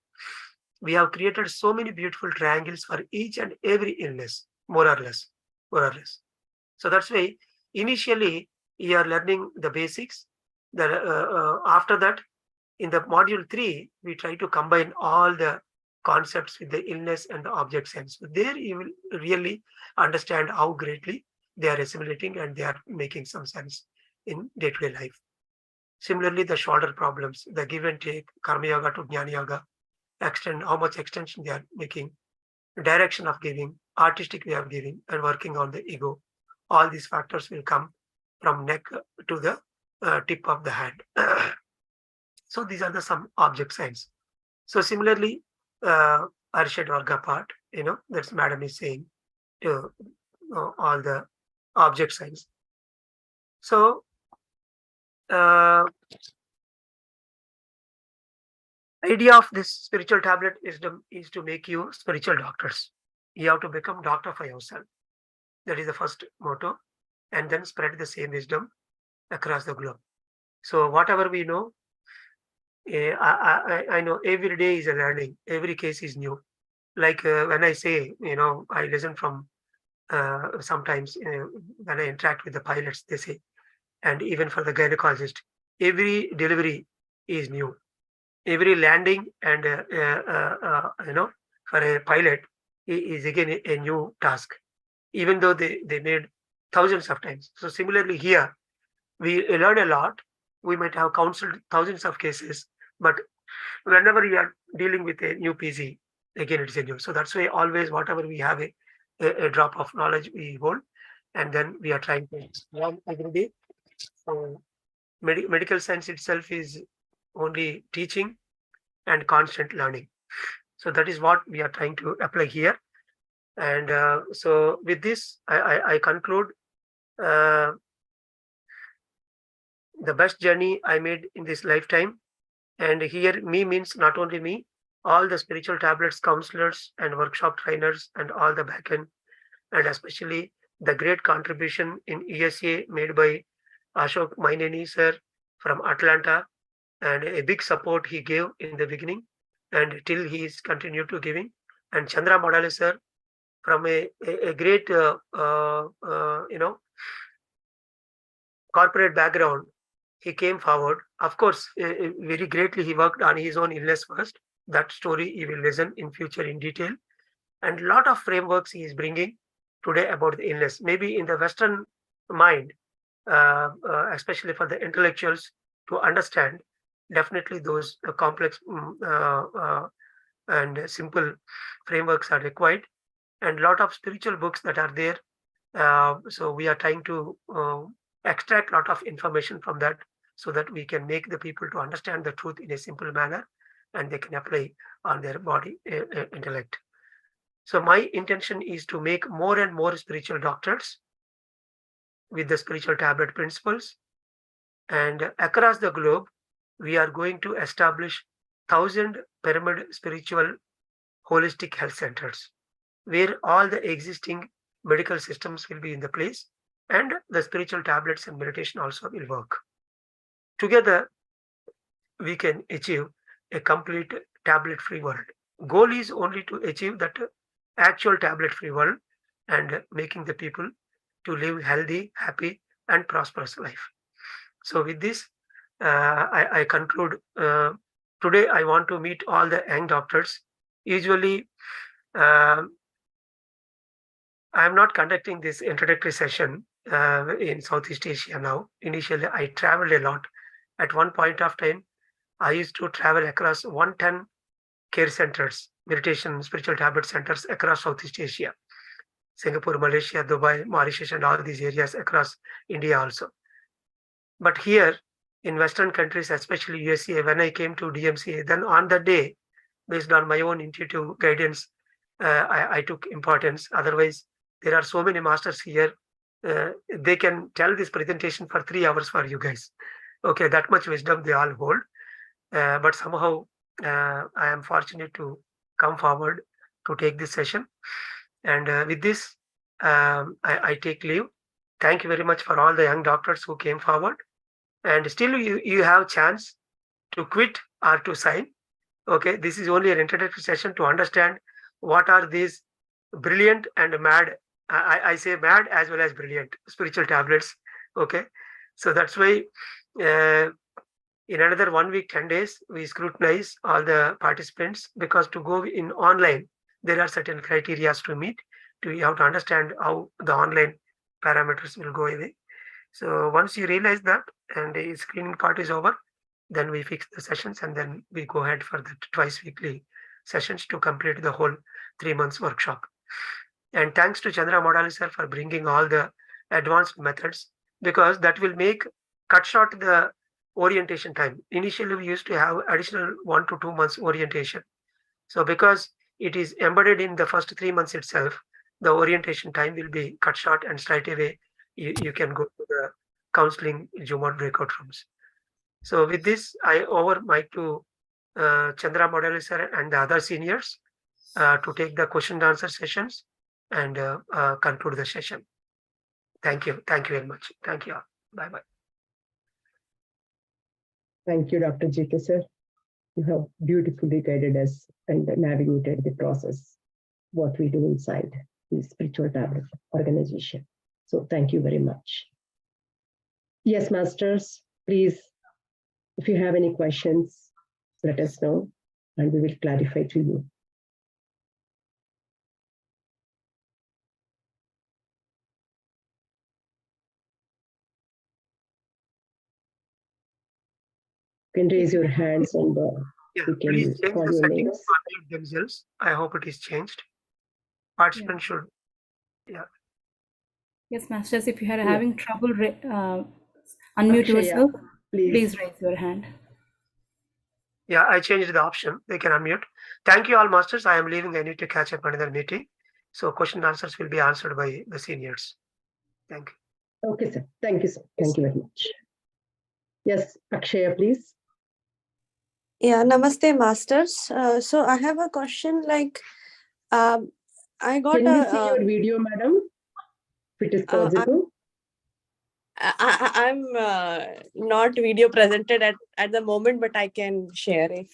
we have created so many beautiful triangles for each and every illness, more or less. So that's why initially you are learning the basics. After that, in the module 3, we try to combine all the concepts with the illness and the object sense. So there you will really understand how greatly they are assimilating and they are making some sense in day-to-day life. Similarly, the shoulder problems, the give and take, karma yoga to jnana yoga, how much extension they are making, direction of giving, artistic way of giving, and working on the ego. All these factors will come from neck to the tip of the hand. So these are some object signs. So similarly, Arshad Varga part, that's madam is saying to all the object signs. So idea of this spiritual tablet is to make you spiritual doctors. You have to become doctor for yourself. That is the first motto, and then spread the same wisdom across the globe. So whatever we know, I know every day is a learning. Every case is new. Like when I say, I listen from sometimes when I interact with the pilots, they say, and even for the gynecologist, every delivery is new. Every landing and for a pilot is again a new task, even though they made thousands of times. So similarly here, we learn a lot. We might have counseled thousands of cases, but whenever you are dealing with a new PC, again it's a new. So that's why always whatever we have a drop of knowledge we hold, and then we are trying to learn every day. So medical science itself is only teaching and constant learning. So that is what we are trying to apply here. And so with this, I conclude the best journey I made in this lifetime. And here, me means not only me, all the spiritual tablets, counselors, and workshop trainers, and all the backend, and especially the great contribution in ESA made by Ashok Maineni sir from Atlanta, and a big support he gave in the beginning, and till he is continued to giving. And Chandra Modali sir from a great, corporate background, he came forward. Of course, very greatly he worked on his own illness first. That story he will listen in future in detail. And lot of frameworks he is bringing today about the illness. Maybe in the Western mind, especially for the intellectuals to understand, definitely those complex and simple frameworks are required. And lot of spiritual books that are there. So we are trying to extract a lot of information from that so that we can make the people to understand the truth in a simple manner and they can apply on their body intellect. So my intention is to make more and more spiritual doctors with the spiritual tablet principles. And across the globe, we are going to establish 1,000 pyramid spiritual holistic health centers where all the existing medical systems will be in the place and the spiritual tablets and meditation also will work. Together, we can achieve a complete tablet-free world. Goal is only to achieve that actual tablet-free world and making the people to live healthy, happy, and prosperous life. So with this, I conclude. Today, I want to meet all the young doctors. Usually, I'm not conducting this introductory session in Southeast Asia now. Initially, I traveled a lot. At one point of time, I used to travel across 110 care centers, meditation, spiritual tablet centers across Southeast Asia, Singapore, Malaysia, Dubai, Mauritius, and all these areas across India also. But here in Western countries, especially USA, when I came to DMCA, then on the day, based on my own intuitive guidance, I took importance. Otherwise, there are so many masters here. They can tell this presentation for 3 hours for you guys. Okay, that much wisdom they all hold. But somehow I am fortunate to come forward to take this session. And with this, I take leave. Thank you very much for all the young doctors who came forward. And still you have chance to quit or to sign. Okay, this is only an introductory session to understand what are these brilliant and mad. I say mad as well as brilliant spiritual tablets. Okay, so that's why in another 1 week, 10 days, we scrutinize all the participants because to go in online, there are certain criteria to meet. You have to understand how the online parameters will go away. So once you realize that and the screening part is over, then we fix the sessions and then we go ahead for the twice weekly sessions to complete the whole 3 months workshop. And thanks to Chandra Modali sir for bringing all the advanced methods because that will cut short the orientation time. Initially, we used to have additional 1 to 2 months orientation. So because it is embedded in the first 3 months itself, the orientation time will be cut short and straight away you can go to the counseling Zoom or breakout rooms. So with this, I over mic to Chandra Modali sir and the other seniors to take the question and answer sessions and conclude the session. Thank you. Thank you very much. Thank you all. Bye-bye. Thank you, Dr. GK sir. you have beautifully guided us and navigated the process, what we do inside the Spiritual Tablet organization. So thank you very much. Yes, Masters, please, if you have any questions, let us know and we will clarify to you. You can raise your hands and Yeah, we can please change call the your settings names. to unmute themselves. I hope it is changed. Participants should. Yeah. Yes, Masters, if you are Yeah. having trouble, unmute Akshaya, yourself, please. please raise your hand. Yeah, I changed the option. They can unmute. Thank you all, Masters. I am leaving. I need to catch up another meeting. So question and answers will be answered by the seniors. Thank you. Okay, sir. Thank you, sir. Thank you very much. Yes, Akshaya, please. Yeah, Namaste Masters. So I have a question like, I got Can we see your video, madam? If it is possible. I'm not video presented at the moment, but I can share if.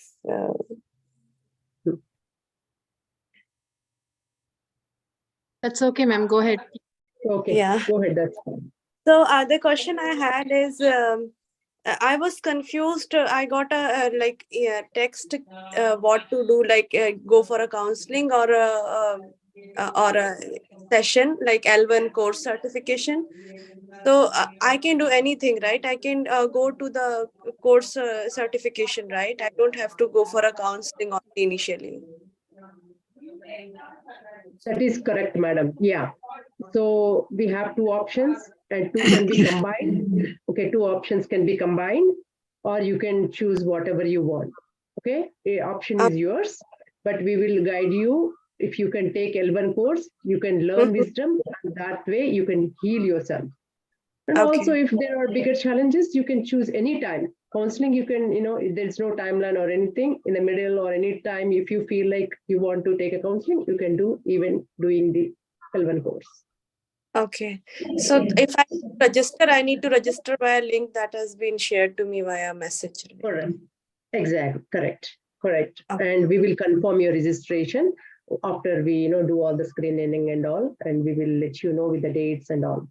That's okay, ma'am. Go ahead. Okay, Yeah. go ahead. That's fine. So the question I had is, I was confused. I got a like text what to do, like go for a counseling or a session like L1 course certification. So I can do anything, right? I can go to the course certification, right? I don't have to go for a counseling initially. That is correct, madam. Yeah. So we have two options and two can be combined. Okay, two options can be combined or you can choose whatever you want. Okay, a option is yours, but we will guide you. If you can take L1 course, you can learn wisdom and that way you can heal yourself. And also if there are bigger challenges, you can choose any time. Counseling, you can, there's no timeline or anything in the middle or any time. If you feel like you want to take a counseling, you can do even doing the L1 course. Okay. So if I register, I need to register via link that has been shared to me via message. Correct. Exactly. Correct. Correct. Okay. And we will confirm your registration after we, do all the screening and all, and we will let you know with the dates and all.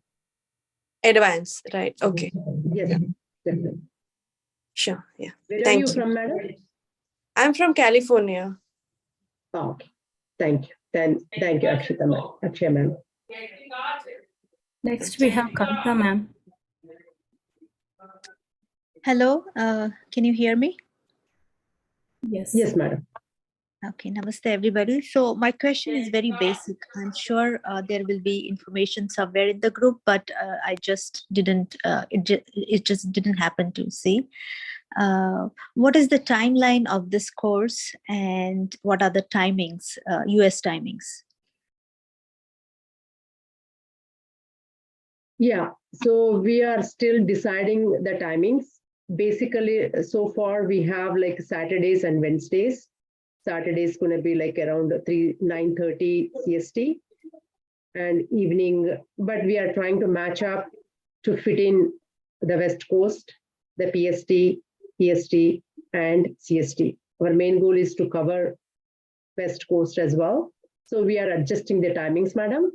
Advance, right? Okay. Yes, definitely. Sure. Yeah. Where are you from, madam? I'm from California. Oh, okay. Thank you. Then thank you, Akshaya ma'am. Next, we have Kavita ma'am. Hello, can you hear me? Yes. Yes, madam. Okay, namaste everybody. So my question is very basic. I'm sure there will be information somewhere in the group, but I just didn't, it just didn't happen to see. What is the timeline of this course and what are the timings, US timings? Yeah, so we are still deciding the timings. Basically, so far we have like Saturdays and Wednesdays. Saturday is going to be like around 9:30 CST and evening, but we are trying to match up to fit in the West Coast, the PST, PST, and CST. Our main goal is to cover West Coast as well. So we are adjusting the timings, madam.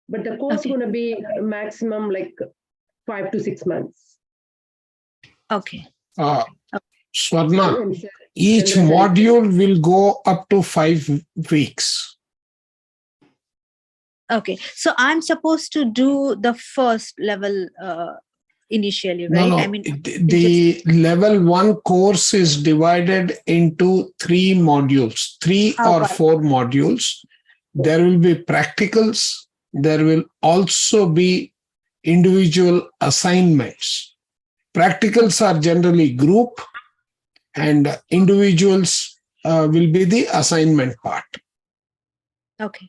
But the course is going to be maximum like 5 to 6 months. Okay. Swarna, each module will go up to 5 weeks. Okay. So I'm supposed to do the first level initially, right? No, I mean, the level 1 course is divided into 3 modules, 3 or 4 modules. There will be practicals. There will also be individual assignments. Practicals are generally group and individuals will be the assignment part. Okay.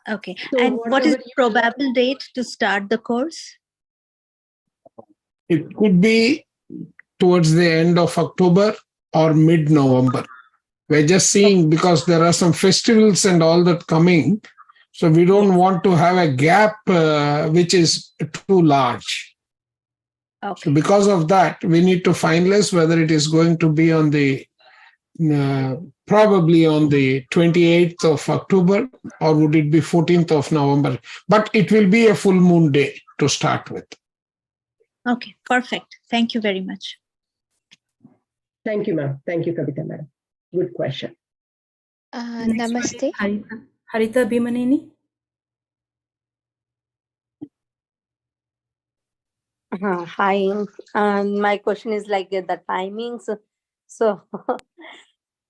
Okay. So and what is the probable date to start the course? It could be towards the end of October or mid-November. We're just seeing because there are some festivals and all that coming. So we don't want to have a gap which is too large. Okay. Because of that, we need to finalize whether it is going to be on the probably on the 28th of October, or would it be 14th of November? But it will be a full moon day to start with. Okay, perfect. Thank you very much. Thank you, ma'am. Thank you, Kavita, madam. Good question. Next, Namaste. Harita Bhimaneni. Hi. My question is like the timings. So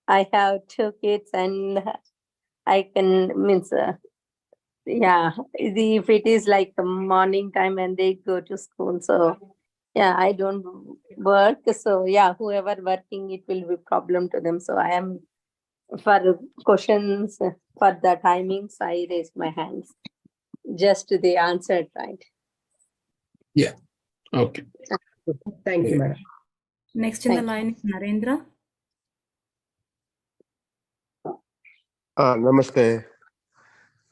I have 2 kids and I can means yeah, if it is like the morning time and they go to school, so yeah, I don't work, so yeah, whoever working, it will be problem to them. So I am for questions for the timings, I raised my hands. Just they answered right. Yeah. Okay. Thank you, madam. Next in the Thank line is Narendra. Namaste.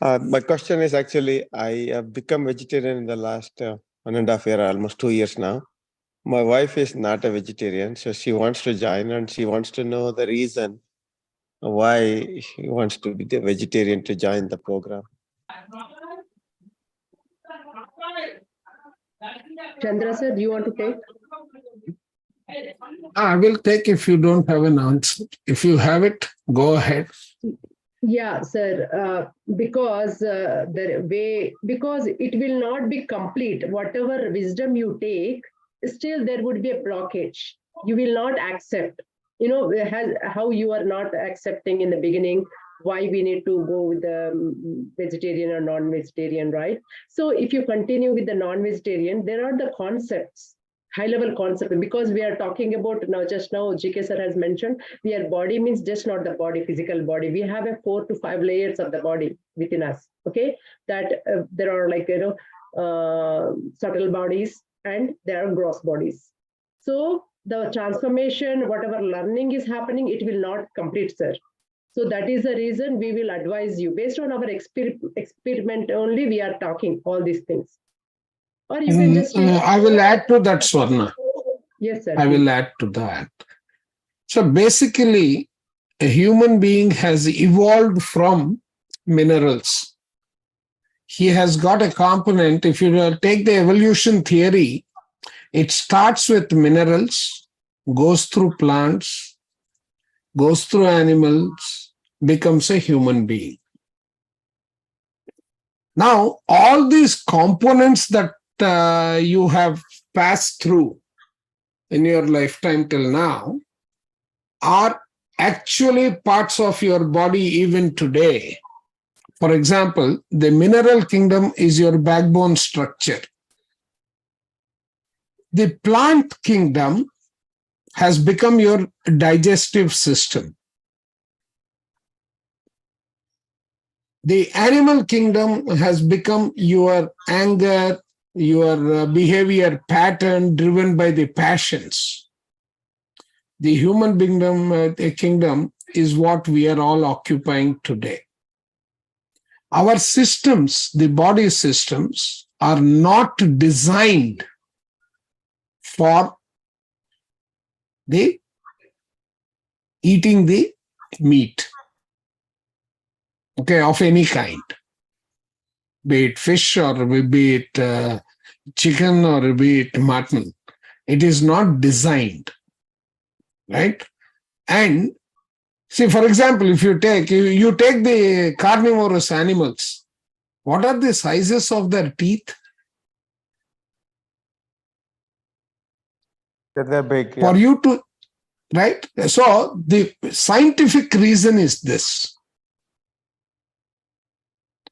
My question is actually, I have become vegetarian in the last 1.5 years, almost 2 years now. My wife is not a vegetarian, so she wants to join and she wants to know the reason why she wants to be the vegetarian to join the program. Chandra sir, do you want to take? I will take if you don't have an answer. If you have it, go ahead. Yeah, sir. Because because it will not be complete. Whatever wisdom you take, still there would be a blockage. You will not accept. You know how you are not accepting in the beginning why we need to go with the vegetarian or non-vegetarian, right? So if you continue with the non-vegetarian, there are the concepts, high-level concept, because we are talking about just now, GK sir has mentioned, our body means just not the body, physical body. We have a 4 to 5 layers of the body within us, okay? That there are like, subtle bodies and there are gross bodies. So the transformation, whatever learning is happening, it will not complete, sir. So that is the reason we will advise you. Based on our experiment only, we are talking all these things. Or you can just... I will add to that, Swarna. Yes, sir. I will add to that. So basically, a human being has evolved from minerals. He has got a component. If you take the evolution theory, it starts with minerals, goes through plants, goes through animals, becomes a human being. Now, all these components that you have passed through in your lifetime till now are actually parts of your body even today. For example, the mineral kingdom is your backbone structure. The plant kingdom has become your digestive system. The animal kingdom has become your anger, your behavior pattern driven by the passions. The human kingdom is what we are all occupying today. Our systems, the body systems, are not designed for the eating the meat, okay, of any kind, be it fish or be it chicken or be it mutton. It is not designed, right? And see, for example, if you take the carnivorous animals, what are the sizes of their teeth? They're big. For you to, right? So the scientific reason is this.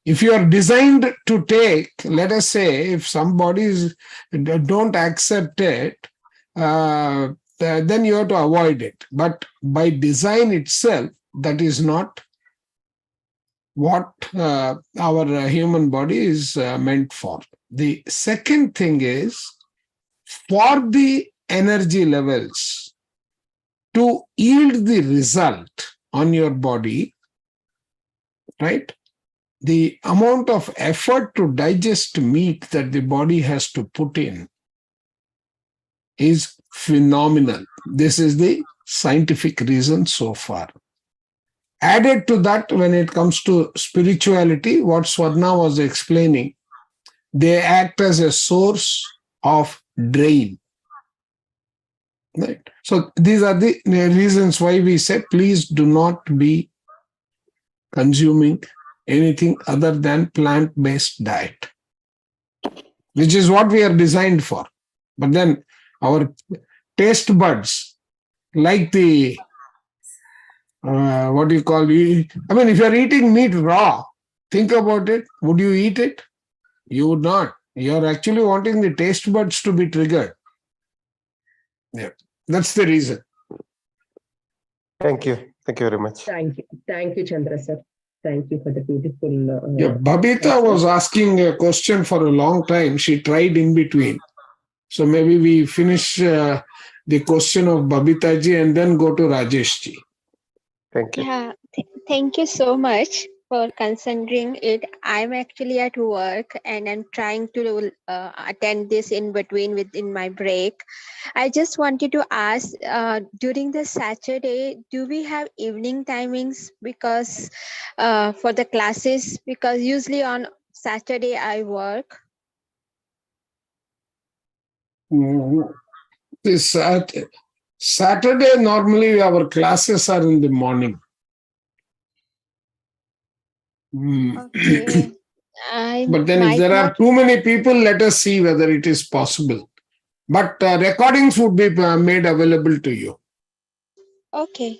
If you are designed to take, let us say, if some bodies don't accept it, then you have to avoid it. But by design itself, that is not what our human body is meant for. The second thing is, for the energy levels to yield the result on your body, right? The amount of effort to digest meat that the body has to put in is phenomenal. This is the scientific reason so far. Added to that, when it comes to spirituality, what Swarna was explaining, they act as a source of drain. Right. So these are the reasons why we say, please do not be consuming anything other than plant-based diet, which is what we are designed for. But then our taste buds, like the what do you call it? I mean, if you're eating meat raw, think about it. Would you eat it? You would not. You're actually wanting the taste buds to be triggered. Yeah, that's the reason. Thank you. Thank you very much. Thank you, Chandra sir. Thank you for the beautiful. Yeah, Babita was asking a question for a long time. She tried in between. So maybe we finish the question of Babita ji and then go to Rajesh ji. Thank you. Yeah, thank you so much for considering it. I'm actually at work and I'm trying to attend this in between within my break. I just wanted to ask, during the Saturday, do we have evening timings because for the classes? Because usually on Saturday I work. This Saturday, normally our classes are in the morning. Okay. But then if there are too many people, let us see whether it is possible. But recordings would be made available to you. Okay.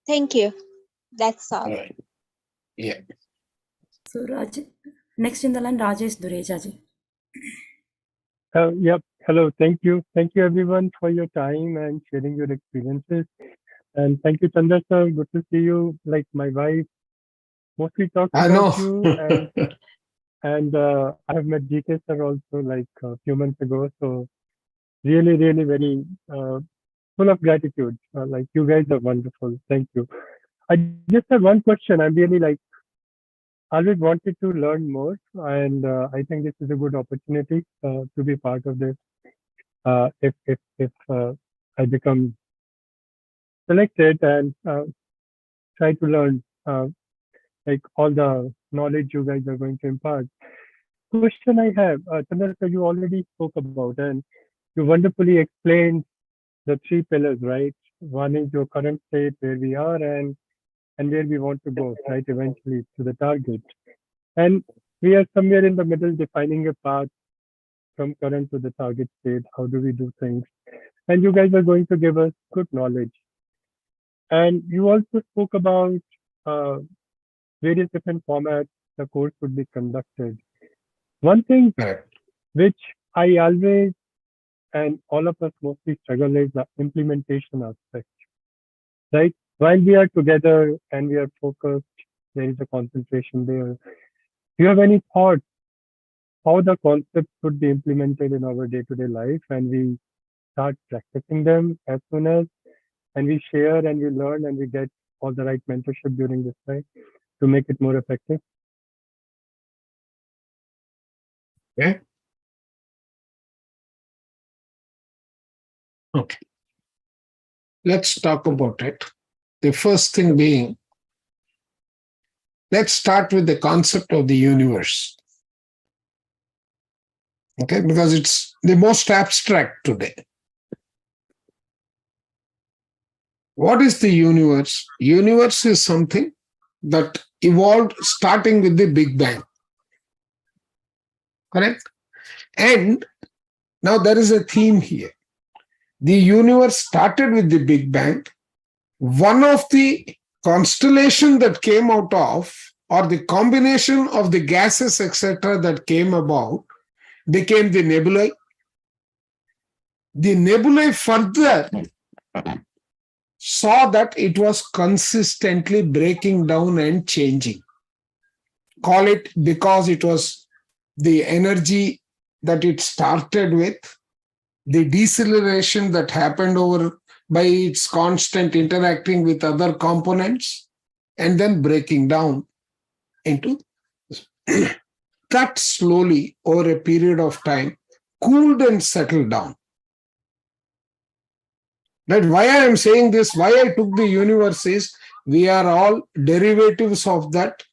Thank you. That's all. Right. Yeah. So next in the line, Rajesh Dureja ji. Yep. Hello. Thank you. Thank you everyone for your time and sharing your experiences. And thank you, Chandra sir. Good to see you. Like my wife mostly talks about you, and I have met GK sir also like a few months ago. So really, really very full of gratitude. Like you guys are wonderful. Thank you. I just have one question. I'm really like always wanted to learn more, and I think this is a good opportunity to be part of this. If I become selected and try to learn like all the knowledge you guys are going to impart. Question I have, Chandra, you already spoke about, and you wonderfully explained the three pillars, right? One is your current state, where we are, and where we want to go, right? Eventually to the target. And we are somewhere in the middle, defining a path from current to the target state. How do we do things? And you guys are going to give us good knowledge. And you also spoke about various different formats the course would be conducted. One thing which I always and all of us mostly struggle is the implementation aspect, right? While we are together and we are focused, there is a concentration there. Do you have any thoughts how the concepts could be implemented in our day-to-day life, and we start practicing them as soon as, and we share and we learn and we get all the right mentorship during this time to make it more effective? Okay. Okay. Let's talk about it. The first thing being, let's start with the concept of the universe. Okay, because it's the most abstract today. What is the universe? Universe is something that evolved starting with the Big Bang. Correct? And now there is a theme here. The universe started with the Big Bang. One of the constellation that came out of, or the combination of the gases, etc., that came about, became the nebulae. The nebulae further saw that it was consistently breaking down and changing. Call it because it was the energy that it started with, the deceleration that happened over by its constant interacting with other components, and then breaking down into that slowly over a period of time cooled and settled down. Right? Why I am saying this, why I took the universe is, we are all derivatives of that.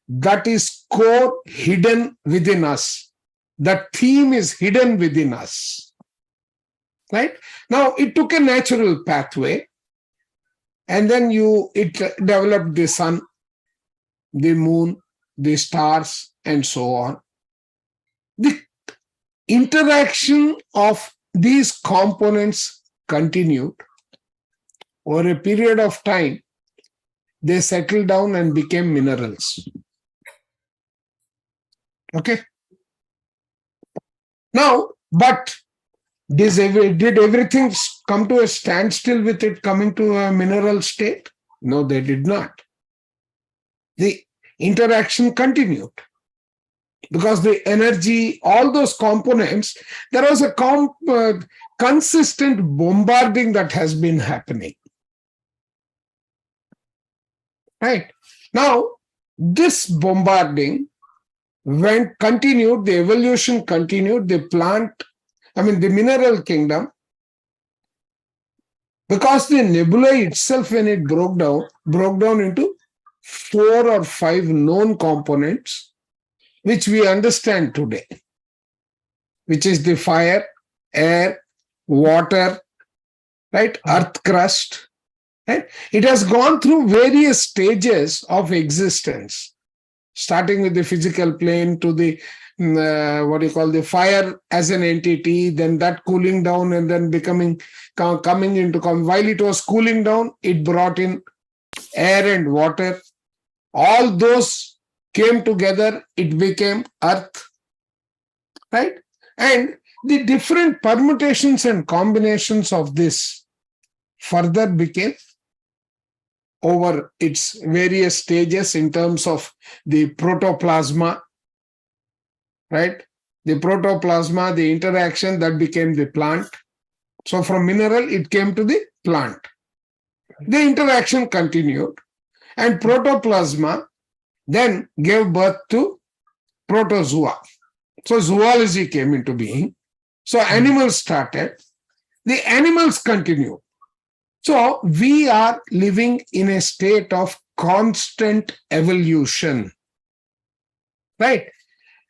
That is core hidden within us. That theme is hidden within us. Right? Now, it took a natural pathway, and then it developed the sun, the moon, the stars, and so on. The interaction of these components continued. Over a period of time, they settled down and became minerals. Okay? Now, but did everything come to a standstill with it coming to a mineral state? No, they did not. The interaction continued. Because the energy, all those components, there was a consistent bombarding that has been happening. Right? Now, this bombarding continued, the evolution continued, the mineral kingdom, because the nebula itself, when it broke down into 4 or 5 known components, which we understand today, which is the fire, air, water, right, earth crust. Right? It has gone through various stages of existence, starting with the physical plane to the the fire as an entity, then that cooling down and then while it was cooling down, it brought in air and water. All those came together, it became earth, right? And the different permutations and combinations of this further became, over its various stages in terms of the protoplasma, right? The protoplasma, the interaction, that became the plant. So from mineral, it came to the plant. The interaction continued, and protoplasma then gave birth to protozoa. So zoology came into being. So animals started. The animals continued. So we are living in a state of constant evolution. Right?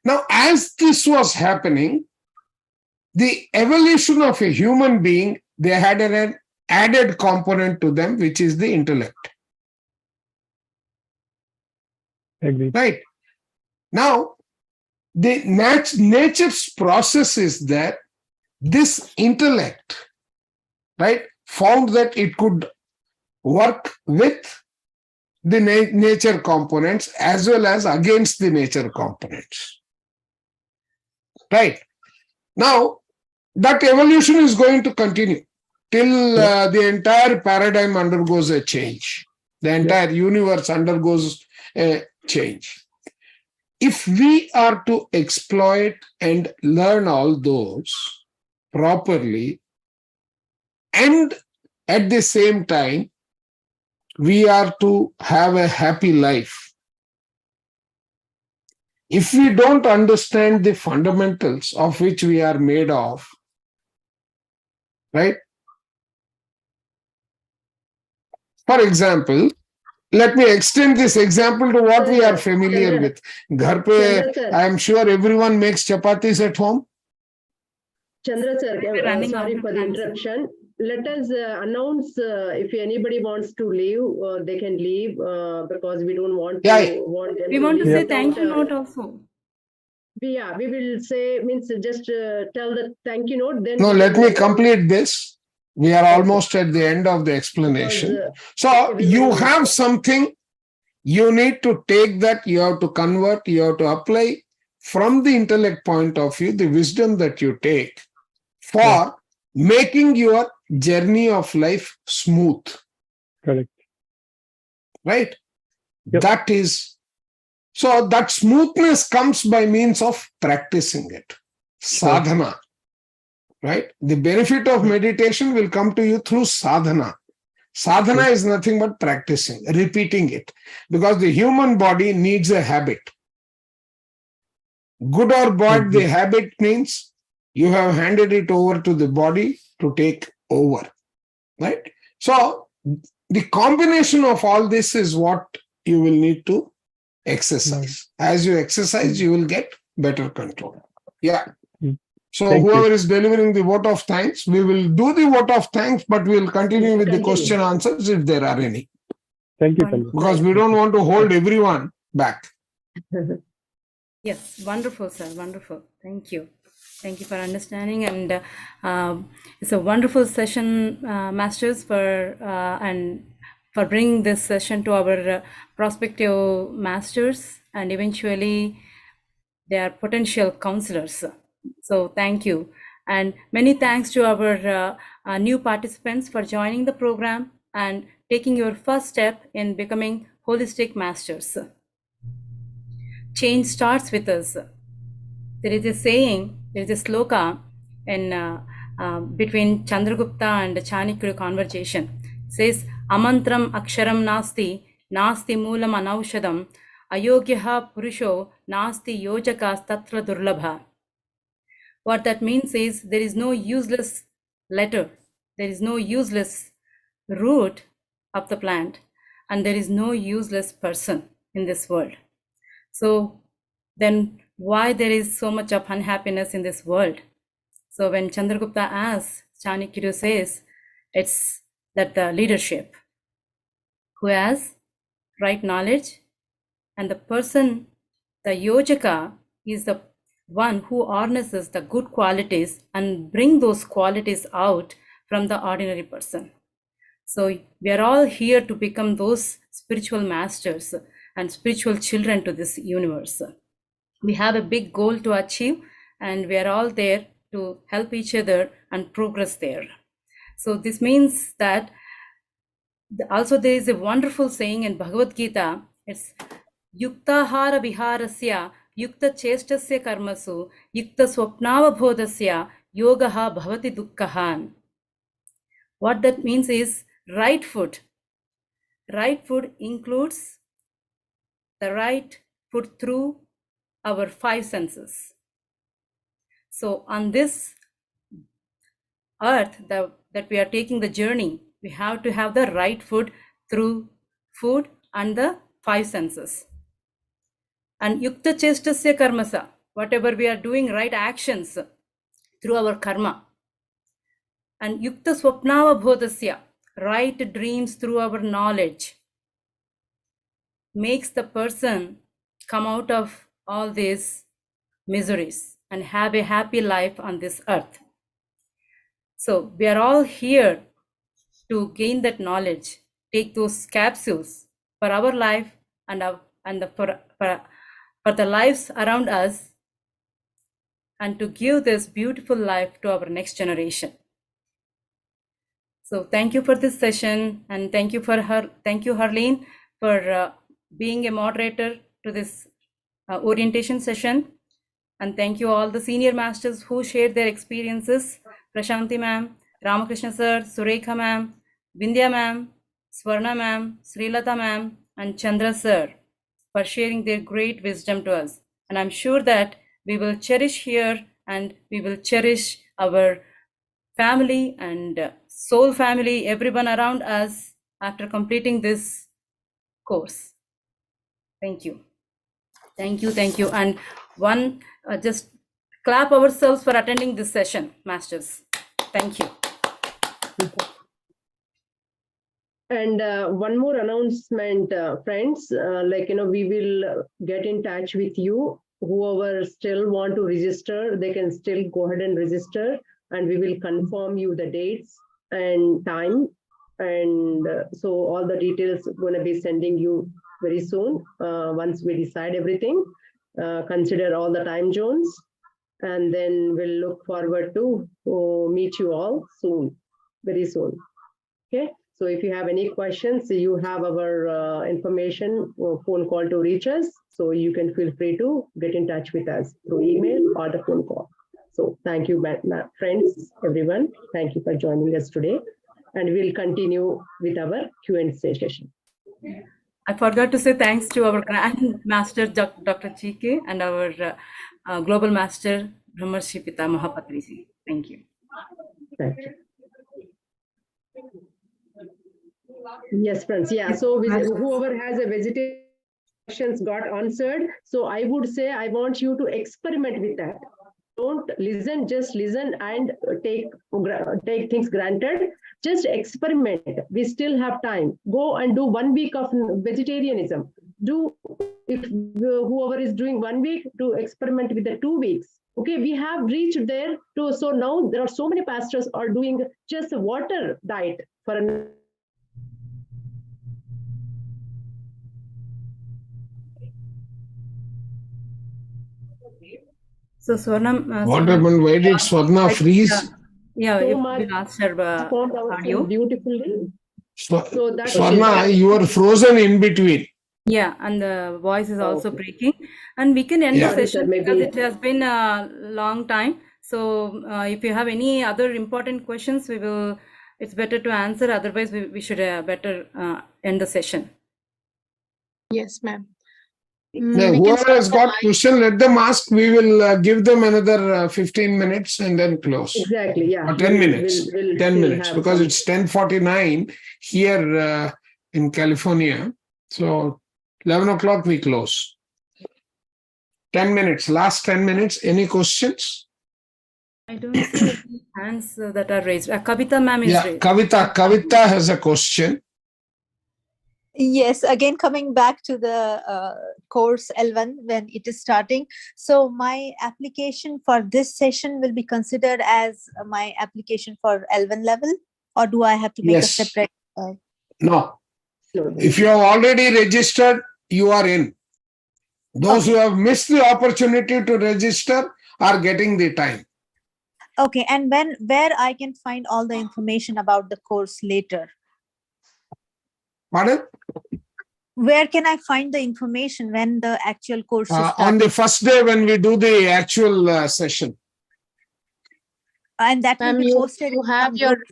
Now, as this was happening, the evolution of a human being, they had an added component to them, which is the intellect. Agree. Right? Now, the nature's process is that this intellect, right, found that it could work with the nature components as well as against the nature components. Right? Now, that evolution is going to continue till the entire paradigm undergoes a change. The entire universe undergoes a change. If we are to exploit and learn all those properly, and at the same time, we are to have a happy life. If we don't understand the fundamentals of which we are made of, right? For example, let me extend this example to what we are familiar with. Ghar pe, I am sure everyone makes chapatis at home. Chandra sir, running sorry out for of the time, interruption. Let us announce if anybody wants to leave, they can leave because we don't want Yeah. We want to say leave thank you without, note also. we will say, means just tell the thank you note. Then No, we let can, me complete this. We are almost at the end of the explanation. So you have something, you need to take that, you have to convert, you have to apply from the intellect point of view, the wisdom that you take for making your journey of life smooth. Correct. Right? That is, so that smoothness comes by means of practicing it. Sadhana. Right? The benefit of meditation will come to you through sadhana. Sadhana is nothing but practicing, repeating it, because the human body needs a habit. Good or bad, the habit means you have handed it over to the body to take over. right? So the combination of all this is what you will need to exercise. As you exercise, you will get better control. Yeah. So Thank you. whoever is delivering the vote of thanks, we will do the vote of thanks, but we will continue with the question answers if there are any. Thank you, Chandra. Because we don't want to hold everyone back. Yes, wonderful, sir. Wonderful. Thank you. Thank you for understanding. And it's a wonderful session, Masters, and for bringing this session to our prospective Masters and eventually their potential counselors. So thank you. And many thanks to our new participants for joining the program and taking your first step in becoming holistic masters. Change starts with us. There is a saying, there is a sloka in between Chandragupta and Chanakya conversation. It says, Amantram aksharam nasti, nasti moolam anaushadam, ayogyaha purusho, nasti yojakas tatra durlabha. What that means is there is no useless letter, there is no useless root of the plant, and there is no useless person in this world. So then why there is so much of unhappiness in this world? So when Chandragupta asks, Chanakya says, it's that the leadership who has right knowledge, and the person, the yojaka, is the one who harnesses the good qualities and bring those qualities out from the ordinary person. So we are all here to become those spiritual masters and spiritual children to this universe. We have a big goal to achieve, and we are all there to help each other and progress there. So this means that also there is a wonderful saying in Bhagavad Gita. It's Yuktahara viharasya yukta chestasya karmasu yukta swapnavabhodasya yogaha bhavati dukkahan. What that means is right food. Right food includes the right food through our five senses. So on this earth that we are taking the journey, we have to have the right food through food and the five senses. And yukta chestasya karmasa, whatever we are doing, right actions through our karma. And yukta swapnava bodhasya, right dreams through our knowledge, makes the person come out of all these miseries and have a happy life on this earth. So we are all here to gain that knowledge, take those capsules for our life and for the lives around us, and to give this beautiful life to our next generation. So thank you for this session, and thank you Harleen for being a moderator to this orientation session. And thank you all the senior masters who shared their experiences, Prashanti ma'am, Ramakrishna sir, Surekha ma'am, Vindhya ma'am, Swarna ma'am, Srilata ma'am, and Chandra sir, for sharing their great wisdom to us. And I'm sure that we will cherish here, and we will cherish our family and soul family, everyone around us after completing this course. Thank you. Thank you. Thank you. And just clap ourselves for attending this session, Masters. Thank you. And one more announcement, friends, we will get in touch with you. Whoever still want to register, they can still go ahead and register, and we will confirm you the dates and time. And so all the details going to be sending you very soon once we decide everything. Consider all the time zones, and then we'll look forward to meet you all soon, very soon. Okay. So if you have any questions, you have our information or phone call to reach us. So you can feel free to get in touch with us through email or the phone call. So thank you, friends, everyone. Thank you for joining us today. And we'll continue with our Q&A session. I forgot to say thanks to our Grand Master, Dr. GK, and our Global Master, Brahmarshi Pitamaha Patriji. Thank you. Thank you. Yes, friends. Yeah. So whoever has a vegetarian questions got answered. So I would say I want you to experiment with that. Don't listen, just listen and take things granted. Just experiment. We still have time. Go and do 1 week of vegetarianism. Do if whoever is doing 1 week to experiment with the 2 weeks. Okay, we have reached there to so now there are so many pastors are doing just a water diet for an So Swarnam, What Swarnam, happened? Why did Swarna freeze? yeah, so if much we lost her performed audio. beautifully. So that's Swarna, you were frozen in between. Yeah, and the voice is also breaking. And we can end the Sorry, sir, session because maybe it has been a long time. So if you have any other important questions, it's better to answer. Otherwise, we should better end the session. Yes, ma'am. Now, We can whoever has stop the got question, let them ask. We will give them another 15 minutes and then close. Exactly, yeah. Or 10 minutes. We'll 10 still minutes have because some- it's 10:49 here in California. So 11 o'clock we close. 10 minutes. Last 10 minutes. Any questions? I don't see any hands that are raised. Kavita ma'am is Yeah, raised. Kavita has a question. Yes, again coming back to the course L1 when it is starting. So my application for this session will be considered as my application for L1 level, or do I have to make a Yes. separate? No. If you have already registered, you are in. Those who have missed the opportunity to register are getting the time. Okay, and where I can find all the information about the course later? Pardon? Where can I find the information when the actual course is On starting? the first day when we do the actual session. And that will Ma'am, be posted you in have some your group.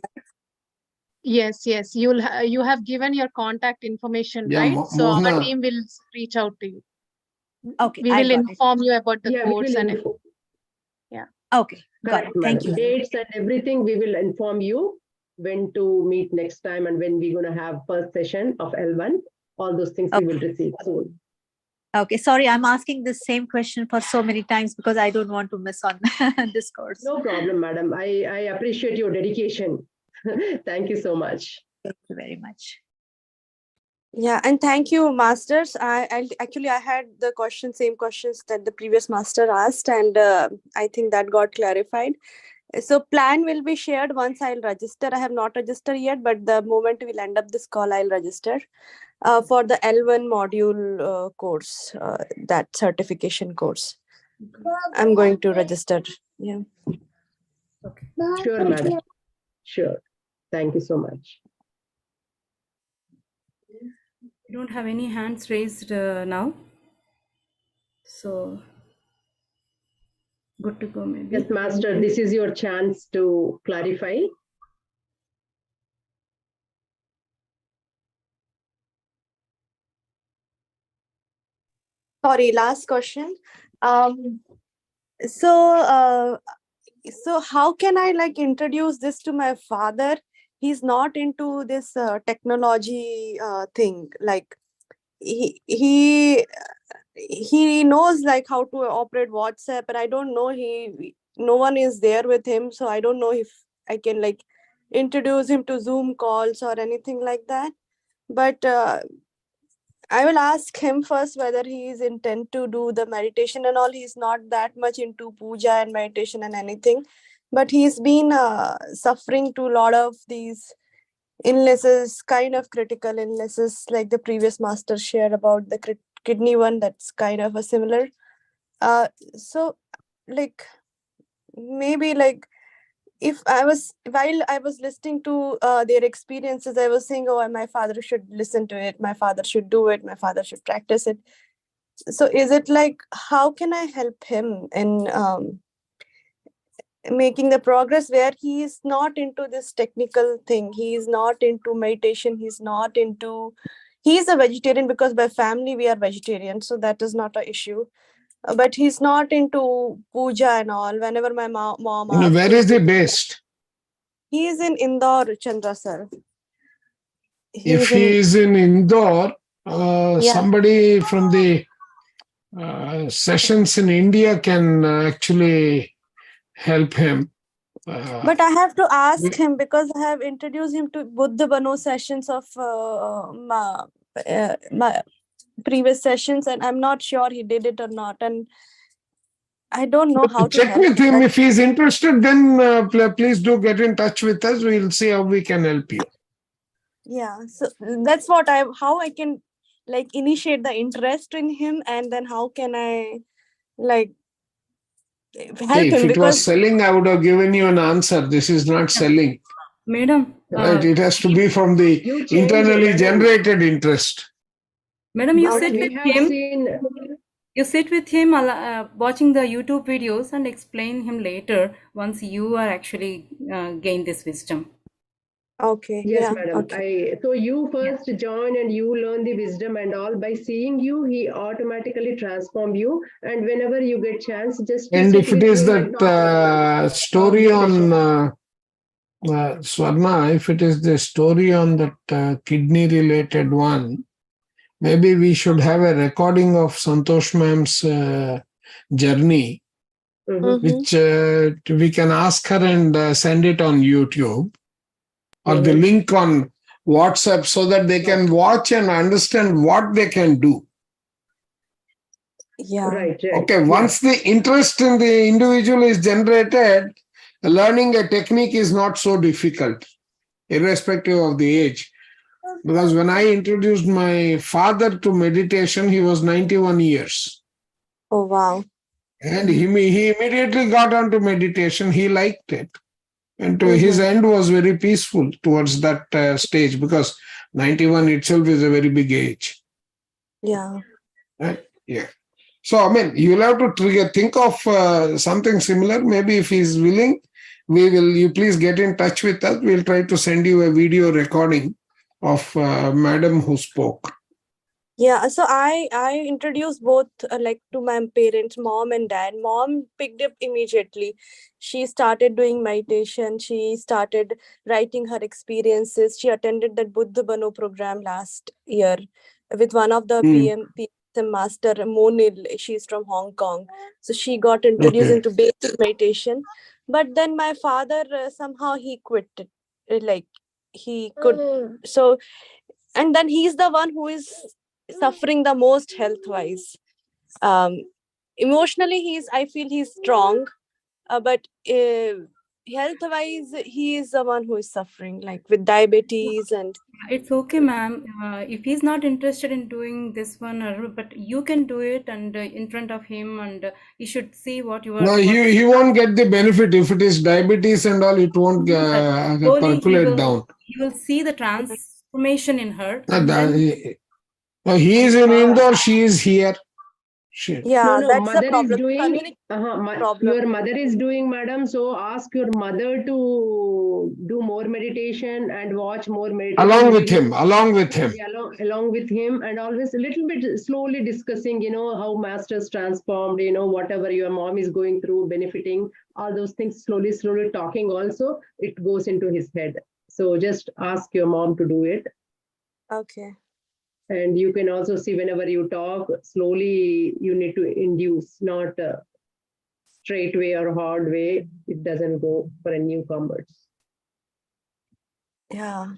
yes, you have given your contact information, Yeah, right? So our Mohna. team will reach out to you. Okay, We I will got it. inform you about the Yeah, we course will and inform. yeah. Okay, got Correct, it. Thank madam. you. Dates and everything, we will inform you when to meet next time and when we're going to have first session of L1. All those things we will receive soon. Okay, sorry, I'm asking the same question for so many times because I don't want to miss on this course. No problem, madam. I appreciate your dedication. Thank you so much. Thank you very much. Yeah, and thank you, masters. I had the same questions that the previous master asked, and I think that got clarified. So plan will be shared once I'll register. I have not registered yet, but the moment we'll end up this call, I'll register for the L1 module course, that certification course. I'm going to register. Yeah. Okay. Sure, madam. Sure. Thank you so much. We don't have any hands raised now. So good to go maybe. Yes, master, this is your chance to clarify. Sorry, last question. So how can I introduce this to my father? He's not into this technology thing. He knows how to operate WhatsApp, and I don't know, no one is there with him, so I don't know if I can introduce him to Zoom calls or anything like that. But I will ask him first whether he is intent to do the meditation and all. He's not that much into puja and meditation and anything, but he's been suffering to a lot of these illnesses, kind of critical illnesses, like the previous master shared about the kidney one. That's kind of a similar. So maybe if while I was listening to their experiences, I was saying, oh, my father should listen to it, my father should do it, my father should practice it. So is it how can I help him in making the progress where he is not into this technical thing, he is not into meditation, he's a vegetarian because by family we are vegetarian, so that is not an issue. But he's not into puja and all. Whenever my mom asks Where him is he based? he is in Indore, Chandra sir. If he is in Indore, somebody from the sessions in India can actually help him. But I have to ask him because I have introduced him to Buddha Bano sessions of my previous sessions, and I'm not sure he did it or not. And I don't know how to check help with him. If he's interested, then please do get in touch with us. We'll see how we can help you. Yeah, so that's how I can like initiate the interest in him, and then how can I like help If him, it was because selling, I would have given you an answer. This is not selling. Madam, Right? It has to be from the internally generated interest. Madam, you But sit we with have him. seen. You sit with him watching the YouTube videos and explain him later once you are actually gain this wisdom. Okay. Yes, madam. So you first join and you learn the wisdom and all. By seeing you, he automatically transform you. And whenever you get chance, just And sit if it with is him and talk about that story the on session. Swarna, if it is the story on that kidney related one, maybe we should have a recording of Santosh ma'am's journey, which we can ask her and send it on YouTube or the link on WhatsApp so that they can watch and understand what they can do. Yeah. Right. Okay, once the interest in the individual is generated, learning a technique is not so difficult, irrespective of the age. Because when I introduced my father to meditation, he was 91 years. Oh, wow. And he immediately got onto meditation. He liked it. And to his end was very peaceful towards that stage, because 91 itself is a very big age. Yeah. Right? Yeah. So, I mean, you'll have to think of something similar. Maybe if he's willing, you please get in touch with us. We'll try to send you a video recording of madam who spoke. Yeah, so I introduced both like to my parents, mom and dad. Mom picked up immediately. She started doing meditation. She started writing her experiences. She attended that Buddha Bano program last year with one of the PM master, Monil. She's from Hong Kong. So she got introduced into basic meditation. But then my father somehow he quit it. Like he could. So, and then he's the one who is suffering the most health wise. Emotionally I feel he's strong, but health wise he is the one who is suffering, like with diabetes. And it's okay, ma'am. If he's not interested in doing this one, but you can do it and in front of him, and you should see what you are. No, he won't get the benefit. If it is diabetes and all, it won't percolate down. He will see the transformation in her. He is in Indore, she is here. Yeah, no, that's mother the problem. is doing. Problem. Your mother is doing, madam. So ask your mother to do more meditation and watch more meditation. Along with him. Along with him, and always a little bit slowly discussing, how masters transformed, whatever your mom is going through, benefiting, all those things, slowly talking also, it goes into his head. So just ask your mom to do it. Okay. And you can also see whenever you talk, slowly you need to induce, not straight way or hard way. It doesn't go for a newcomers. Yeah.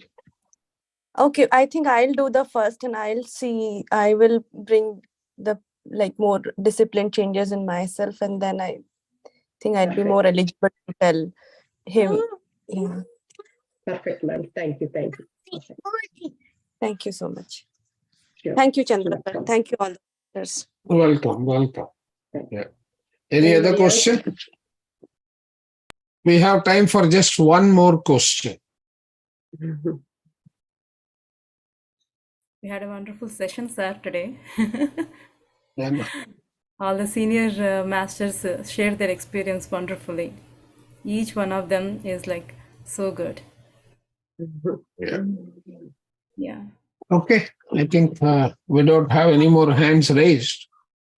Okay, I think I'll do the first and I will bring the more discipline changes in myself, and then I think I'll be more eligible to tell him. Yeah. Perfect, ma'am. Thank you. Thank you so much. Sure. Thank you, Chandra. Thank you all. Welcome. Yeah. Any other question? We have time for just one more question. We had a wonderful session, sir, today. All the senior masters shared their experience wonderfully. Each one of them is like so good. Yeah. Okay, I think we don't have any more hands raised.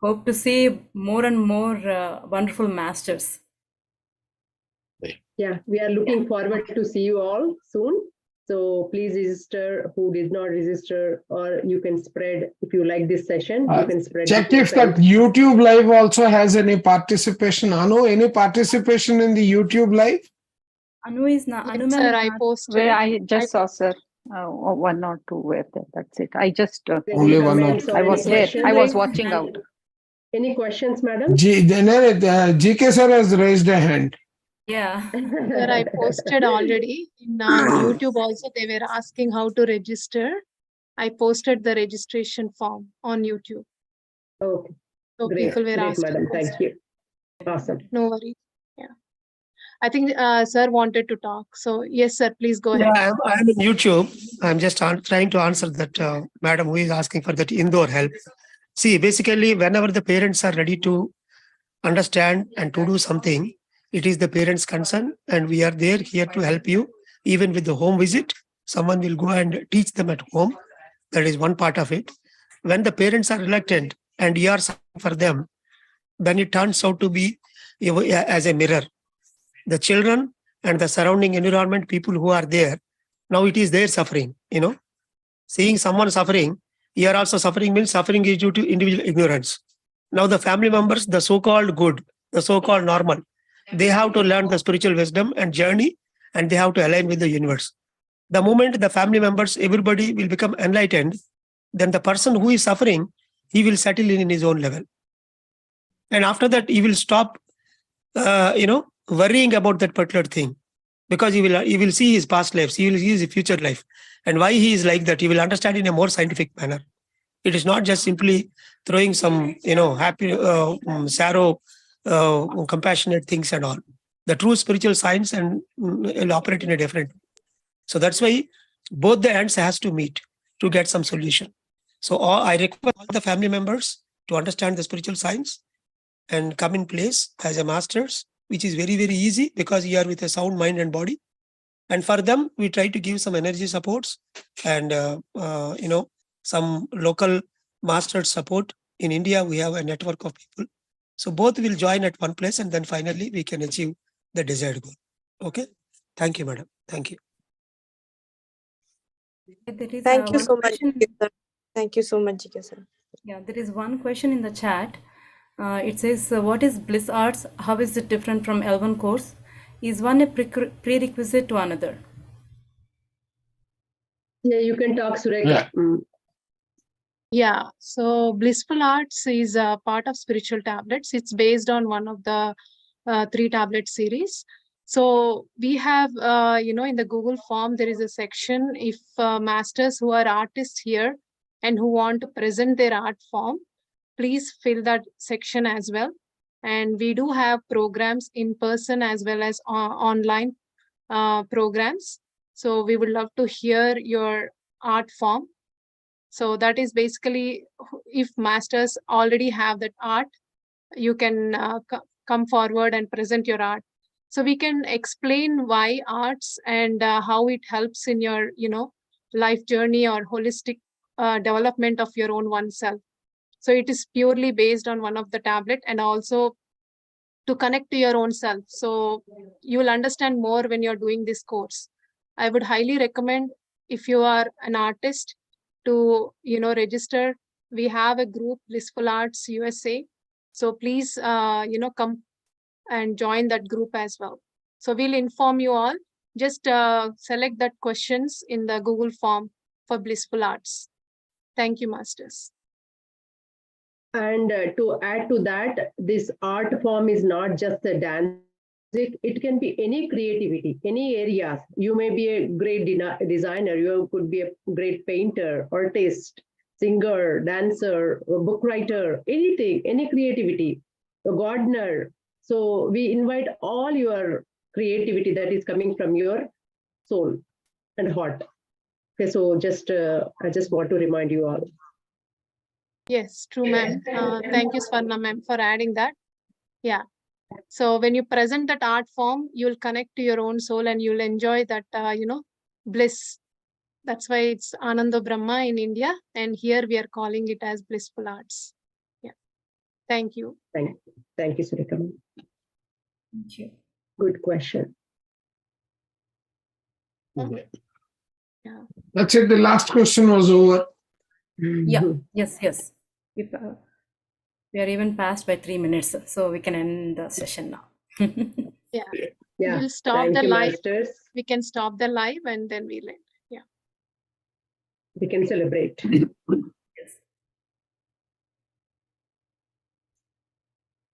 Hope to see more and more wonderful masters. Yeah, we are looking forward to see you all soon. So please register who did not register, or you can spread, if you like this session, you can spread. Check if that YouTube live also has any participation. Anu, any participation in the YouTube live? Anu is not. Yes, Anu ma'am sir, is I not. posted. Where I just saw, sir, one or two were there. That's it. I just Only one or comments two. or I any was there. questions? I was watching out. Any questions, madam? GK sir has raised a hand. Yeah. Sir, I posted already in YouTube also. They were asking how to register. I posted the registration form on YouTube. Okay. So Great. people were Great, asking. madam. Thank questions. you. Awesome. No worries. Yeah. I think sir wanted to talk. So yes, sir, please go Yeah, ahead. I'm in YouTube. I'm just trying to answer that madam who is asking for that indoor help. See, basically, whenever the parents are ready to understand and to do something, it is the parents' concern, and we are there here to help you. Even with the home visit, someone will go and teach them at home. That is one part of it. When the parents are reluctant and you are suffering for them, then it turns out to be as a mirror. The children and the surrounding environment, people who are there, now it is their suffering. Seeing someone suffering, you are also suffering means suffering is due to individual ignorance. Now the family members, the so-called good, the so-called normal, they have to learn the spiritual wisdom and journey, and they have to align with the universe. The moment the family members, everybody will become enlightened, then the person who is suffering, he will settle in his own level. And after that, he will stop, worrying about that particular thing, because he will see his past lives, he will see his future life, and why he is like that. He will understand in a more scientific manner. It is not just simply throwing some, happy, sorrow, compassionate things and all. The true spiritual science and will operate in a different. So that's why both the ends has to meet to get some solution. So I request all the family members to understand the spiritual science and come in place as a masters, which is very, very easy because you are with a sound mind and body. And for them, we try to give some energy supports and, some local master support. In India, we have a network of people. So both will join at one place, and then finally we can achieve the desired goal. Okay. Thank you, madam. Thank you. There is Thank you one so much. question. GK sir. Thank you so much, GK sir. Yeah, there is one question in the chat. It says, what is Bliss Arts? How is it different from L1 course? Is one a prerequisite to another? Yeah, you can talk, Surekha. Yeah. Yeah, so Blissful Arts is a part of Spiritual Tablets. It's based on one of the 3 tablet series. So we have, in the Google form, there is a section if masters who are artists here and who want to present their art form, please fill that section as well. And we do have programs in person as well as online programs. So we would love to hear your art form. So that is basically, if masters already have that art, you can come forward and present your art. So we can explain why arts and how it helps in your, life journey or holistic development of your own oneself. So it is purely based on one of the tablet and also to connect to your own self. So you will understand more when you're doing this course. I would highly recommend, if you are an artist, to register. We have a group, Blissful Arts USA. So please come and join that group as well. So we'll inform you all. Just select that questions in the Google form for Blissful Arts. Thank you, masters. And to add to that, this art form is not just a dance. It can be any creativity, any areas. You may be a great designer, you could be a great painter, artist, singer, dancer, book writer, anything, any creativity, a gardener. So we invite all your creativity that is coming from your soul and heart. Okay, so I just want to remind you all. Yes, true, ma'am. Thank you, Swarna, ma'am, for adding that. Yeah. So when you present that art form, you'll connect to your own soul and you'll enjoy that, bliss. That's why it's Ananda Brahma in India. And here we are calling it as Blissful Arts. Yeah. Thank you. Thank you, Surekha. Thank you. Good question. Yeah. That's it. The last question was over. Yeah. Yes. If, we are even past by 3 minutes, so we can end the session now. Yeah. Yeah. We'll stop Thank the you, live. Masters. We can stop the live and then we'll end. Yeah. We can celebrate.